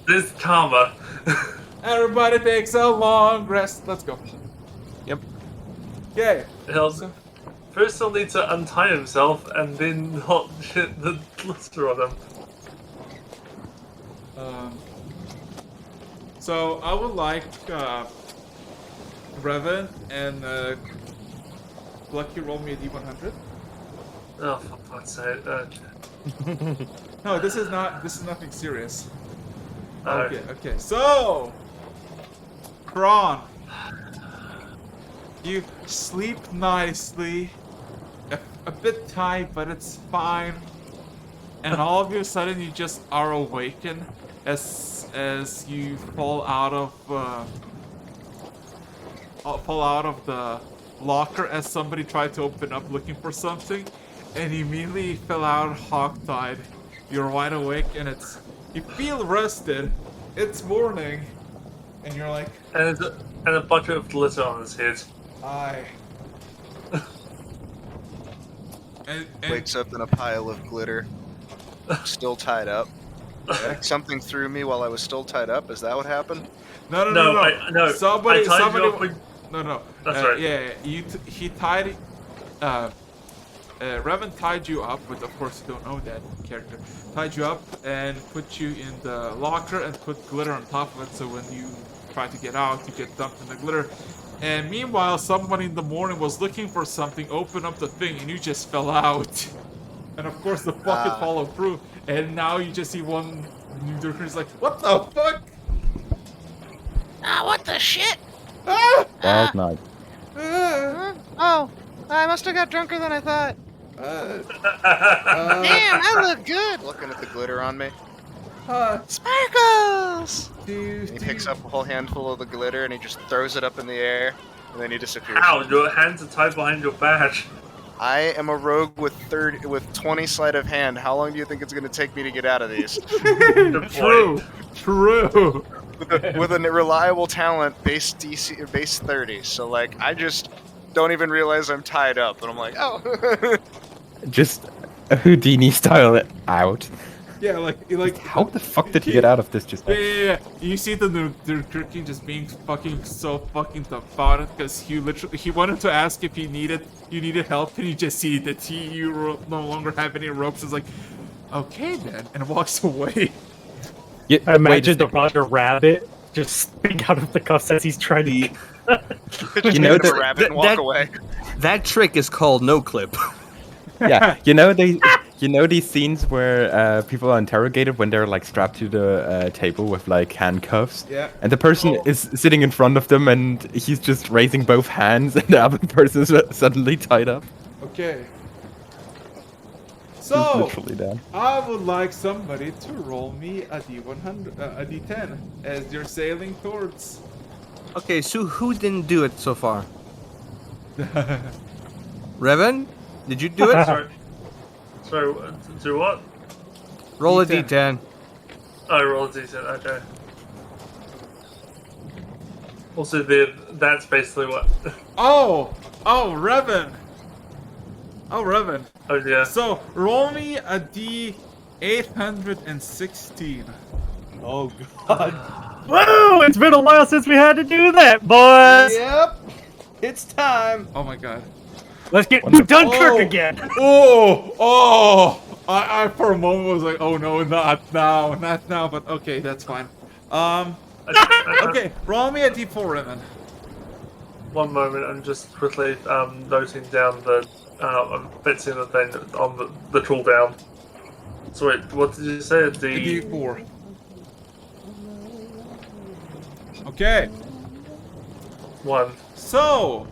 there's karma. Everybody takes a long rest. Let's go. Yep. Okay. First he'll need to untie himself and then not hit the glister on him. So I would like Revan and Lucky roll me a D100. Oh, for fuck's sake. No, this is nothing serious. Oh. Okay. So, Kron, you sleep nicely, a bit tight, but it's fine. And all of a sudden, you just are awakened as you fall out of the locker as somebody tried to open up looking for something, and immediately fell out hog-tied. You're wide awake, and you feel rested. It's morning, and you're like, and a bucket of glitter on his head. Aye. and Wakes up in a pile of glitter, still tied up. Something threw me while I was still tied up. Is that what happened? No. No. Somebody. No. That's right. Yeah. He tied. Revan tied you up, but of course you don't know that character. Tied you up and put you in the locker and put glitter on top of it, so when you try to get out, you get dumped in the glitter. And meanwhile, someone in the morning was looking for something, opened up the thing, and you just fell out. And of course the bucket followed through, and now you just see one new who's like, what the fuck? What the shit? Wild night. Oh, I must have got drunker than I thought. Damn, I look good. Looking at the glitter on me. Sparkles! And he picks up a whole handful of the glitter and he just throws it up in the air, and then he disappears. Ow, your hands are tied behind your back. I am a rogue with 20 sleight of hand. How long do you think it's going to take me to get out of these? True. With a reliable talent, base 30. So like, I just don't even realize I'm tied up, and I'm like, oh. Just a Houdini style out. Yeah, like How the fuck did he get out of this just now? Yeah. You see the Turkey just being so fucking tough about it, because he wanted to ask if you needed help, and you just see that you no longer have any ropes. It's like, okay then, and walks away. Yeah, I imagine the Roger Rabbit just spinning out of the cuffs as he's trying to. You know, the rabbit and walk away. That trick is called no clip. Yeah, you know these scenes where people are interrogated when they're like strapped to the table with like handcuffs. Yeah. And the person is sitting in front of them, and he's just raising both hands, and the other person is suddenly tied up. Okay. He's So literally down. I would like somebody to roll me a D10 as you're sailing towards. Okay, so who didn't do it so far? Revan, did you do it? Sorry, do what? Roll a D10. D10. Oh, roll a d10. Okay. Also, that's basically what. Oh, Revan. Oh, Revan. Oh yeah. So roll me a D816. Oh god. Whoa! It's been a while since we had to do that, boys. Yep. It's time. Oh my god. Let's get New Dunkirk Oh. again. I for a moment was like, oh no, not now, but okay, that's fine. Okay, roll me a D4, Revan. One moment, I'm just quickly noting down the I'm fixing the thing on the cooldown. So wait, what did you say? A D4. Okay. 1. So.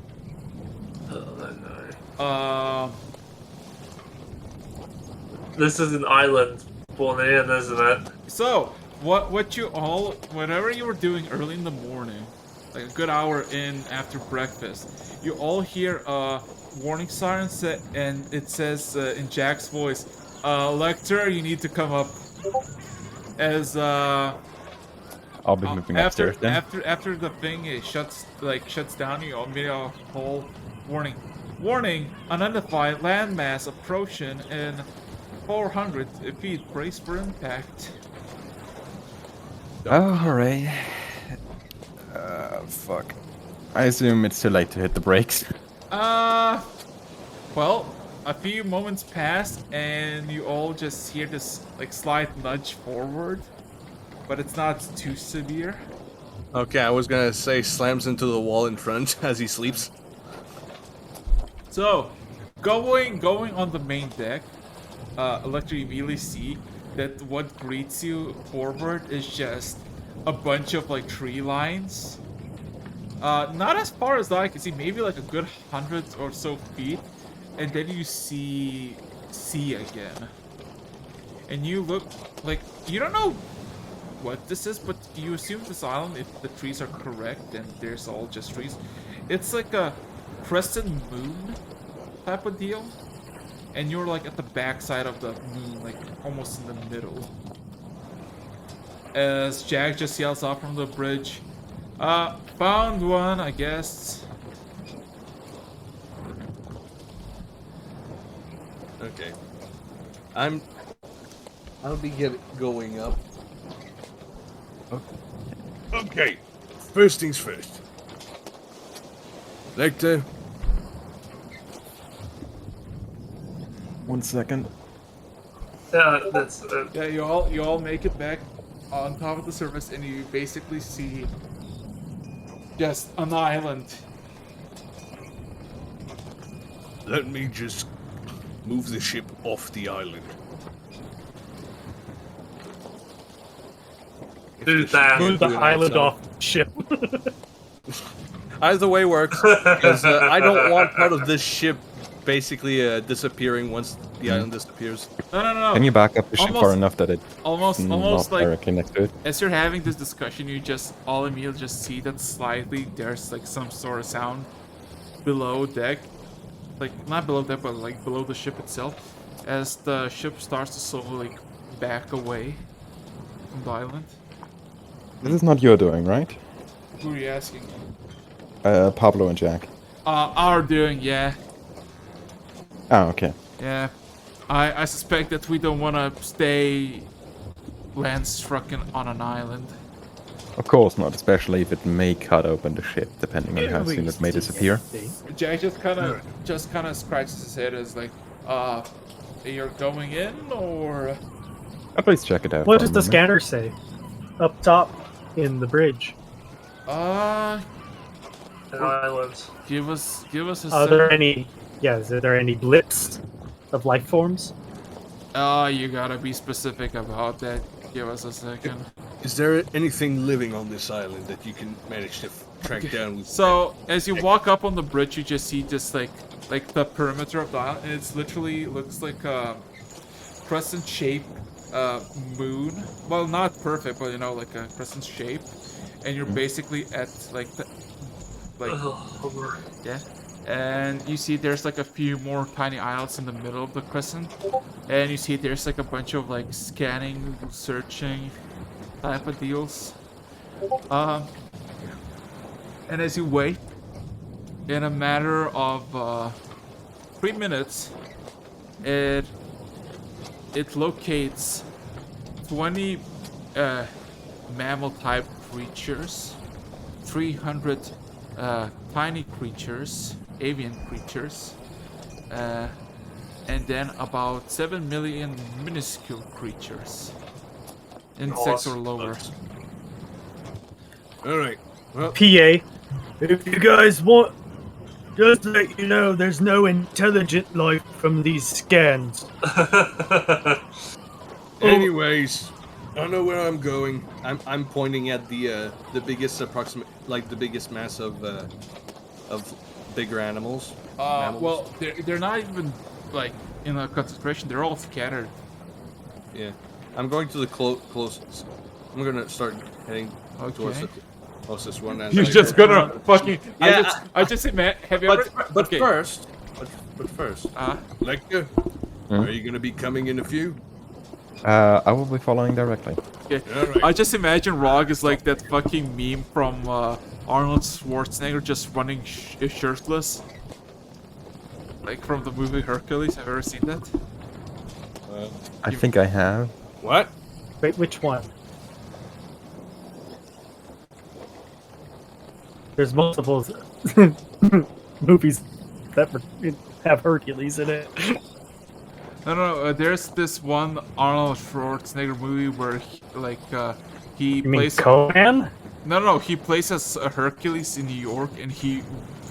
This is an island born in, isn't it? So what you all, whatever you were doing early in the morning, like a good hour in after breakfast, you all hear a warning siren and it says in Jack's voice, Lecter, you need to come up. As I'll be moving upstairs then. after the thing shuts down, you all get a whole warning, unidentified landmass approaching in 400 feet, brace for impact. Oh, hooray. Fuck. I assume it's too late to hit the brakes. Well, a few moments pass and you all just hear this like slight nudge forward, but it's not too severe. Okay, I was gonna say slams into the wall in front as he sleeps. So, going on the main deck, Electra, you immediately see that what greets you forward is just a bunch of like tree lines. Not as far as I can see, maybe like a good 100 or so feet, and then you see sea again. And you look like you don't know what this is, but you assume this island, if the trees are correct, and there's all just trees. It's like a crescent moon type of deal, and you're like at the backside of the moon, like almost in the middle. As Jack just yells out from the bridge, found one, I guess. Okay. I'll be going up. Okay, first things first. Lecter, 1 second. Yeah, that's Yeah, you all make it back on top of the surface, and you basically see just an island. let me just move the ship off the island. do that. Move the do that, island so- off ship. Either way works, because I don't want part of this ship basically disappearing once the island disappears. No. Can you back up the ship far Almost- enough that it's Almost not like directly next to it? as you're having this discussion, you just all immediately just see that slightly there's like some sort of sound below deck, like not below deck, but like below the ship itself, as the ship starts to slowly like back away from the island. This is not your doing, right? Who are you asking? Pablo and Jack. Are doing, yeah. Oh, okay. Yeah, I suspect that we don't want to stay land-struck on an island. Of course not, especially if it may cut open the ship, depending on how soon it may disappear. Jack just kind of scratches his head as like, you're going in or? At least check it out. What for a does the moment. scanner say? Up top in the bridge. An island. Give us a Are there second. any? Yeah, is there any blips of life forms? You gotta be specific about that. Give us a second. Is there anything living on this island that you can manage to track down? With So as you walk up on the bridge, you just see just like the perimeter of the island, and it's literally looks like a crescent shape moon. Well, not perfect, but you know, like a crescent shape, and you're basically at like the yeah. And you see there's like a few more tiny islands in the middle of the crescent, and you see there's like a bunch of like scanning, searching type of deals. And as you wait, in a matter of 3 minutes, it locates 20 mammal-type creatures, 300 tiny creatures, avian creatures, and then about 7 million minuscule creatures, insects or lower. All right. Well, PA, if you guys want, just to let you know, there's no intelligent life from these scans. anyways, I know where I'm going. I'm pointing at the biggest the biggest mass of bigger animals. Mammals. Well, they're not even like in a concentration. They're all scattered. Yeah, I'm going to the closest. I'm gonna start heading towards the closest one. You're just gonna fucking. Yeah, I just have you ever? But Okay. first, Lecter, are you gonna be coming in a few? I will be following directly. Okay. All right. I just imagine Rog is like that fucking meme from Arnold Schwarzenegger just running shirtless. Like from the movie Hercules. Have you ever seen that? I think I have. What? Wait, which one? There's multiple movies that have Hercules in it. No. There's this one Arnold Schwarzenegger movie where he You mean plays. Conan? No. He plays as a Hercules in New York, and he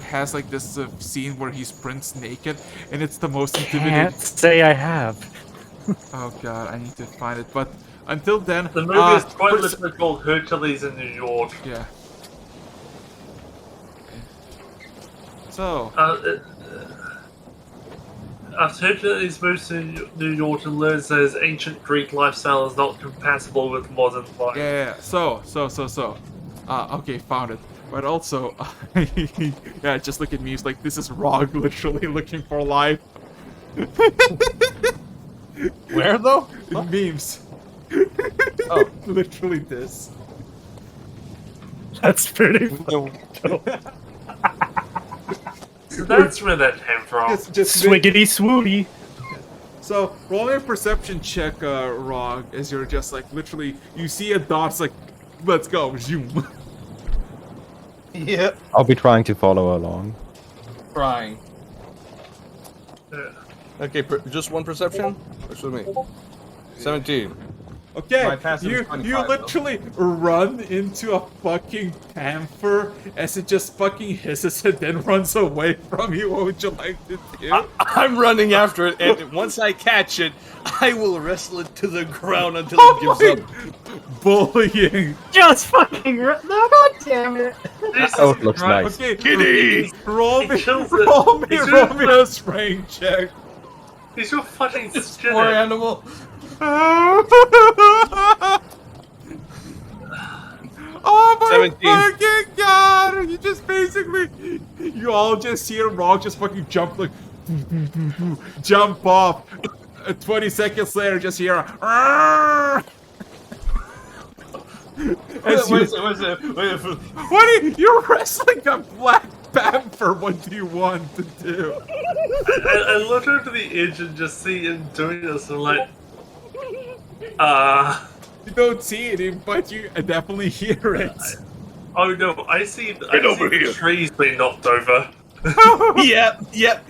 has like this scene where he sprints naked, and it's the most intimidating. Can't say I have. Oh god, I need to find it. But until then, The movie is quite literally called Hercules in New York. Yeah. So. After Hercules moves to New York and learns that his ancient Greek lifestyle is not compatible with modern life. Yeah. So. Okay, found it. But also, yeah, just look at memes like this is Rog literally looking for life. Where though? In memes. Oh, literally this. That's pretty funny. So that's where that came from. Just Swiggity swooty. So roll me a perception check, Rog, as you're just like literally you see a dot, it's like, let's go, zoom. Yep. I'll be trying to follow along. Trying. Yeah. Okay, just one perception. What's with me? 17. Okay, My passive is you 25, literally run into a fucking panther as it just fucking hisses and then runs away from you. What would you like to do? I'm running after it, and once I catch it, I will wrestle it to the ground until it gives up. Bullying. Just fucking no, god damn it. Oh, it looks nice. Okay, Kitty! roll me kills it. a strength check. He's your fucking Poor skinner. animal. Oh my 17. fucking god! You just basically, you all just see a Rog just fucking jump like, jump off. 20 seconds later, just hear a. What are you're wrestling a black panther. What do you want to do? I look over to the edge and just see him doing this and like, You don't see it, but you definitely hear it. oh no, I see Get the over here. trees being knocked over. Yep.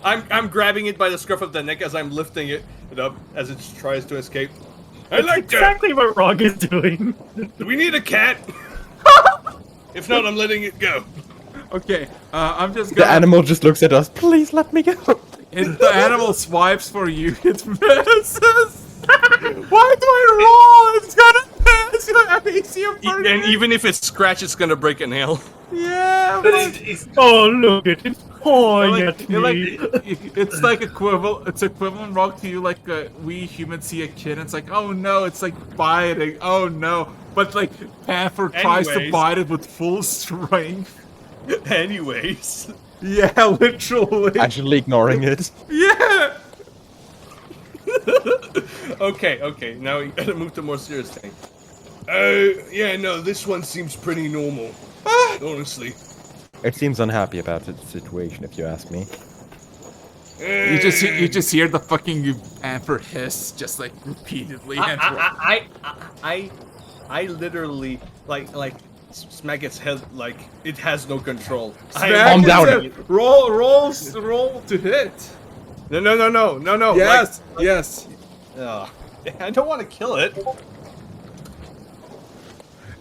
I'm grabbing it by the scruff of the neck as I'm lifting it up as it tries to escape. I like that. Exactly what Rog is doing. Do we need a cat? If not, I'm letting it go. Okay, I'm just The gonna. animal just looks at us. Please let me go. And the animal swipes for you. It misses. Why do I roll? It's gonna miss. And even if it scratches, it's gonna break a nail. Yeah, But but he's Oh, look at it. Pawing at me. it's like equivalent. It's equivalent, Rock, to you. Like we humans see a kid, and it's like, oh no, it's like biting. Oh no, but like Panther tries to Anyways. bite it with full strength. Anyways. Yeah, literally. Actually ignoring it. Yeah. Okay. Now we gotta move to more serious thing. Yeah, no, this one seems pretty normal. Honestly. It seems unhappy about the situation, if you ask me. You just hear the fucking amber hiss just like repeatedly. I literally like smack its head like it has no control. Calm down. Roll to hit. No. Yes, like, yes. I don't want to kill it.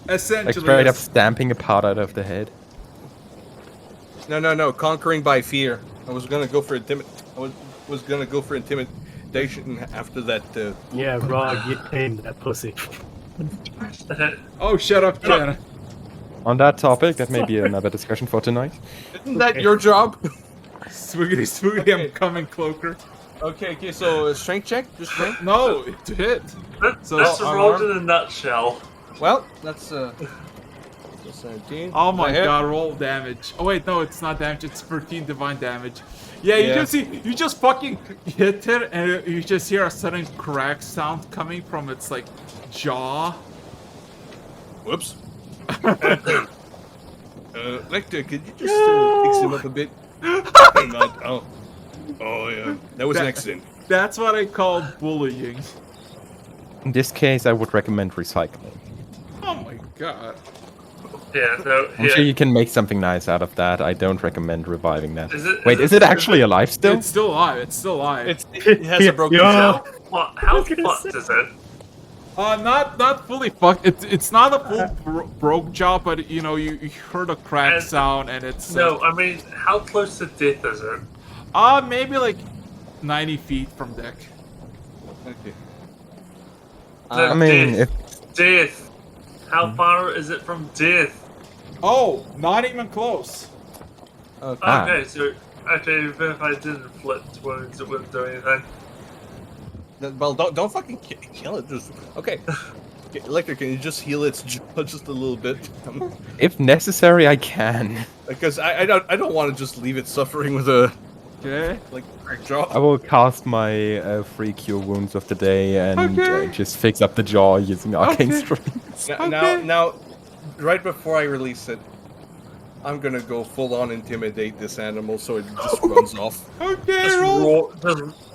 Essentially, Like straight up yes. stamping a pot out of the head. No. Conquering by fear. I was gonna go for intimidation after that. Yeah, Rog, you tamed that pussy. Oh, shut up, Jenna. On that topic, that may be another discussion for tonight. Isn't that your job? Swoogity, I'm coming, Cloaker. Okay. So strength check, just strength. No, to hit. So That's just rolled unarmed. in a nutshell. Well, that's 17. Oh my hit. god, roll damage. Oh wait, no, it's not damage, it's 13 divine damage. Yeah, Yeah. you just fucking hit it and you just hear a sudden crack sound coming from its like jaw. Whoops. Lecter, could you just fix him up a bit? Hang on. Oh, yeah. That was an accident. That's what I call bullying. In this case, I would recommend recycling. Oh my god. Yeah, no, I'm yeah. sure you can make something nice out of that. I don't recommend reviving that. Wait, is it actually alive still? It's still alive, it's still alive. It has a broken Yeah. shell. How fucked is it? Not fully fucked. It's not a full broke jaw, but you know you heard a crack And- sound and it's No, I mean, how close to death is it? maybe like 90 feet from deck. Okay. No, I mean, death. Death. How far is it from death? Oh, not even close. Ah. Okay, so even if I didn't inflict wounds, it wouldn't do anything. Well, don't fucking kill it. Just okay. Lecter, can you just heal its jaw just a little bit? If necessary, I can. Because I don't want to just leave it suffering with a Okay. cracked jaw. I will cast my free cure wounds of the day and just fix up the jaw using arcane strength. Now, right before I release it, I'm gonna go full on intimidate this animal so it just runs off. Okay, Just, roll.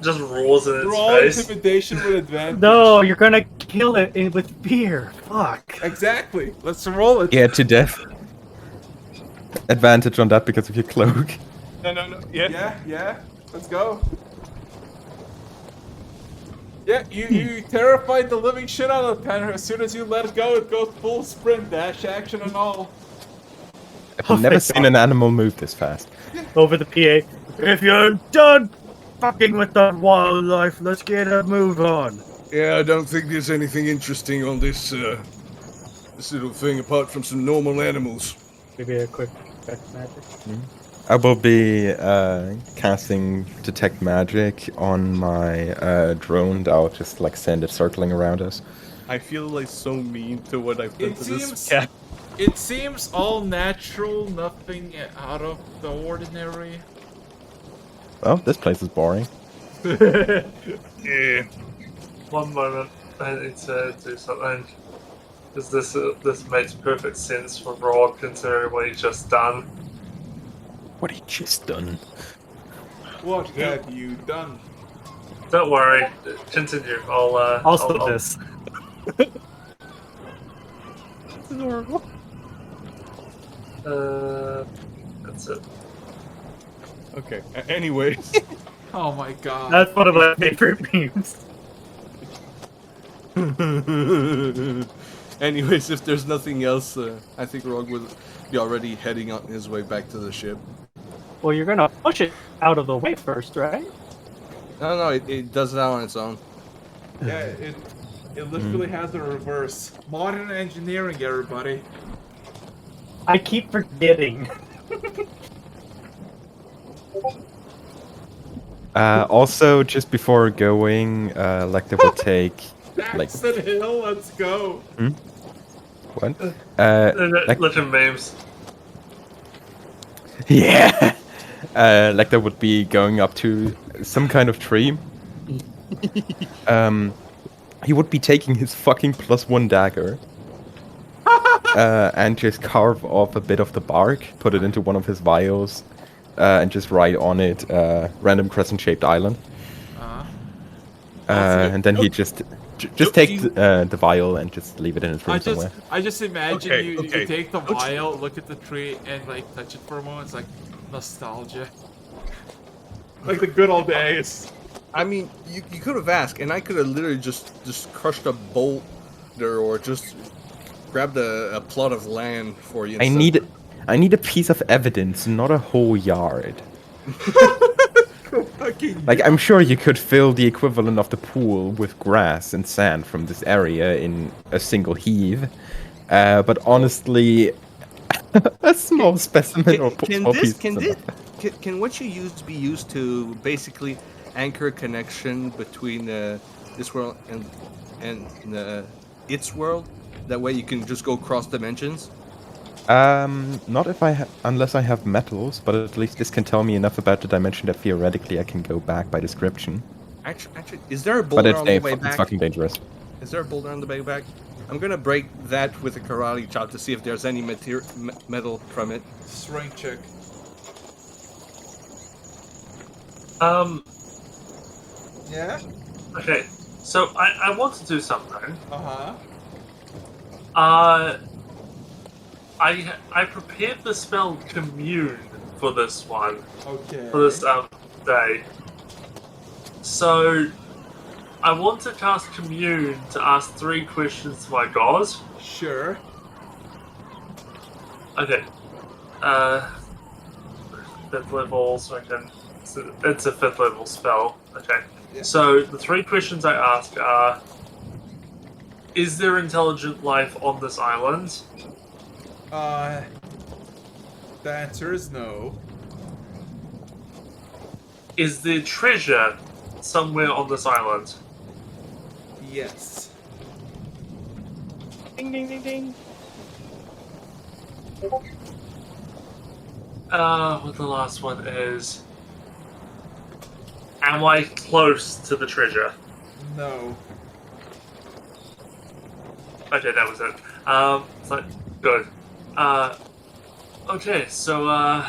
just roars in its Roll face. intimidation with advantage. No, you're gonna kill it with fear. Fuck. Exactly. Let's roll it. Yeah, to death. Advantage on that because of your cloak. No. Yeah. Yeah. Let's go. Yeah, you terrified the living shit out of the panther. As soon as you let it goes full sprint, dash action and all. I've never seen an animal move this fast. Over the PA. If you're done fucking with that wildlife, let's get a move on. Yeah, I don't think there's anything interesting on this little thing apart from some normal animals. Maybe a quick check magic. I will be casting Detect Magic on my drone. I'll just like send it circling around us. I feel like so mean to what I've done It to this seems cat. it seems all natural, nothing out of the ordinary. Well, this place is boring. Yeah. One moment, I need to do something. Because this makes perfect sense for Rod considering what he's just done. What he just done? What have you done? Don't worry, continue. I'll stop this. That's it. Okay. Anyways. Oh my god. That's one of my favorite memes. Anyways, if there's nothing else, I think Rogue will be already heading on his way back to the ship. Well, you're gonna push it out of the way first, right? No, it does that on its own. Yeah, it literally has a reverse. Modern engineering, everybody. I keep forgetting. Also, just before going, Lecter will take like Jackson Hill, let's go. what? Legend memes. Yeah. Lecter would be going up to some kind of tree. he would be taking his fucking +1 dagger and just carve off a bit of the bark, put it into one of his vials, and just write on it random crescent-shaped island. And then he just take the vial and just leave it in his room somewhere. I just imagine Okay, you okay. take the vial, look at the tree, and like touch it for a moment. It's like nostalgia, like the good old days. I mean, you could have asked, and I could have literally just crushed a boulder or just grabbed a plot of land for you. I need a piece of evidence, not a whole yard. Like, I'm sure you could fill the equivalent of the pool with grass and sand from this area in a single heave. But honestly, a small specimen or Can what you use be used to basically anchor a connection between this world and its world? That way you can just go cross dimensions. Not if unless I have metals, but at least this can tell me enough about the dimension that theoretically I can go back by description. Actually, is there a boulder on the way back? It's fucking dangerous. Is there a boulder on the way back? I'm gonna break that with a karate chop to see if there's any metal from it. Strength check. Yeah. Okay, so I want to do something. I prepared the spell Commune for this one. Okay. For this day. So I want to cast Commune to ask 3 questions to my god. Sure. Okay. 5th level, so I can. It's a 5th level spell. Okay. Yeah. So the 3 questions I ask are: is there intelligent life on this island? The answer is no. Is there treasure somewhere on this island? Yes. Ding ding ding ding. What the last one is? Am I close to the treasure? No. Okay, that was it. So, good. Okay, so,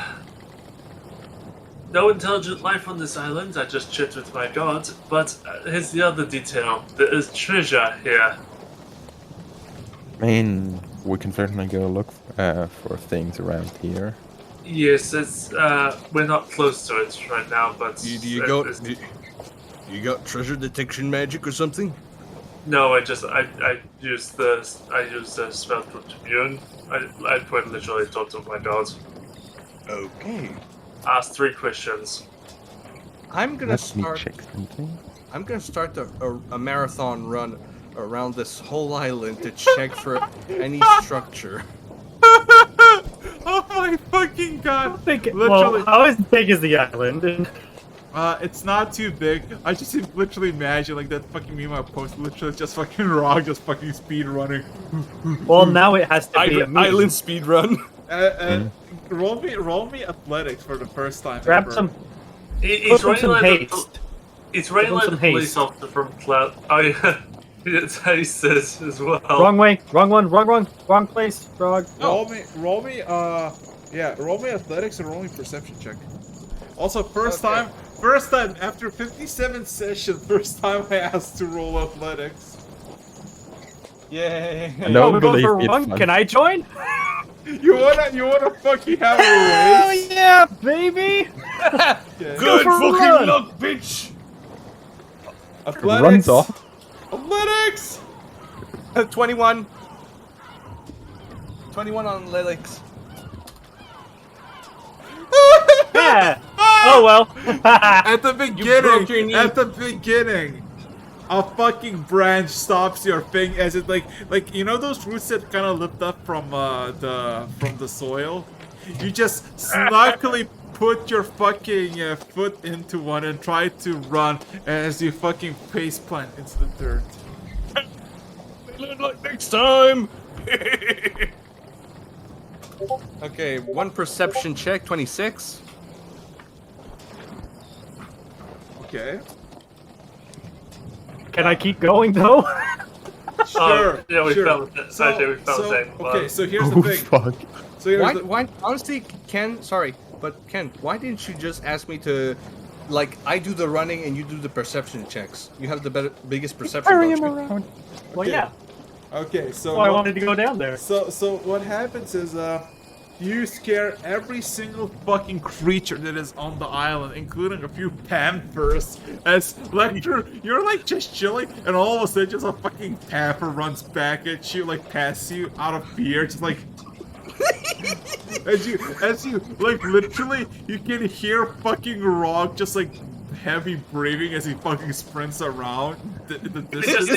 no intelligent life on this island. I just checked with my god. But here's the other detail. There is treasure here. I mean, we can certainly go look for things around here. Yes, it's, we're not close to it right now, but... You got treasure detection magic or something? No, I used the spell for Commune. I quite literally talked to my god. Okay. Asked 3 questions. I'm gonna Let me start. check something. I'm gonna start a marathon run around this whole island to check for any structure. Oh my fucking god! Well, how as big is the island? It's not too big. I just literally imagine like that fucking meme I posted, literally just fucking Rock, just fucking speed running. Well, now it has to be a meme. Island speed run. Roll me athletics for the first time. Grab ever. some. It's Put some running like haste. it's running like some the police haste. officer from Cloud. Oh yeah, it's haste as well. Wrong way. Wrong one. Wrong place. Wrong. Roll me athletics and roll me perception check. Also, first time after 57 sessions, first time I asked to roll athletics. Yay! No, we're going believe for me, it's wrong. fun. Can I join? You wanna fucking have a Oh race? yeah, baby! Okay. Good for a fucking run. luck, bitch! Athletics. Runs off. Athletics. 21. 21 on athletics. Yeah. Oh well. At the broke your knee. beginning, a fucking branch stops your thing as it like you know those roots that kind of lift up from the soil. You just snuggly put your fucking foot into one and try to run as you fucking face plant into the dirt. Learn like next time! Okay, 1 perception check, 26. Okay. Can I keep going though? Sure. Yeah, we sure. found it. So, Actually, we found so, it. okay, so here's the thing. Fuck. So here's Why, honestly, Ken, sorry, but Ken, why didn't you just ask me to, like, I do the running and you do the perception checks? You have the biggest perception. Carry don't him you? around. Well, yeah. Okay, so Well, I wanted to go down there. So what happens is you scare every single fucking creature that is on the island, including a few panthers. As like you're like just chilling, and all of a sudden just a fucking panther runs back at you, like past you out of fear, just like. as you like literally you can hear fucking Rock just like heavy breathing as he fucking sprints around the distance.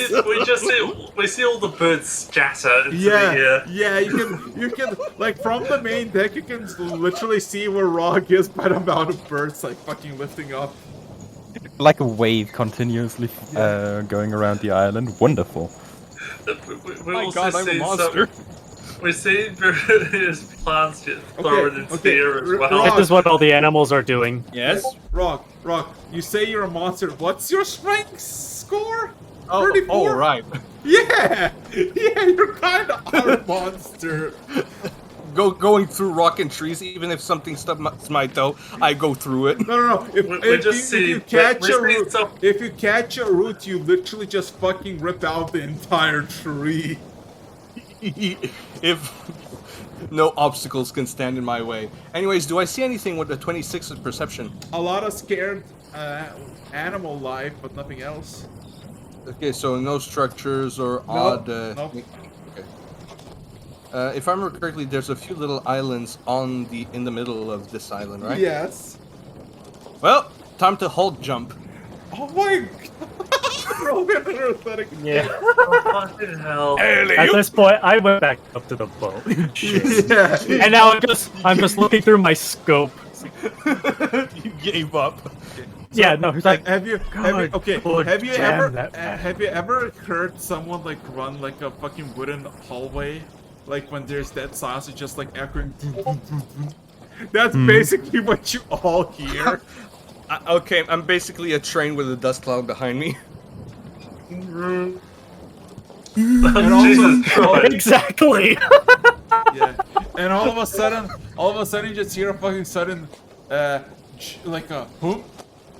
we see all the birds scatter into Yeah, the air. yeah, you can like from the main deck you can literally see where Rock is by the amount of birds like fucking lifting up. Like a wave continuously going around the island. Wonderful. We My also God, I'm a see monster. We see his plants get thrown into the air as well. This is what all the animals are doing. Yes. Rock, you say you're a monster. What's your strength score? Oh, 34? right. Yeah, you're kind of a monster. Going through rock and trees, even if something stubs my toe, I go through it. No. If you catch a root, you literally just fucking rip out the entire tree. If no obstacles can stand in my way. Anyways, do I see anything with the 26 of perception? A lot of scared animal life, but nothing else. Okay, so no structures or odd. Nope. Okay. If I remember correctly, there's a few little islands in the middle of this island, right? Yes. Well, time to hold jump. Oh my god! Yeah. Oh, fucking hell. At this point, I went back up to the boat. Yeah. And now I'm just looking through my scope. You gave up. Yeah, no, it's like, have you ever damn, have you ever heard someone like run like a fucking wooden hallway, like when there's that silence, it's just like echoing. That's basically what you all hear. Okay, I'm basically a train with a dust cloud behind me. And also, Jesus Christ. exactly. yeah, and all of a sudden you just hear a fucking sudden, like a whoop,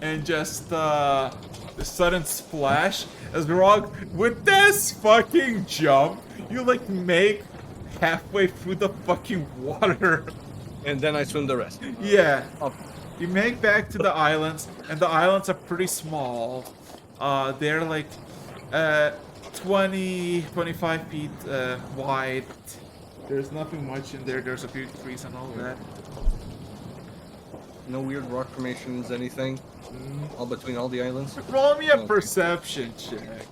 and just a sudden splash as Rock with this fucking jump, you like make halfway through the fucking water. And then I swim the rest. Yeah. You make back to the islands, and the islands are pretty small. They're like 25 feet wide. There's nothing much in there. There's a few trees and all that. No weird rock formations, anything? All between all the islands? Roll me a perception check.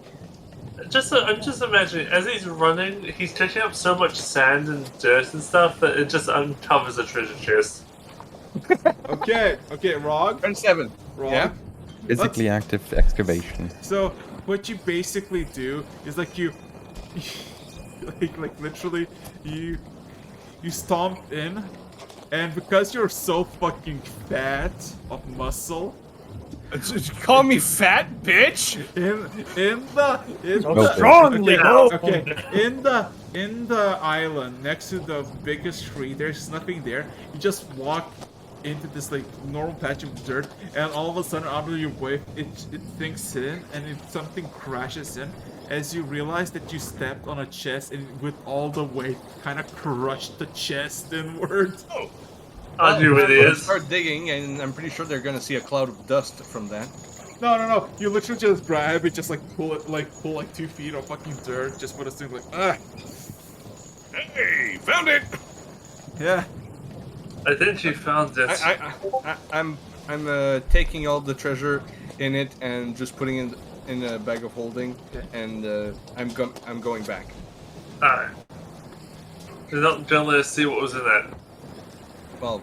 I'm just imagining, as he's running, he's taking up so much sand and dirt and stuff that it just uncovers a treasure chest. Okay, Rog. Turn 7. Rog. Yeah? Physically active excavation. So what you basically do is like you like literally you stomp in, and because you're so fucking fat of muscle, Call me fat, bitch! in the island next to the biggest tree, there's nothing there. You just walk into this like normal patch of dirt, and all of a sudden out of your way it sinks in, and something crashes in as you realize that you stepped on a chest, and with all the weight kind of crushed the chest inwards. You idiots. Start digging, and I'm pretty sure they're gonna see a cloud of dust from that. No. You literally just grab it, just like pull 2 feet of fucking dirt, just put a thing like, ah. Hey, found it! Yeah. I think you found it. I'm taking all the treasure in it and just putting it in a bag of holding, and I'm going back. Alright. You're not gonna let us see what was in that. Well,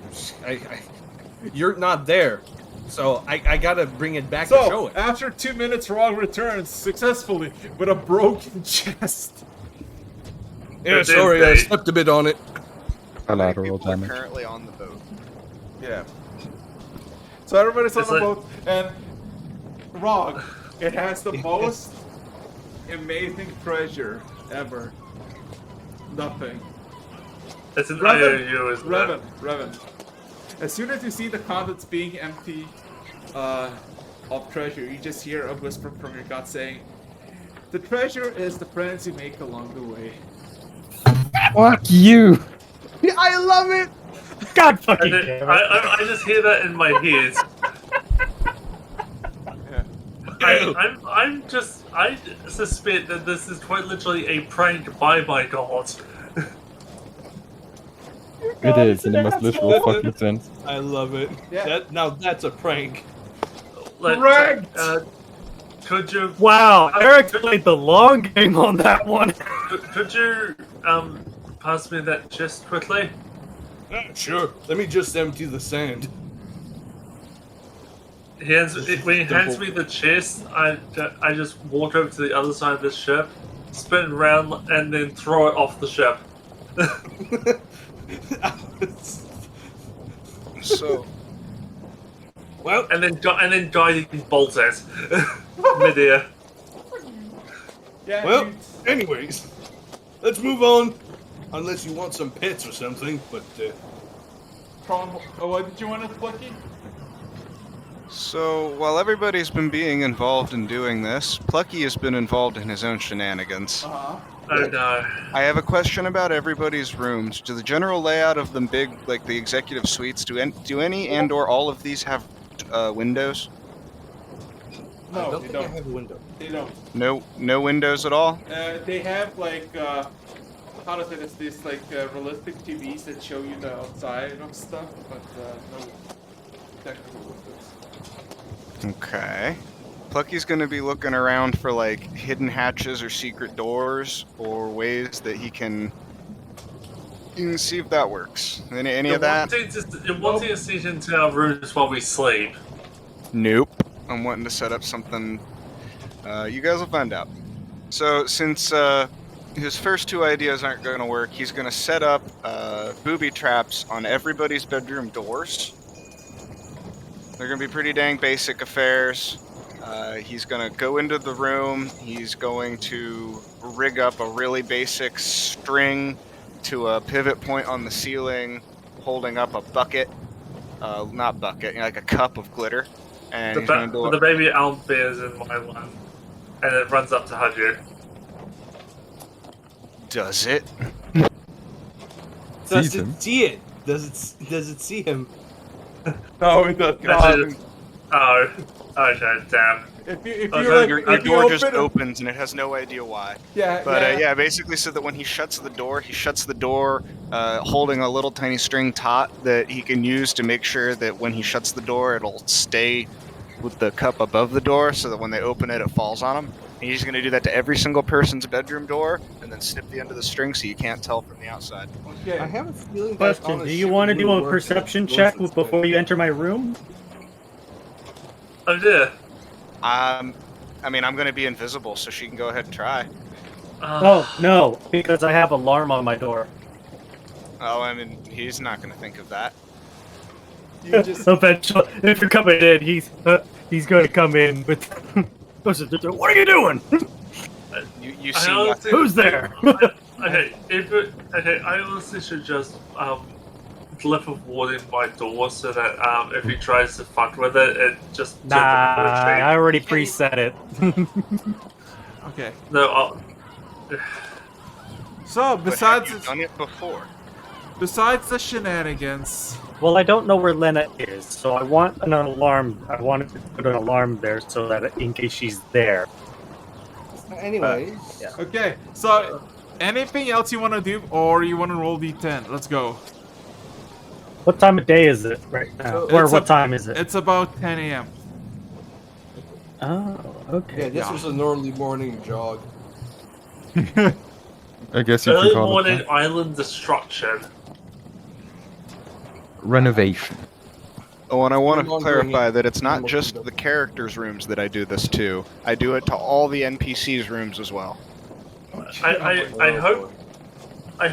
you're not there, so I gotta bring it back to show it. After 2 minutes, Rog returns successfully with a broken chest. Yeah, sorry, I stepped a bit on it. Collateral People are damage. currently on the boat. Yeah. So everybody's on It's the like- boat, and Rog, it has the most amazing treasure ever. Nothing. It's an Revan, IOU, isn't it? Revan. As soon as you see the contents being empty of treasure, you just hear a whisper from your gut saying, "The treasure is the friends you make along the way." Fuck you! I love it. God fucking And damn it. I just hear that in my head. I suspect that this is quite literally a prank by my god. It is in the most literal fucking sense. I love it. Yeah. Now that's a prank. Correct! Could you Wow, Eric played the long game on that one. could you pass me that chest quickly? Sure. Let me just empty the sand. When he hands me the chest, I just walk over to the other side of the ship, spin around, and then throw it off the ship. So, Well, and then guiding bolt it midair. Yeah, well. dude. Anyways, let's move on. Unless you want some pets or something, but What did you want to Plucky? so while everybody's been being involved in doing this, Plucky has been involved in his own shenanigans. Uh-huh. Oh no. I have a question about everybody's rooms. Do the general layout of them big, like the executive suites, do any and/or all of these have windows? I No, don't they think I don't. have a window. They don't. No windows at all. They have like how to say this like realistic TVs that show you the outside of stuff, but no technical windows. Okay. Plucky's gonna be looking around for like hidden hatches or secret doors or ways that he can see if that works. Any of that? You're wanting to sneak into our rooms while we sleep. Nope. I'm wanting to set up something. You guys will find out. So since his first two ideas aren't going to work, he's going to set up booby traps on everybody's bedroom doors. They're going to be pretty dang basic affairs. He's going to go into the room. He's going to rig up a really basic string to a pivot point on the ceiling, holding up a bucket. Not bucket, like a cup of glitter. And he's going to do the baby owl bears in my one, and it runs up to hug you. Does it? Does Sees it him. see it? Does it see him? No, it does Actually, oh, okay, damn. If you Oh, like, so Your if you door just open it- opens and it has no idea why. Yeah, But yeah, basically so that when he shuts the door holding a little tiny string taut that he can use to make sure that when he shuts the door, it'll stay with the cup above the door so that when they open it, it falls on him. And he's going to do that to every single person's bedroom door and then snip the end of the string so you can't tell from the outside. Okay. I have a feeling that Question: on do a you ship want to would do a work perception in check Rose's before you enter my room? Oh dear. I mean, I'm going to be invisible, so she can go ahead and try. Oh no, because I have alarm on my door. Oh, I mean, he's not going to think of that. You just Eventually, if you're coming in, he's going to come in with. What are you doing? You I see honestly- nothing. Who's there? Okay, I honestly should just glyph of ward in my door so that if he tries to fuck with it, it just turns Nah, into a tree. I already preset it. okay. No, So But besides have you done it before? besides the shenanigans, Well, I don't know where Lena is, so I want an alarm. I wanted to put an alarm there so that in case she's there. Anyways, yeah. okay. So anything else you want to do, or you want to roll d10? Let's go. What time of day is it right now? So Or it's what a- time is it? It's about 10 a.m. Oh, okay. yeah, this was an early morning jog. I guess you early could call morning it island destruction. renovation. Oh, and I want I'm to on clarify doing that it's not almost just done. the characters' rooms that I do this to. I do it to all the NPCs' rooms as well. I hope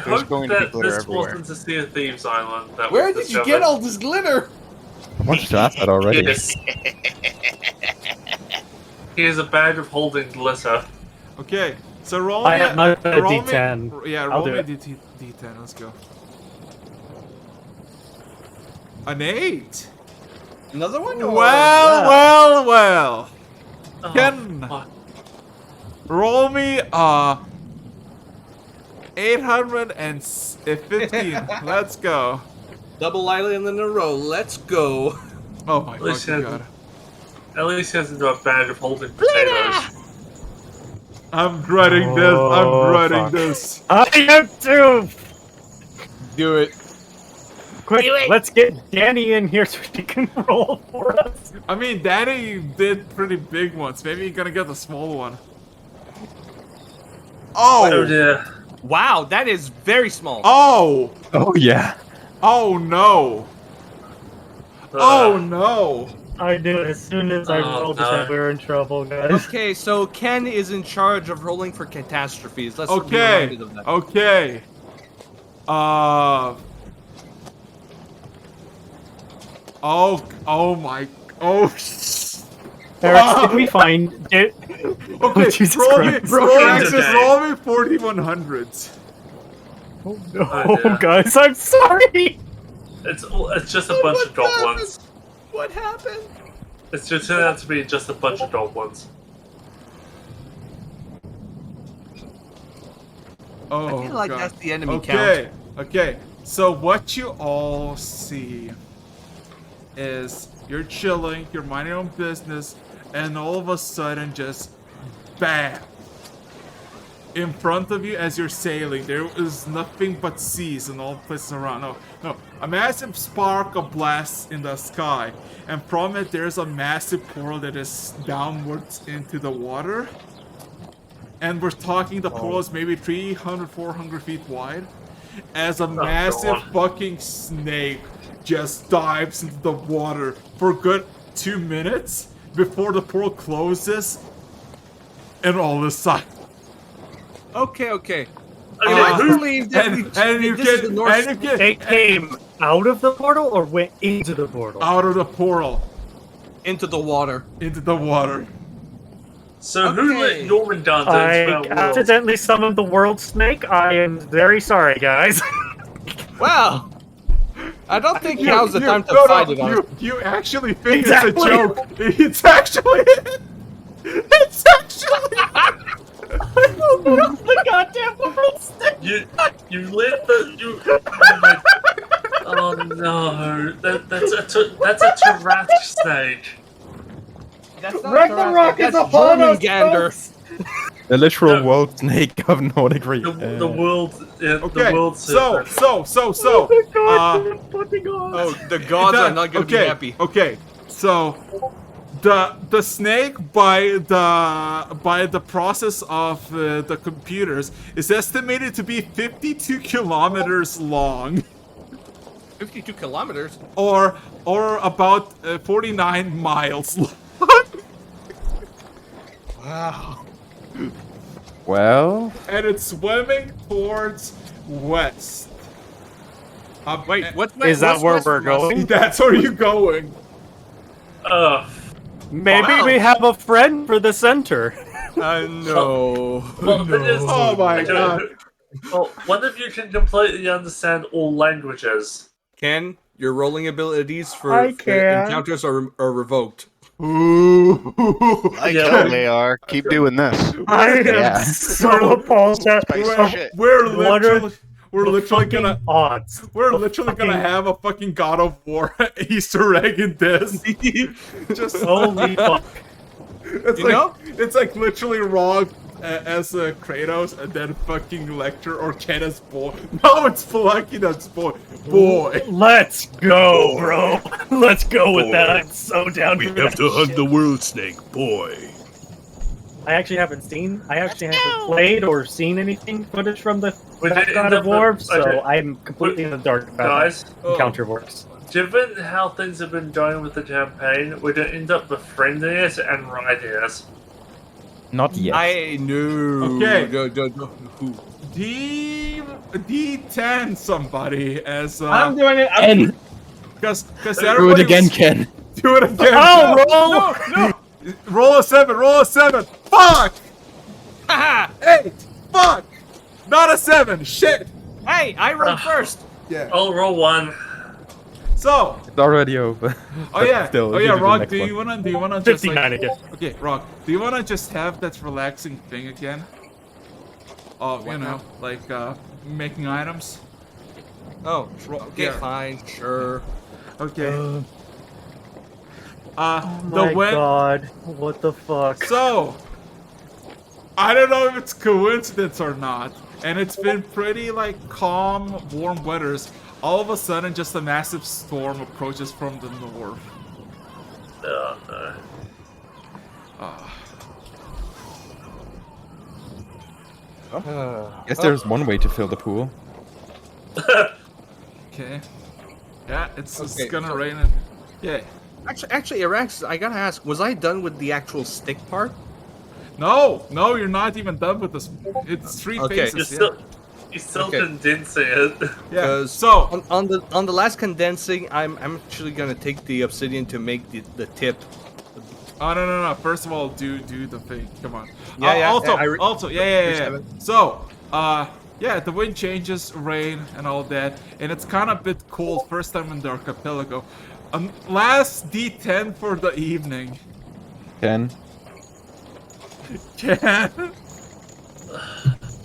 There's going to be that glitter this everywhere. wasn't a Sea of Thieves island. That Where we did you discovered. get all this glitter? What's that already? Yes. Here's a bag of holding glitter. Okay, so roll I me. have not a roll D10. Me, yeah, I'll roll do me it. D10. Let's go. An 8. Another one? Or... Well. Oh, Ken, fuck. roll me 815. Let's go. Double island in a row. Let's go. Oh my At least fucking he god. At least he hasn't got a bag of holding potatoes. I'm dreading this. Oh, I'm dreading fuck. this. I am too. Do it. Quick, let's get Danny in here so he can roll for us. I mean, Danny did pretty big ones. Maybe you're gonna get the small one. Oh Oh! dear. Wow, that is very small. Oh! Oh yeah. Oh no! Oh no! I knew as soon as I Oh, rolled no. that we were in trouble, guys. Okay, so Ken is in charge of rolling for catastrophes. Let's be Okay. reminded of that. Okay. Oh my. Oh. Eric, did we find it? Okay, Jesus roll me, Christ. roll me 4100s. Oh no, Oh, dear. guys, I'm sorry. It's just a bunch of dog ones. What happened? It's just turned out to be just a bunch of dog ones. Oh, I feel like God. that's the enemy Okay, okay. So what you all see is you're chilling, you're minding your own business, and all of a sudden, just bam! In front of you as you're sailing, there is nothing but seas in all places around. No, a massive spark of blast in the sky, and from it there's a massive portal that is downwards into the water. And we're talking the portal is maybe 300, 400 feet wide, as a massive God. fucking snake just dives into the water for a good 2 minutes before the portal closes, and all is silent. Okay. Okay, I who- believe that And you this is the get, North. and you get They came out of the portal or went into the portal? out of the portal into the water. into the water. So who let Okay. Norman down to I explore world? accidentally summoned the world snake. I am very sorry, guys. Wow. I don't think You- now's the you- time to no, fight no, it on. you actually think Exactly. it's a joke. It's actually it's actually the goddamn world snake. You lit the you. Oh, my, oh no, that's a Tarat snake. That's not Ragnarok Taras, is that's upon us, Jormungandr. folks. The literal No. world snake of Nordic The region. world, okay. the world. So Oh my god, fucking Oh, the gods are not gonna be happy. Okay, so the snake by the process of the computers is estimated to be 52 kilometers long, 52 kilometers? or about 49 miles long. Wow. Well, And it's swimming towards west. Wait, what? Is that what's where west we're from us? going? That's where you're going. Maybe Wow. we have a friend for the center. No. Well, the thing is, Oh my god. Well, one of you can completely understand all languages. Ken, your rolling abilities I for can. encounters are revoked. I Yeah. totally are. Keep doing this. I am Yeah. so appalled that Spicy We're, shit. we're What are literally, we're literally fucking gonna, odds. we're The literally gonna fucking- have a fucking God of War Easter egg in this. Just Holy fuck. it's You like know? it's like literally Rogue as Kratos, and then fucking Lecter or Ken as boy. No, it's Lucky that's boy. Boy. Let's go, bro. Let's go with that. I'm so down We for have that to hunt shit. the world snake, boy. I actually haven't played or seen anything footage from the We did God end of up- War, so okay. I'm completely in the dark about Guys, how encounter works. given how things have been going with the campaign, we're gonna end up befriending it and riding it. not yet. I knew. Okay. Who? D10 somebody as I'm doing it. Ken, because do it again, Ken. Do it again. Oh, roll! No. Roll a 7. Roll a 7. Fuck. Haha! 8! Fuck! Not a 7! Shit! Hey, I rolled first. Yeah. I'll roll 1. So, It's already over. oh But yeah, still, oh you yeah, do the Rock, next do one. you wanna just 59 like, again. okay, Rock, do you wanna just have that relaxing thing again? Of, you know, like, making items? Oh, okay, Yeah. fine, sure. Okay. Oh the my wind. god. What the fuck? So, I don't know if it's coincidence or not, and it's been pretty like calm, warm weathers. All of a sudden, just a massive storm approaches from the north. Oh, no. Guess there's one way to fill the pool. Okay. Yeah, it's Okay, gonna so- rain. And, yeah. Actually, Arax, I gotta ask, was I done with the actual stick part? No, you're not even done with this. It's 3 Okay. phases. You're still Okay. condensing it. Yeah. Because So, on the last condensing, I'm actually gonna take the obsidian to make the tip. oh no. First of all, do the thing. Come on. Yeah, Also, yeah. So, yeah, the wind changes, rain, and all that, and it's kind of a bit cold. First time in the archipelago. Last D10 for the evening. 10. Ken.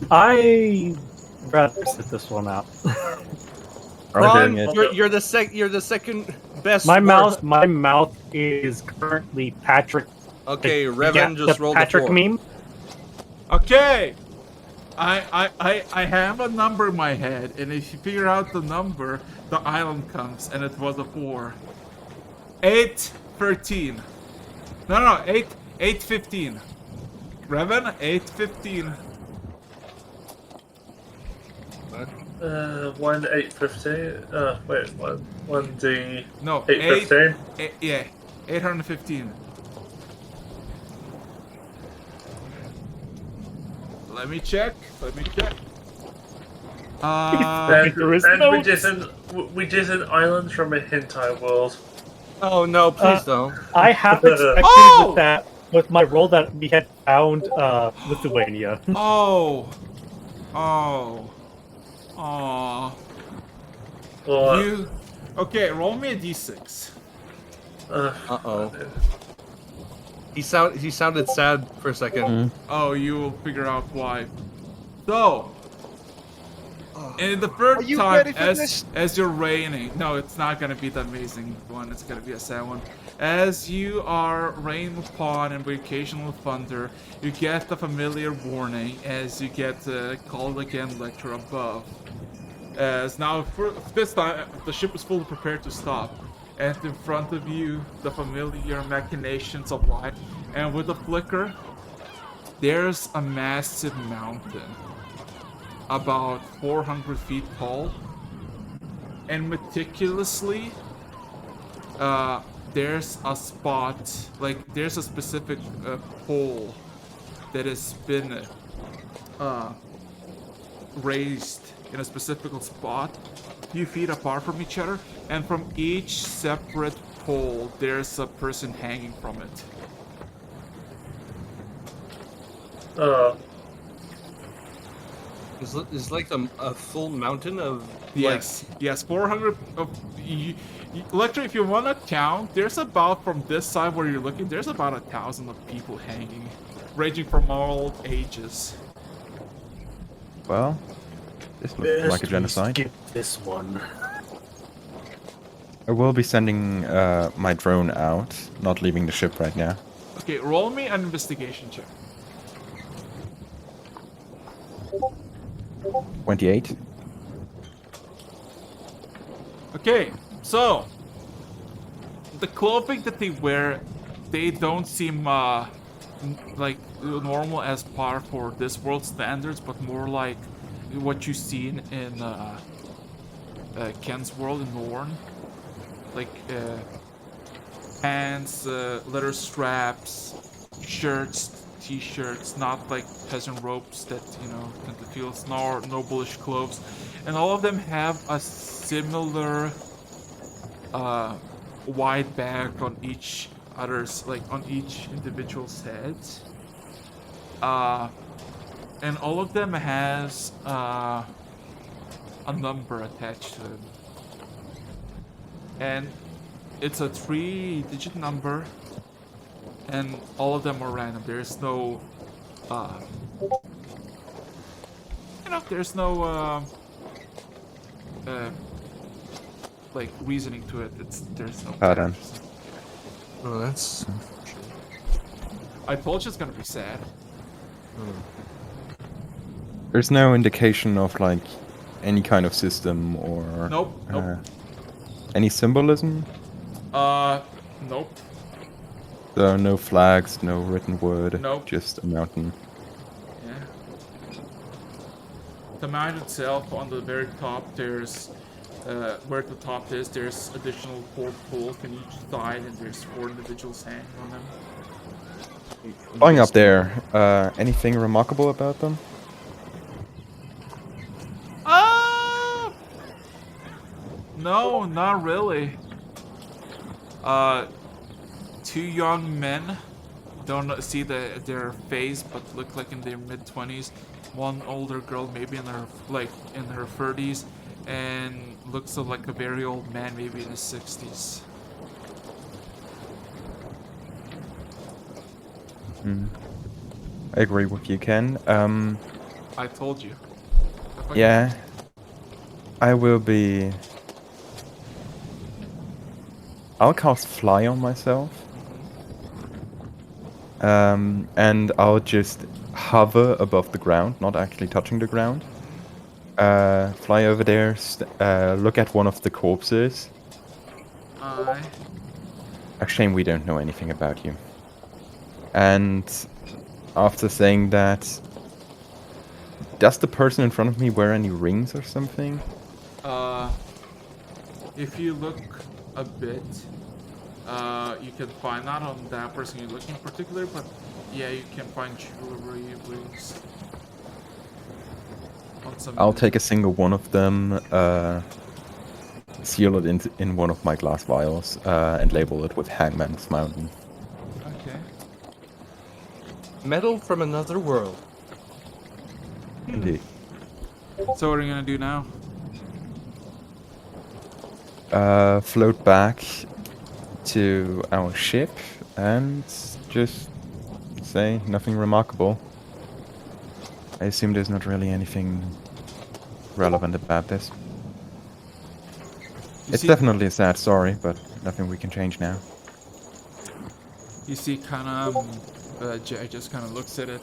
I rather sit this one out. Ron, doing it. you're the second best. My word. mouth is currently Patrick. Okay, the- Revan the just rolled Patrick a 4. meme. Okay. I have a number in my head, and if you figure out the number, the island comes, and it was a 4. 8-13. No, 8-15. Revan, 8-15. 1 815. Wait, 1D. No, 815. 815. Let me check. And, There is and no- we did an island from a hentai world. Oh no, please don't. I half expected Oh! with that with my roll that we had found Lithuania. Oh. Or, You. Okay, roll me a d6. Uh-oh. He sounded sad for a second. Oh, you will figure out why. So, in the third Are you time, ready for this? as you're raining, no, it's not gonna be the amazing one. It's gonna be a sad one. As you are rained upon and with occasional thunder, you get the familiar warning as you get called again lecture above. As now, for this time, the ship is fully prepared to stop. And in front of you, the familiar machinations of life. And with a flicker, there's a massive mountain. About 400 feet tall. And meticulously, there's a spot, like, there's a specific pole that has been raised in a specific spot, a few feet apart from each other, and from each separate pole, there's a person hanging from it. It's like a full mountain of Yes, 400 of Electra, if you want to count, there's about, from this side where you're looking, there's about 1,000 of people hanging, ranging from all ages. Well, this looks like a genocide. Skip this one. I will be sending my drone out, not leaving the ship right now. Okay, roll me an investigation check. 28. Okay, so the clothing that they wear, they don't seem like normal as par for this world standards, but more like what you see in Ken's world in Norn, like pants, leather straps, shirts, t-shirts, not like peasant robes that, you know, tend to feel noblish clothes, and all of them have a similar wide bag on each individual's head. and all of them has a number attached to them. And it's a 3-digit number, and all of them are random. There's no, there's no, like reasoning to it. There's no Pattern. Oh, that's. I told you it's gonna be sad. There's no indication of like any kind of system or Nope. any symbolism. Nope. There are no flags, no written word. Nope. Just a mountain. Yeah. The mountain itself, on the very top, there's where the top is, there's additional 4 poles on each side, and there's 4 individuals hanging on them. Flying up there, anything remarkable about them? No, not really. 2 young men, don't see their face, but look like in their mid-20s. One older girl, maybe in her 30s, and looks like a very old man, maybe in his 60s. I agree with you, Ken. I told you. Yeah. I will be... I'll cast Fly on myself. And I'll just hover above the ground, not actually touching the ground. Fly over there, look at one of the corpses. A shame we don't know anything about you. And after saying that, does the person in front of me wear any rings or something? If you look a bit, you can find, not on that person you're looking in particular, but yeah, you can find jewelry, rings. I'll take a single one of them, seal it in one of my glass vials, and label it with Hangman's Mountain. Okay. Metal from another world. Indeed. So what are you gonna do now? Float back to our ship and just say nothing remarkable. I assume there's not really anything relevant about this. It's definitely a sad story, but nothing we can change now. You see, Jay just kind of looks at it.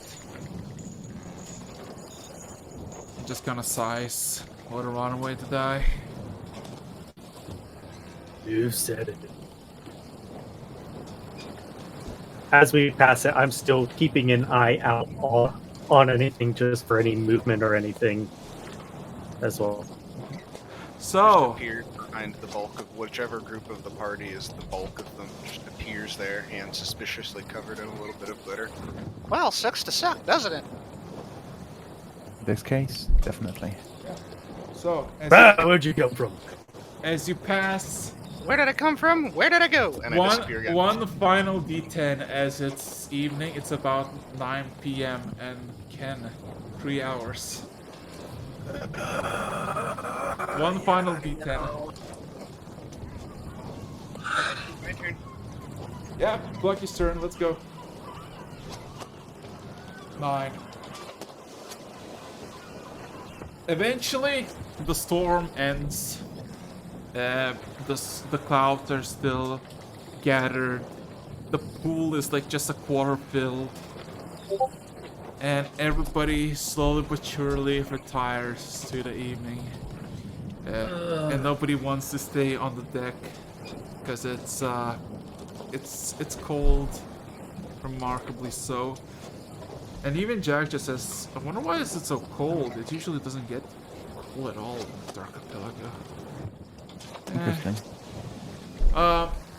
Just kind of sighs. What a runaway to die. You said it. As we pass it, I'm still keeping an eye out on anything, just for any movement or anything as well. So, just appeared behind the bulk of whichever group of the party is the bulk of them. Just appears there, hand suspiciously covered in a little bit of glitter. Well, sucks to suck, doesn't it? This case, definitely. So, where'd you come from? As you pass, where did it come from? Where did it go? And I disappear again. One final D10 as it's evening. It's about 9 p.m. and Ken, 3 hours. One final D10. My turn. Yeah, Lucky's turn. Let's go. 9. Eventually, the storm ends. The clouds are still gathered. The pool is like just a quarter filled. And everybody slowly but surely retires to the evening. And nobody wants to stay on the deck because it's cold, remarkably so. And even Jack just says, I wonder why is it so cold? It usually doesn't get cold at all in the Archipelago. Interesting.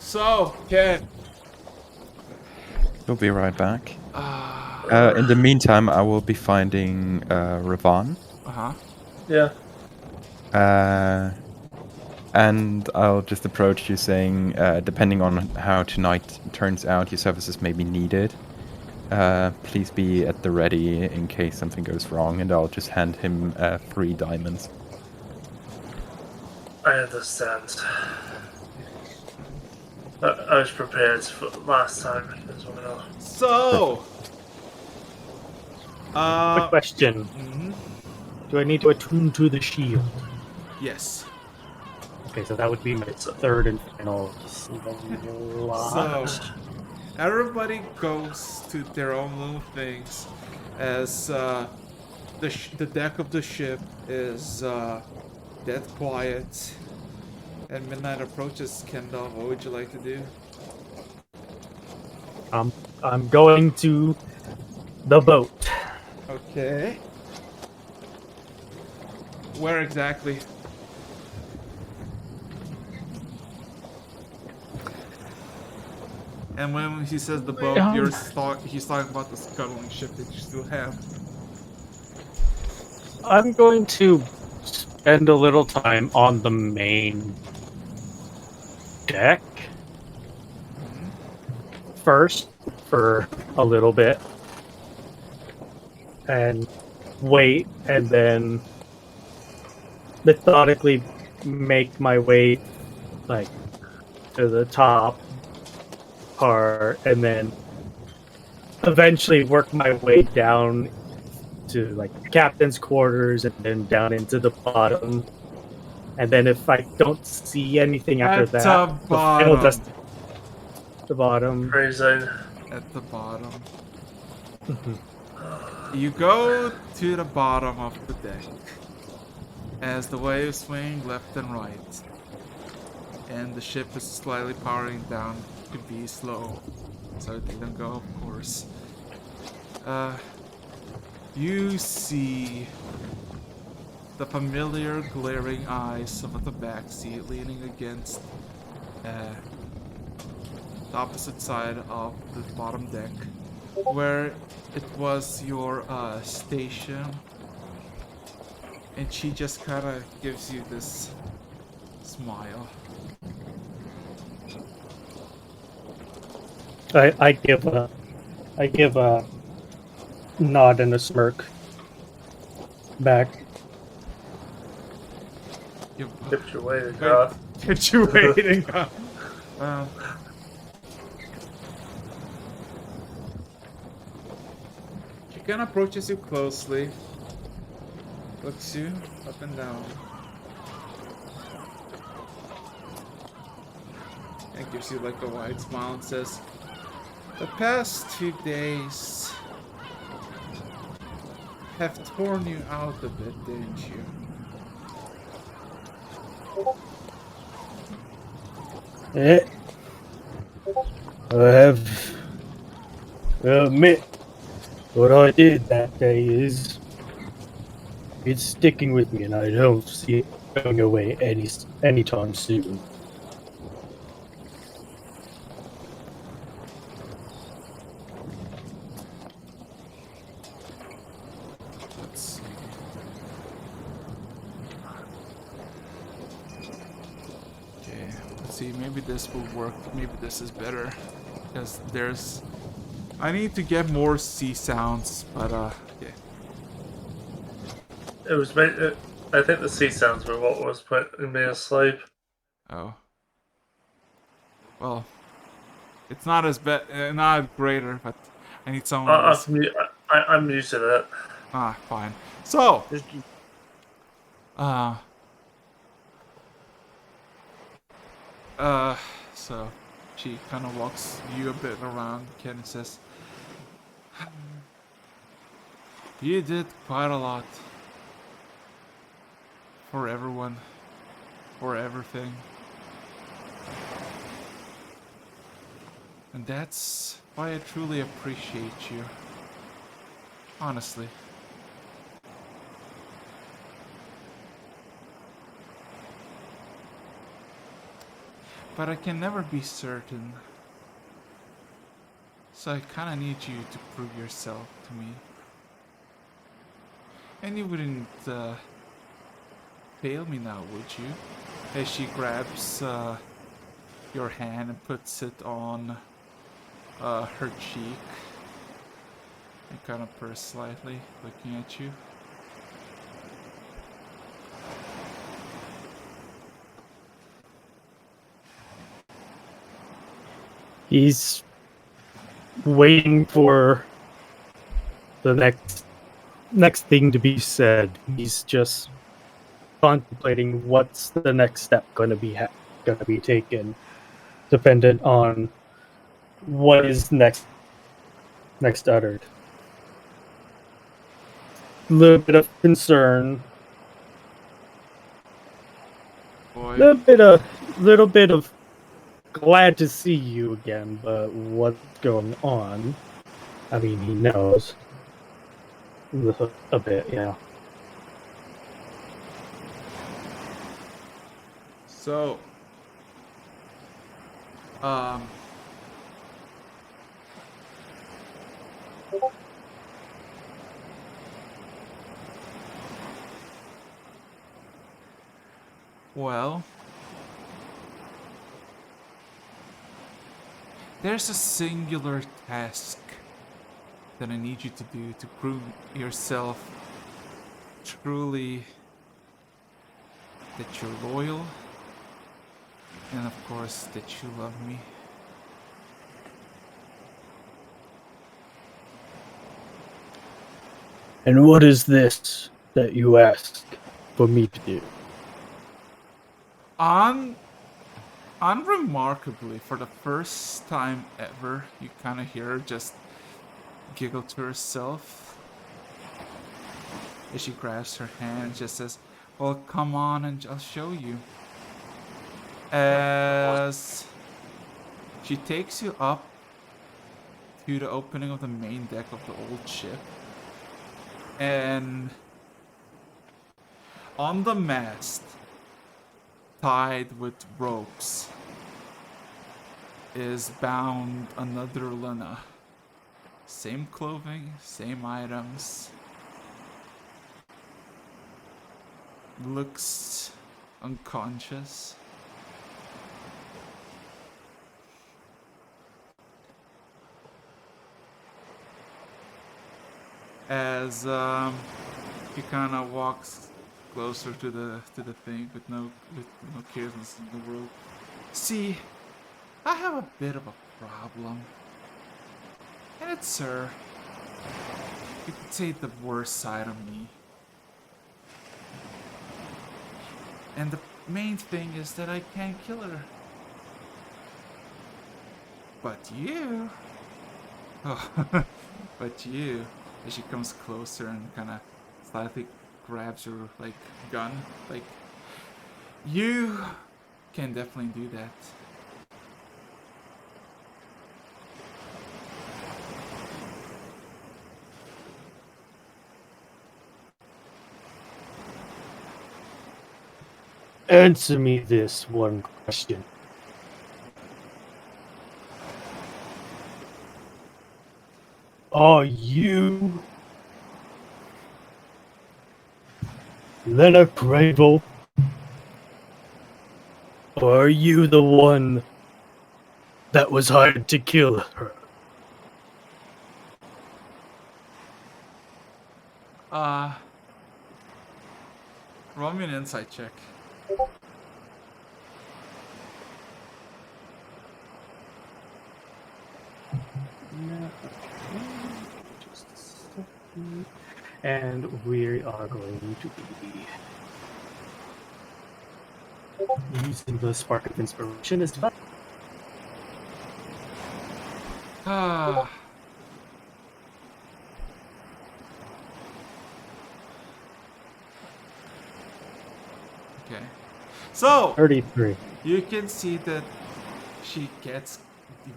So, Ken. We'll be right back. In the meantime, I will be finding Ravan. Uh-huh. Yeah. And I'll just approach you saying, depending on how tonight turns out, your services may be needed. please be at the ready in case something goes wrong, and I'll just hand him 3 diamonds. I understand. I was prepared for last time as well. So, Quick question. mhm, Do I need to attune to the shield? yes. Okay, so that would be my third and final slot. So, everybody goes to their own little things, as the deck of the ship is dead quiet, and midnight approaches. Kendall, what would you like to do? I'm going to the boat. Okay. Where exactly? And when he says the boat, he's talking about the scuttling ship that you still have. I'm going to spend a little time on the main deck first for a little bit and wait, and then methodically make my way like to the top part, and then eventually work my way down to like the captain's quarters, and then down into the bottom. And then if I don't see anything after At that, the bottom. The bottom. Crazy. At the bottom. You go to the bottom of the deck as the waves swing left and right, and the ship is slightly powering down to be slow, so they don't go, of course. You see the familiar glaring eyes of the backseat leaning against the opposite side of the bottom deck, where it was your station, and she just kind of gives you this smile. I give a nod and a smirk back. Kept you waiting, God. Kept you waiting, God. She kind of approaches you closely, looks you up and down, and gives you like a wide smile and says, "The past 2 days have torn you out a bit, didn't you?" I have to admit what I did that day is it's sticking with me, and I don't see it going away anytime soon. Let's see. Okay, let's see. Maybe this will work. Maybe this is better. Because there's... I need to get more sea sounds, but, okay. It was I think the sea sounds were what was putting me asleep. Oh. Well, it's not as bad, not greater, but I need someone else. I'm used to that. Ah, fine. So, so she kind of walks you a bit around. Ken says, "You did quite a lot for everyone, for everything, and that's why I truly appreciate you. Honestly." But I can never be certain. So I kinda need you to prove yourself to me. And you wouldn't fail me now, would you? As she grabs your hand and puts it on her cheek. and kind of purrs slightly, looking at you. He's waiting for the next thing to be said. He's just contemplating what's the next step going to be taken, dependent on what is next uttered. A little bit of concern, Boy. little bit of glad to see you again, but what's going on? I mean, he knows a bit, yeah. So, well, there's a singular task that I need you to do to prove yourself truly that you're loyal, and of course that you love me. And what is this that you ask for me to do? Unremarkably, for the first time ever, you kind of hear her just giggle to herself as she grabs her hand and just says, "Well, come on and I'll show you." As she takes you up to the opening of the main deck of the old ship, and on the mast, tied with ropes, is bound another Luna. Same clothing, same items. Looks unconscious. As he kind of walks closer to the thing with no carelessness in the world. See, I have a bit of a problem, and it's her. You could say the worst side of me. And the main thing is that I can't kill her. But you, oh, but you, as she comes closer and kind of slightly grabs your like gun, like, you can definitely do that. Answer me this one question. Are you Lena Gravel? Or are you the one that was hired to kill her? Roll me an insight check. Just a second. And we are going to be using the spark of inspiration as well. Okay. So 33. you can see that she gets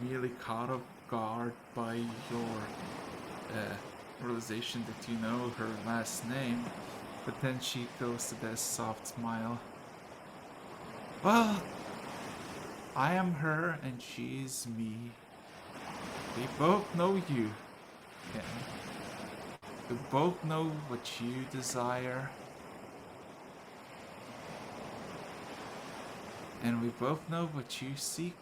really caught off guard by your realization that you know her last name, but then she goes to that soft smile. Well, I am her and she's me. We both know you, Ken. We both know what you desire. And we both know what you seek.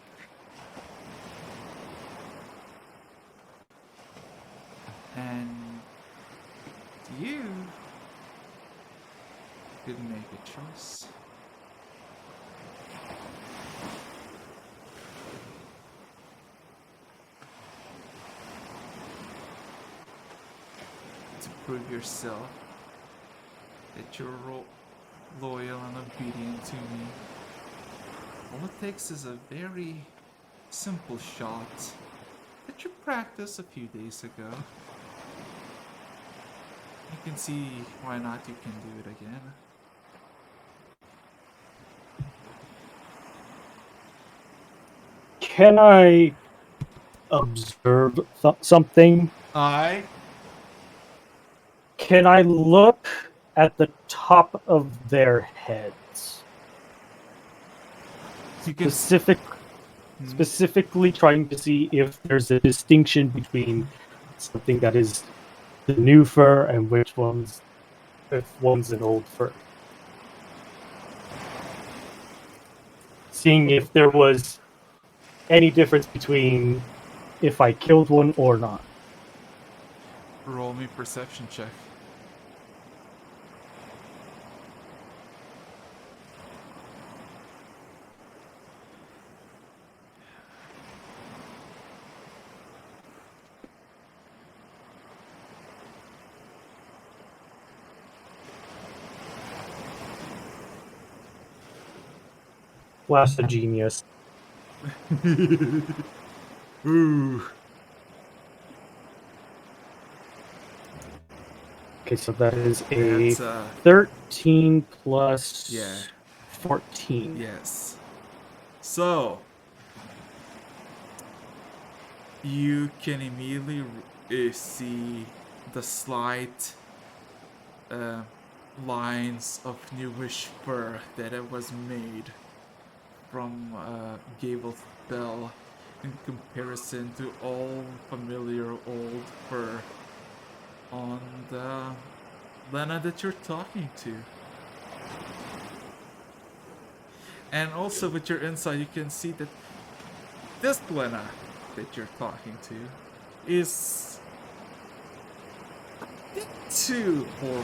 And could make a choice. To prove yourself that you're loyal and obedient to me. All it takes is a very simple shot that you practiced a few days ago. You can see why not you can do it again. Can I observe something? Can I look at the top of their heads? You can Specifically trying to see if there's a distinction between something that is the new fur and if one's an old fur. Seeing if there was any difference between if I killed one or not. Roll me perception check. Blast a genius. Ooh. Okay, so that is a That's 13 plus 14. Yes. So you can immediately see the slight lines of newish fur that it was made from Gable's Bell in comparison to all familiar old fur on the Lena that you're talking to. And also with your insight, you can see that this Lena that you're talking to is a bit too forward.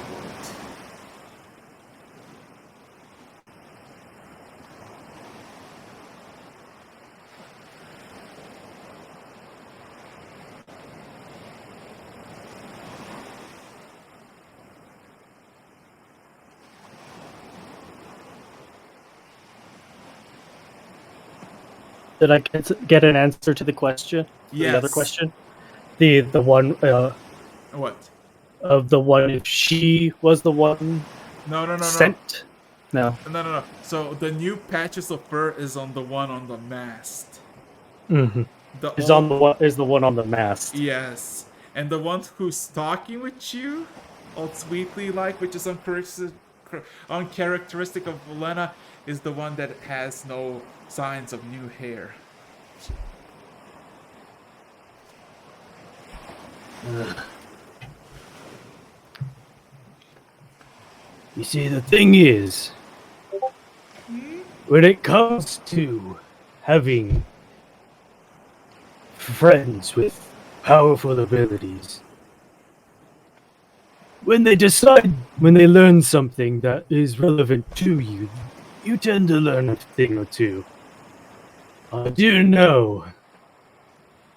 Did I get an answer to the question? Yes. The other question? The one What? Of the one if she was the one No. sent? No. No. So the new patches of fur is on the one on the mast. Mm-hmm. Is the one on the mast. Yes. And the one who's talking with you, all sweetly like, which is uncharacteristic of Lena, is the one that has no signs of new hair. You see, the thing is, when it comes to having friends with powerful abilities, when they learn something that is relevant to you, you tend to learn a thing or two. I do know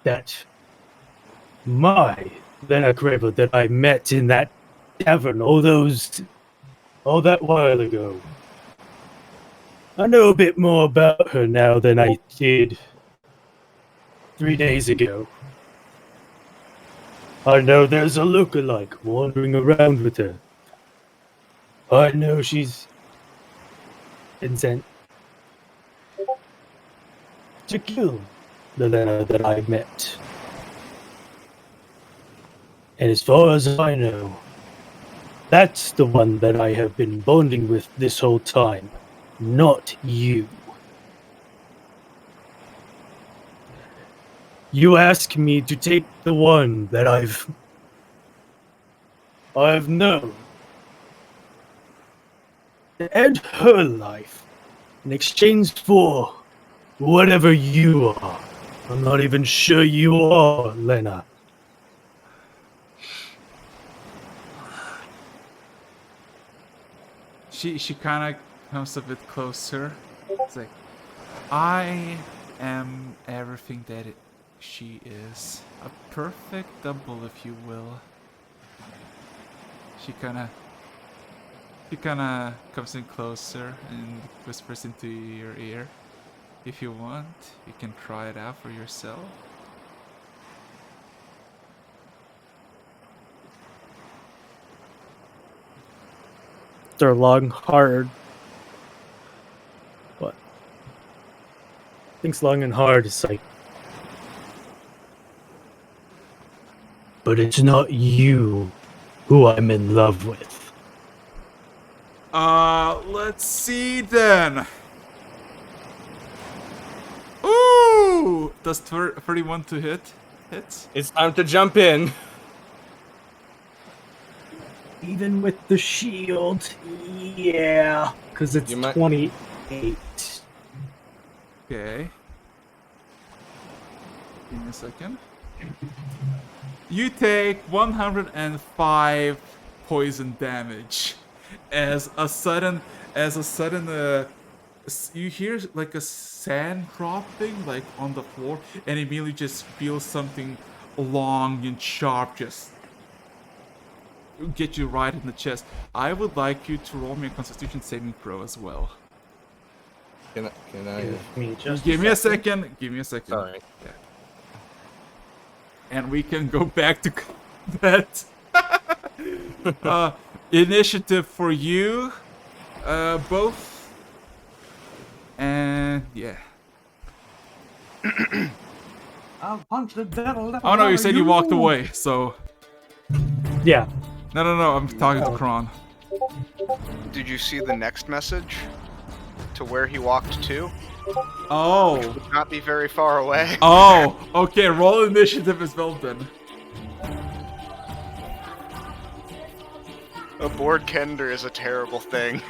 that my Lena Gravel that I met in that tavern all that while ago. I know a bit more about her now than I did 3 days ago. I know there's a lookalike wandering around with her. I know she's been sent to kill the Lena that I met. And as far as I know, that's the one that I have been bonding with this whole time, not you. You ask me to take the one that I've known and end her life in exchange for whatever you are. I'm not even sure you are, Lena. she kind of comes a bit closer. It's like, I am everything that she is. A perfect double, if you will. She kind of comes in closer and whispers into your ear. If you want, you can try it out for yourself. They're long, hard. What? Things long and hard is like. But it's not you who I'm in love with. Let's see then. Ooh! Does 31 to hit? Hits? It's time to jump in. Even with the shield, yeah. Because it's 28. Okay. Give me a second. You take 105 poison damage as a sudden you hear like a sand dropping like on the floor, and immediately just feel something long and sharp just get you right in the chest. I would like you to roll me a Constitution saving throw as well. Can I? Give me a second. Give me a second. Sorry. Yeah. And we can go back to combat. Initiative for you, both. And yeah. I'll punch the devil. Oh no, you said you walked away, so. Yeah. No, I'm talking to Kron. Did you see the next message? To where he walked to? Oh. Which would not be very far away. Oh, okay, roll initiative as well then. Aboard Kender is a terrible thing.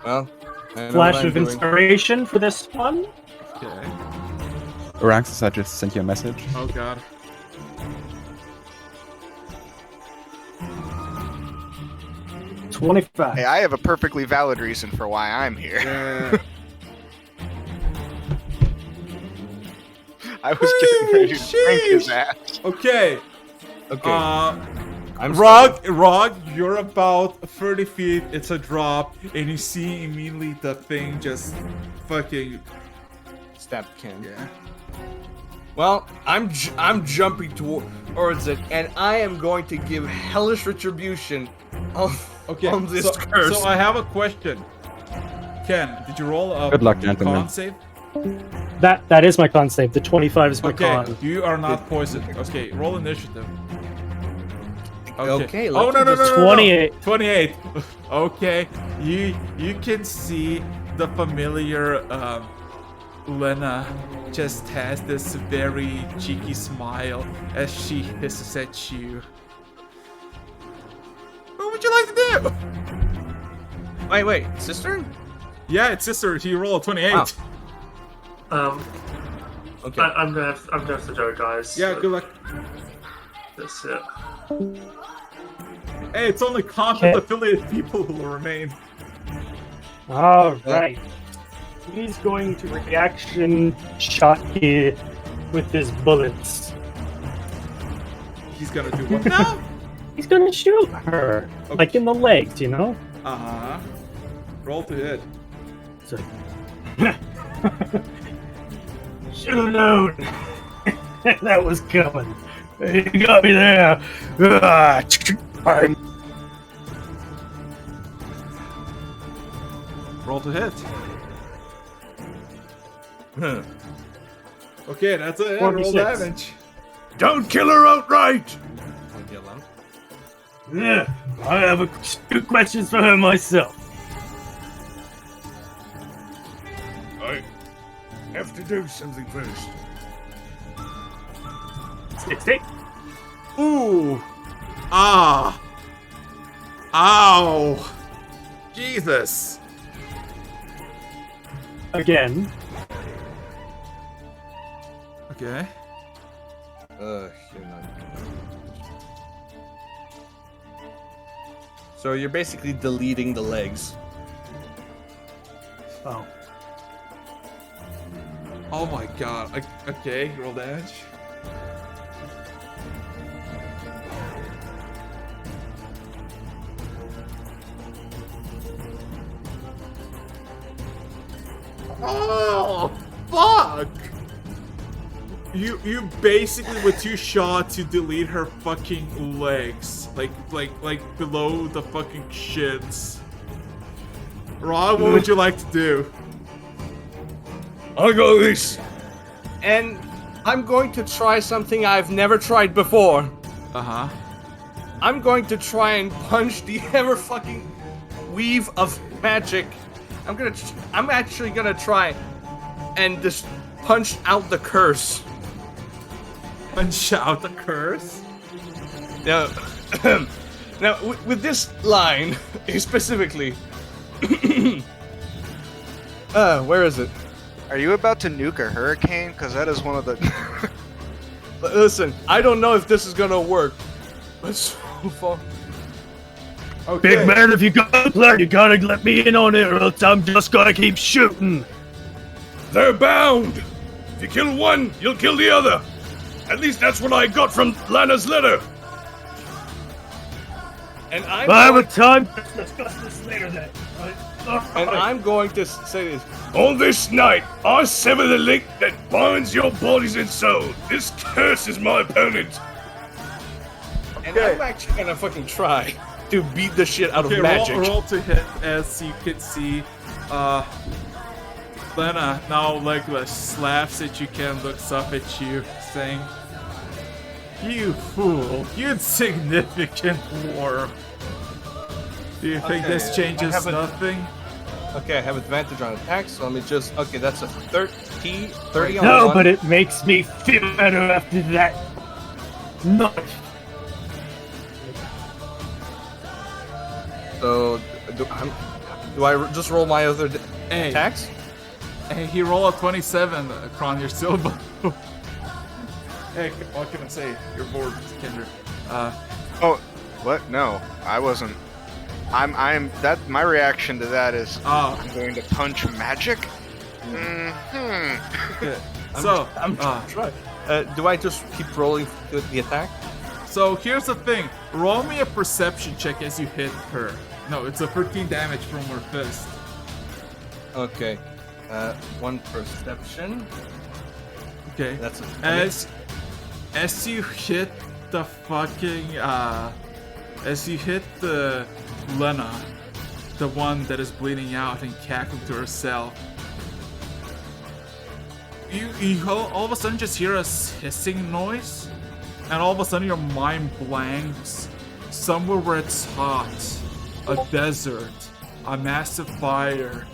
Well, I know what Flash I'm of doing. inspiration for this one. Okay. Araxis, I just sent you a message. Oh god. $25. Hey, I have a perfectly valid reason for why I'm here. Yeah. I was getting ready to spank his ass. Okay. Okay. I'm Rog, you're about 30 feet. It's a drop, and you see immediately the thing just fucking stab Ken. Yeah. Well, I'm jumping towards it, and I am going to give hellish retribution on this curse. So I have a question. Ken, did you roll a Good luck, gentlemen. con save? That is my con save. The 25 is my Okay, con. you are not poisoned. Okay, roll initiative. Okay, Oh let's no, do this. 28. 28. Okay, you can see the familiar Lena just has this very cheeky smile as she hisses at you. What would you like to do? Wait, sister? Yeah, it's sister. You roll a 28. Wow. Okay. I'm gonna have to go, guys. Yeah, good luck. That's it. Hey, it's only content affiliate people who will remain. Alright. He's going to reaction shot here with his bullets. He's gonna do what now? He's gonna shoot her. Okay. Like in the legs, you know? Uh-huh. Roll to hit. So, should have known that was coming. You got me there. Roll to hit. Okay, that's it. Yeah, roll 46. damage. Don't kill her outright! Yeah, I have a few questions for her myself. I have to do something first. 60. Ooh. Ah. Ow. Jesus. Again. Okay. You're not. So you're basically deleting the legs. Oh. Oh my god. Okay, roll damage. Oh, fuck! You basically with 2 shots you delete her fucking legs, like below the fucking shits. Ron, what would you like to do? I got this. And I'm going to try something I've never tried before. Uh-huh. I'm going to try and punch the ever fucking weave of magic. I'm actually gonna try and just punch out the curse. Punch out the curse? Now, now with this line specifically, where is it? Are you about to nuke a hurricane? Because that is one of the. Listen, I don't know if this is gonna work. But so far. Okay. Big man, if you got a plan, you gotta let me in on it, or else I'm just gonna keep shooting. They're bound. If you kill one, you'll kill the other. At least that's what I got from Lana's letter. And I have a time. Let's discuss this later then. And I'm going to say this. On this night, I sever the link that binds your bodies and soul. This curse is my opponent. And I'm actually gonna fucking try to beat the shit out of magic. Roll to hit. As you can see, Lena, now legless, laughs at you, Ken, looks up at you, saying, "You fool, you insignificant dwarf. Do you think this changes nothing?" Okay, I have advantage on attacks, so let me just... Okay, that's a 30 on No, one. but it makes me feel better after that. No. So, do I just roll my other attacks? Hey, he rolled a 27, Kron, you're still below. Hey, what can I say? You're bored, Kendra. Oh, what? No, I wasn't. That my reaction to that is I'm going to punch magic. Okay. So I'm trying. Do I just keep rolling the attack? So here's the thing. Roll me a perception check as you hit her. No, it's a 13 damage from her fist. Okay. 1 perception. Okay. That's as you hit the fucking as you hit the Lena, the one that is bleeding out and cackling to herself, you all of a sudden just hear a hissing noise, and all of a sudden your mind blanks. Somewhere where it's hot, a desert, a massive fire,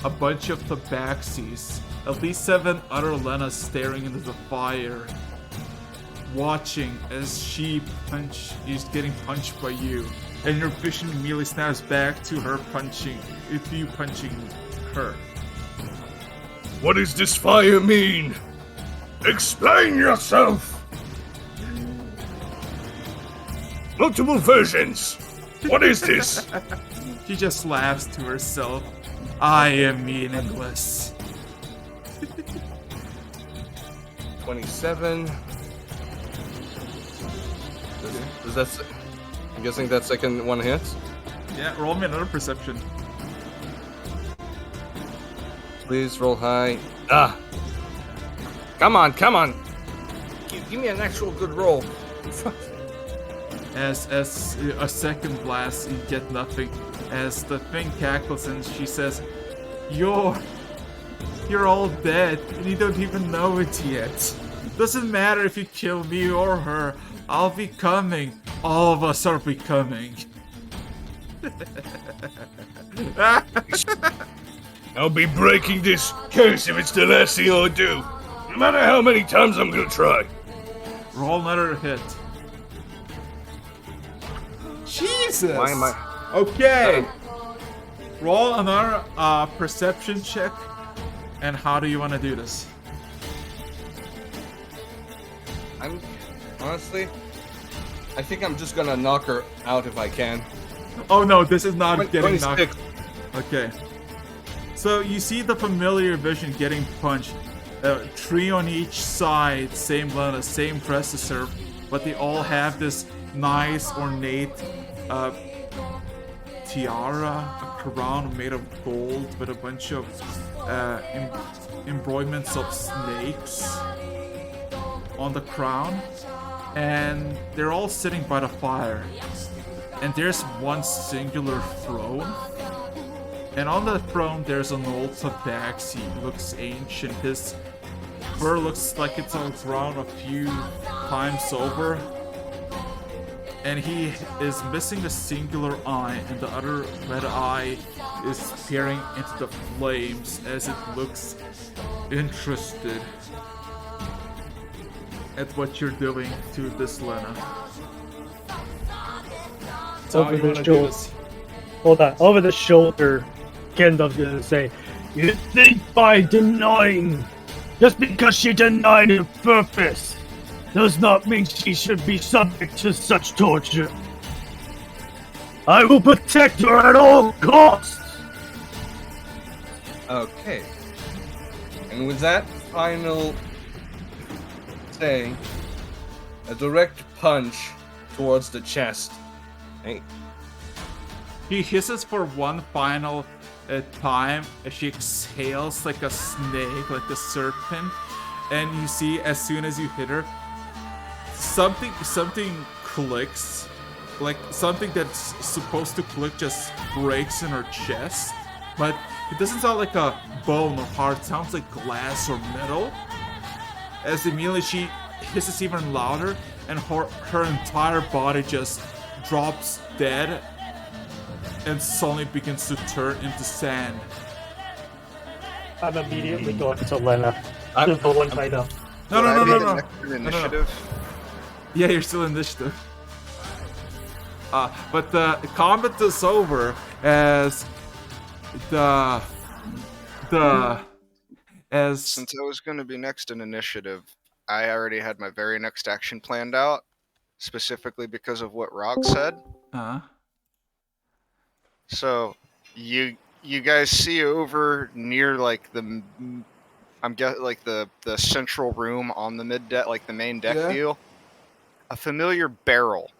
a bunch of tabaxis, at least 7 other Lenas staring into the fire, watching as she is getting punched by you, and your vision immediately snaps back to her punching her. What does this fire mean? Explain yourself! Multiple versions! What is this? She just laughs to herself. I am meaningless. 27. Is that... I'm guessing that second one hits? Yeah, roll me another perception. Please roll high. Ah! Come on, come on! Give me an actual good roll. As a second blast, you get nothing. As the thing cackles and she says, You're all dead, and you don't even know it yet. Doesn't matter if you kill me or her, I'll be coming. All of us are becoming. I'll be breaking this curse if it's the last thing I do. No matter how many times I'm gonna try. Roll another hit. Jesus! Why am I... Okay. Roll another perception check. And how do you want to do this? Honestly, I think I'm just gonna knock her out if I can. Oh no, this is not getting 26. knocked. Okay. So you see the familiar vision getting punched. 3 on each side, same Lena, same processor, but they all have this nice ornate tiara, a crown made of gold with a bunch of embroiderments of snakes on the crown, and they're all sitting by the fire. And there's one singular throne, and on the throne there's an old tabaxi. Looks ancient. His fur looks like it's outgrown a few times over, and he is missing a singular eye, and the other red eye is peering into the flames as it looks interested at what you're doing to this Lena. So how you wanna do this? Hold on. Over the shoulder, Gandalf's gonna say, "You think by denying, just because she denied her purpose, does not mean she should be subject to such torture. I will protect her at all costs." Okay. And with that final say, a direct punch towards the chest. Hey. He hisses for one final time as she exhales like a snake, like a serpent, and you see as soon as you hit her, something clicks, like something that's supposed to click just breaks in her chest, but it doesn't sound like a bone or heart. It sounds like glass or metal. As immediately she hisses even louder, and her entire body just drops dead and suddenly begins to turn into sand. I'm immediately going to Lena. I'm the one tied up. No. Initiative. Yeah, you're still in initiative. But the combat is over as Since I was going to be next in initiative, I already had my very next action planned out, specifically because of what Rock said. So you guys see over near like the the central room on the mid deck, like the main deck deal, a familiar barrel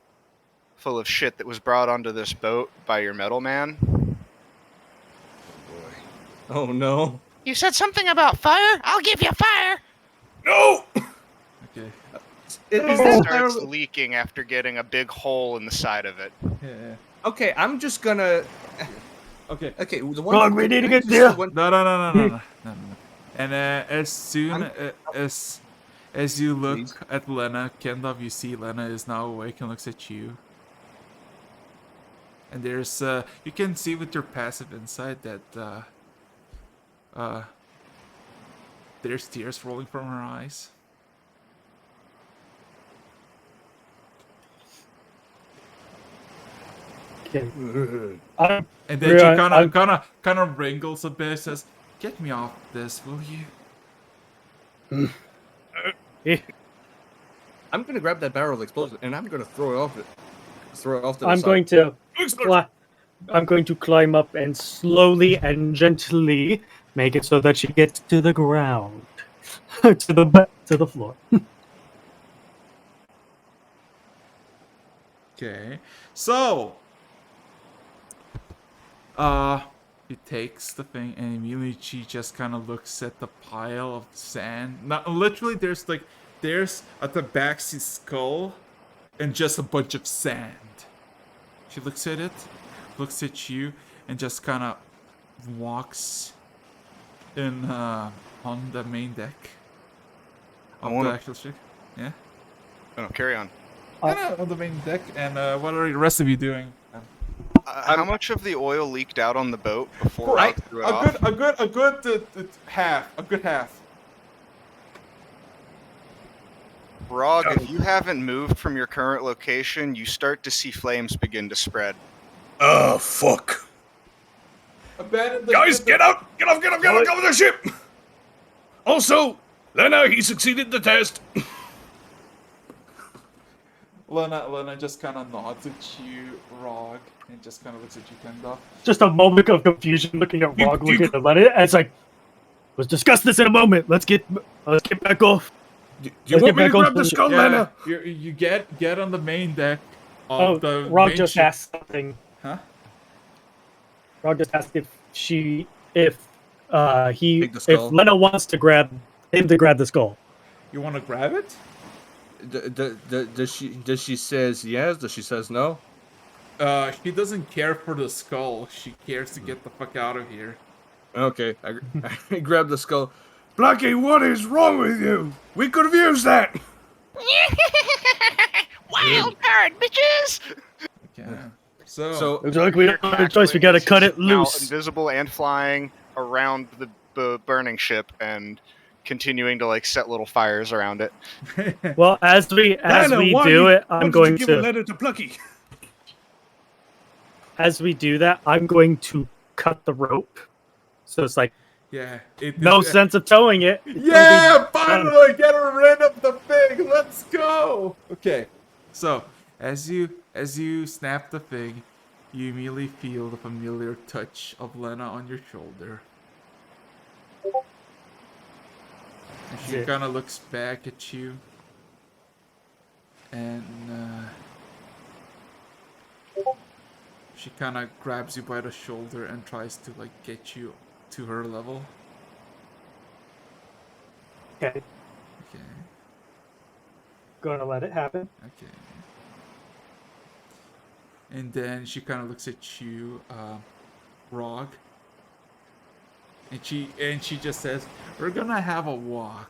full of shit that was brought onto this boat by your metal man. Oh no. You said something about fire? I'll give you fire! No! Okay. It starts leaking after getting a big hole in the side of it. Yeah. Okay, I'm just gonna. Okay. Okay. The Come on, we need to get there. No. And as soon as you look at Lena, Kendall, you see Lena is now awake and looks at you. And there's you can see with your passive insight that there's tears rolling from her eyes. Okay. And then she kind of wrinkles a bit, says, "Get me off this, will you?" I'm gonna grab that barrel of explosive and I'm gonna throw it off it. Throw it off to the I'm side. going to climb up and slowly and gently make it so that she gets to the ground, to the floor. Okay, so he takes the thing and immediately she just kind of looks at the pile of sand. Not literally, there's a tabaxi skull and just a bunch of sand. She looks at it, looks at you, and just kind of walks in on the main deck of the actual ship. Yeah. Oh, carry on. On the main deck. And what are the rest of you doing? How much of the oil leaked out on the boat before I threw it off? A good half. A good half. Rog, if you haven't moved from your current location, you start to see flames begin to spread. Oh, fuck. Guys, get out! Get off the ship! Also, Lena, he succeeded the test. Lena just kind of nods at you, Rog, and just kind of looks at you, Kendall. Just a moment of confusion, looking at Rog, looking at Lena, and it's like, let's discuss this in a moment. Let's get back off. Do you want me to grab the skull, Lena? You get on the main deck of the Rog main just ship. asked something. Huh? Rog just asked if skull. Lena wants to grab the skull. You want to grab it? Does she says yes? Does she says no? She doesn't care for the skull. She cares to get the fuck out of here. Okay, I grab the skull. Blackie, what is wrong with you? We could have used that. Wild card, bitches! Okay. So looks like we don't have a choice. We gotta cut it Now loose. invisible and flying around the burning ship and continuing to like set little fires around it. Well, as we do it, I'm going give a to. letter to Plucky. As we do that, I'm going to cut the rope. So it's like yeah, no sense of towing it. Yeah, finally get rid of the thing. Let's go. Okay, so as you snap the thing, you immediately feel the familiar touch of Lena on your shoulder. And she kind of looks back at you, and she kind of grabs you by the shoulder and tries to like get you to her level. Okay. Okay. Gonna let it happen. Okay. And then she kind of looks at you, Rog. And she just says, "We're gonna have a walk."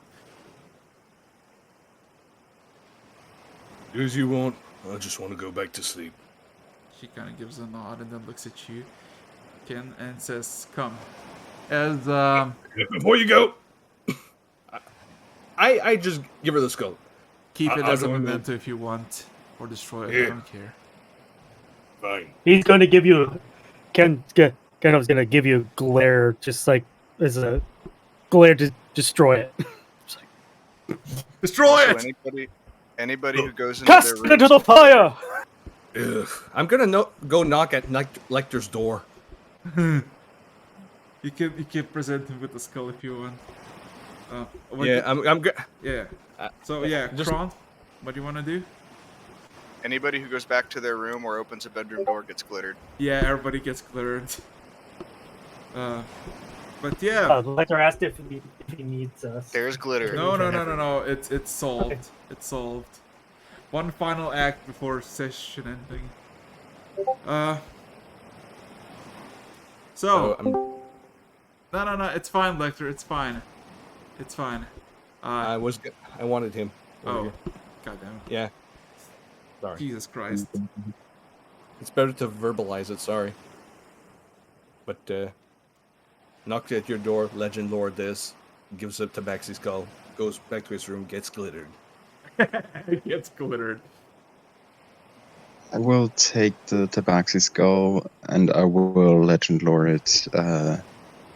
Do as you want. I just want to go back to sleep. She kind of gives a nod and then looks at you, Ken, and says, "Come." As Before you go, I just give her the skull. keep it I as a don't know. memento if you want, or destroy it. I Yeah. don't care. fine. He's going to give you. Kendall's going to give you a glare, just like as a glare to destroy it. Destroy Also, it! anybody who goes into Cast their it into rooms, the fire. Ugh. I'm gonna go knock at Lecter's door. You can present him with the skull if you want. Yeah, I'm good. Yeah. So yeah, just- Kron, what do you want to do? anybody who goes back to their room or opens a bedroom door gets glittered. Yeah, everybody gets glittered. But yeah. Lecter asked if he needs us. There's glitter. No. It's solved. Okay. It's solved. One final act before session ending. So. No. It's fine, Lecter. It's fine. It's fine. I wanted him. Oh, goddamn. Yeah. Sorry. Jesus Christ. It's better to verbalize it. Sorry. But knocked at your door. Legend lord this gives up Tabaxi's skull. Goes back to his room. Gets glittered. It gets glittered. I will take the Tabaxi skull and I will legend lore it.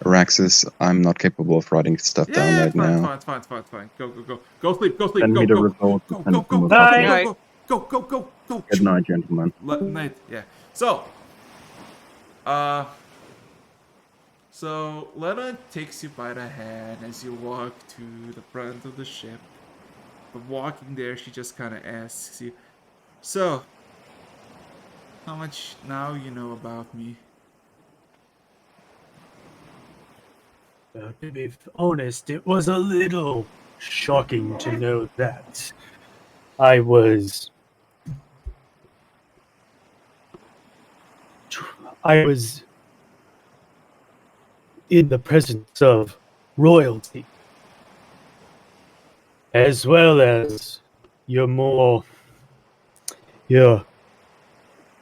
Araxis, I'm not capable of writing stuff down right now. Fine. Go sleep. Send me the report. Go. Good night, gentlemen. Night. Yeah. So, Lena takes you by the hand as you walk to the front of the ship. But walking there, she just kind of asks you, "So, how much now you know about me?" To be honest, it was a little shocking to know that I was in the presence of royalty, as well as your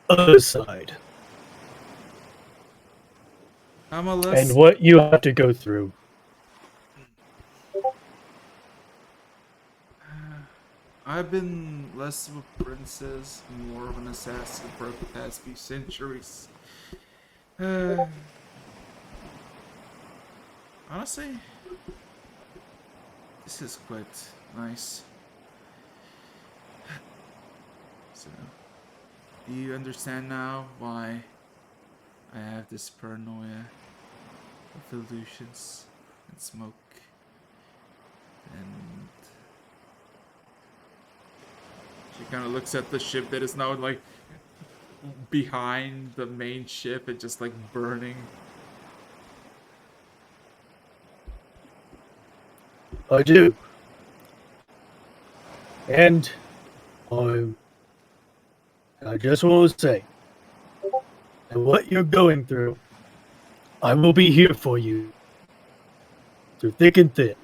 other side, and what you have to go through. I've been less of a princess, more of an assassin for the past few centuries. Honestly, this is quite nice. So, do you understand now why I have this paranoia of illusions and smoke? And she kind of looks at the ship that is now like behind the main ship and just like burning. I do. And I just want to say that what you're going through, I will be here for you through thick and thin.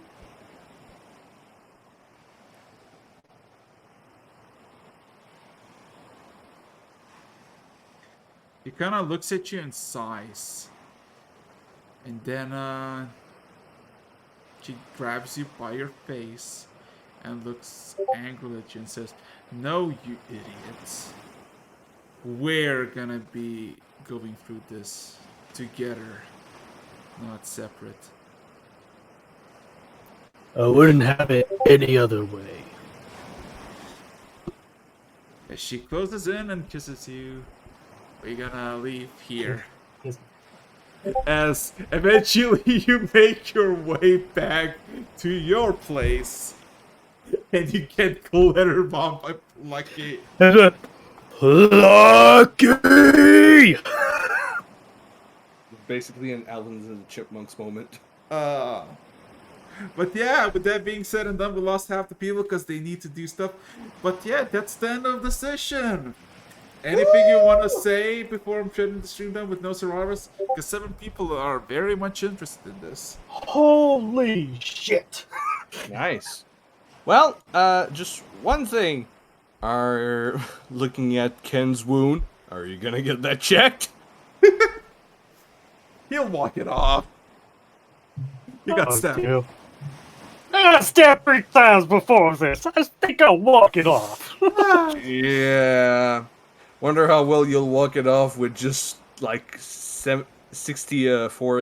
He kind of looks at you and sighs. And then, she grabs you by your face and looks angrily at you and says, "No, you idiots. We're gonna be going through this together, not separate." I wouldn't have it any other way. As she closes in and kisses you, we're gonna leave here. As eventually you make your way back to your place, and you get glitter bombed by Plucky. Plucky! Basically an Alvin and the Chipmunks moment. But yeah, with that being said and done, we lost half the people because they need to do stuff. But yeah, that's the end of the session. Anything you want to say before I'm shutting the stream down with no survivors? Because 7 people are very much interested in this. Holy shit! Nice. Well, just one thing. Are looking at Ken's wound. Are you gonna get that checked? He'll walk it off. You got stabbed. I got stabbed 3 times before this. I think I'll walk it off. Yeah. Wonder how well you'll walk it off with just like 64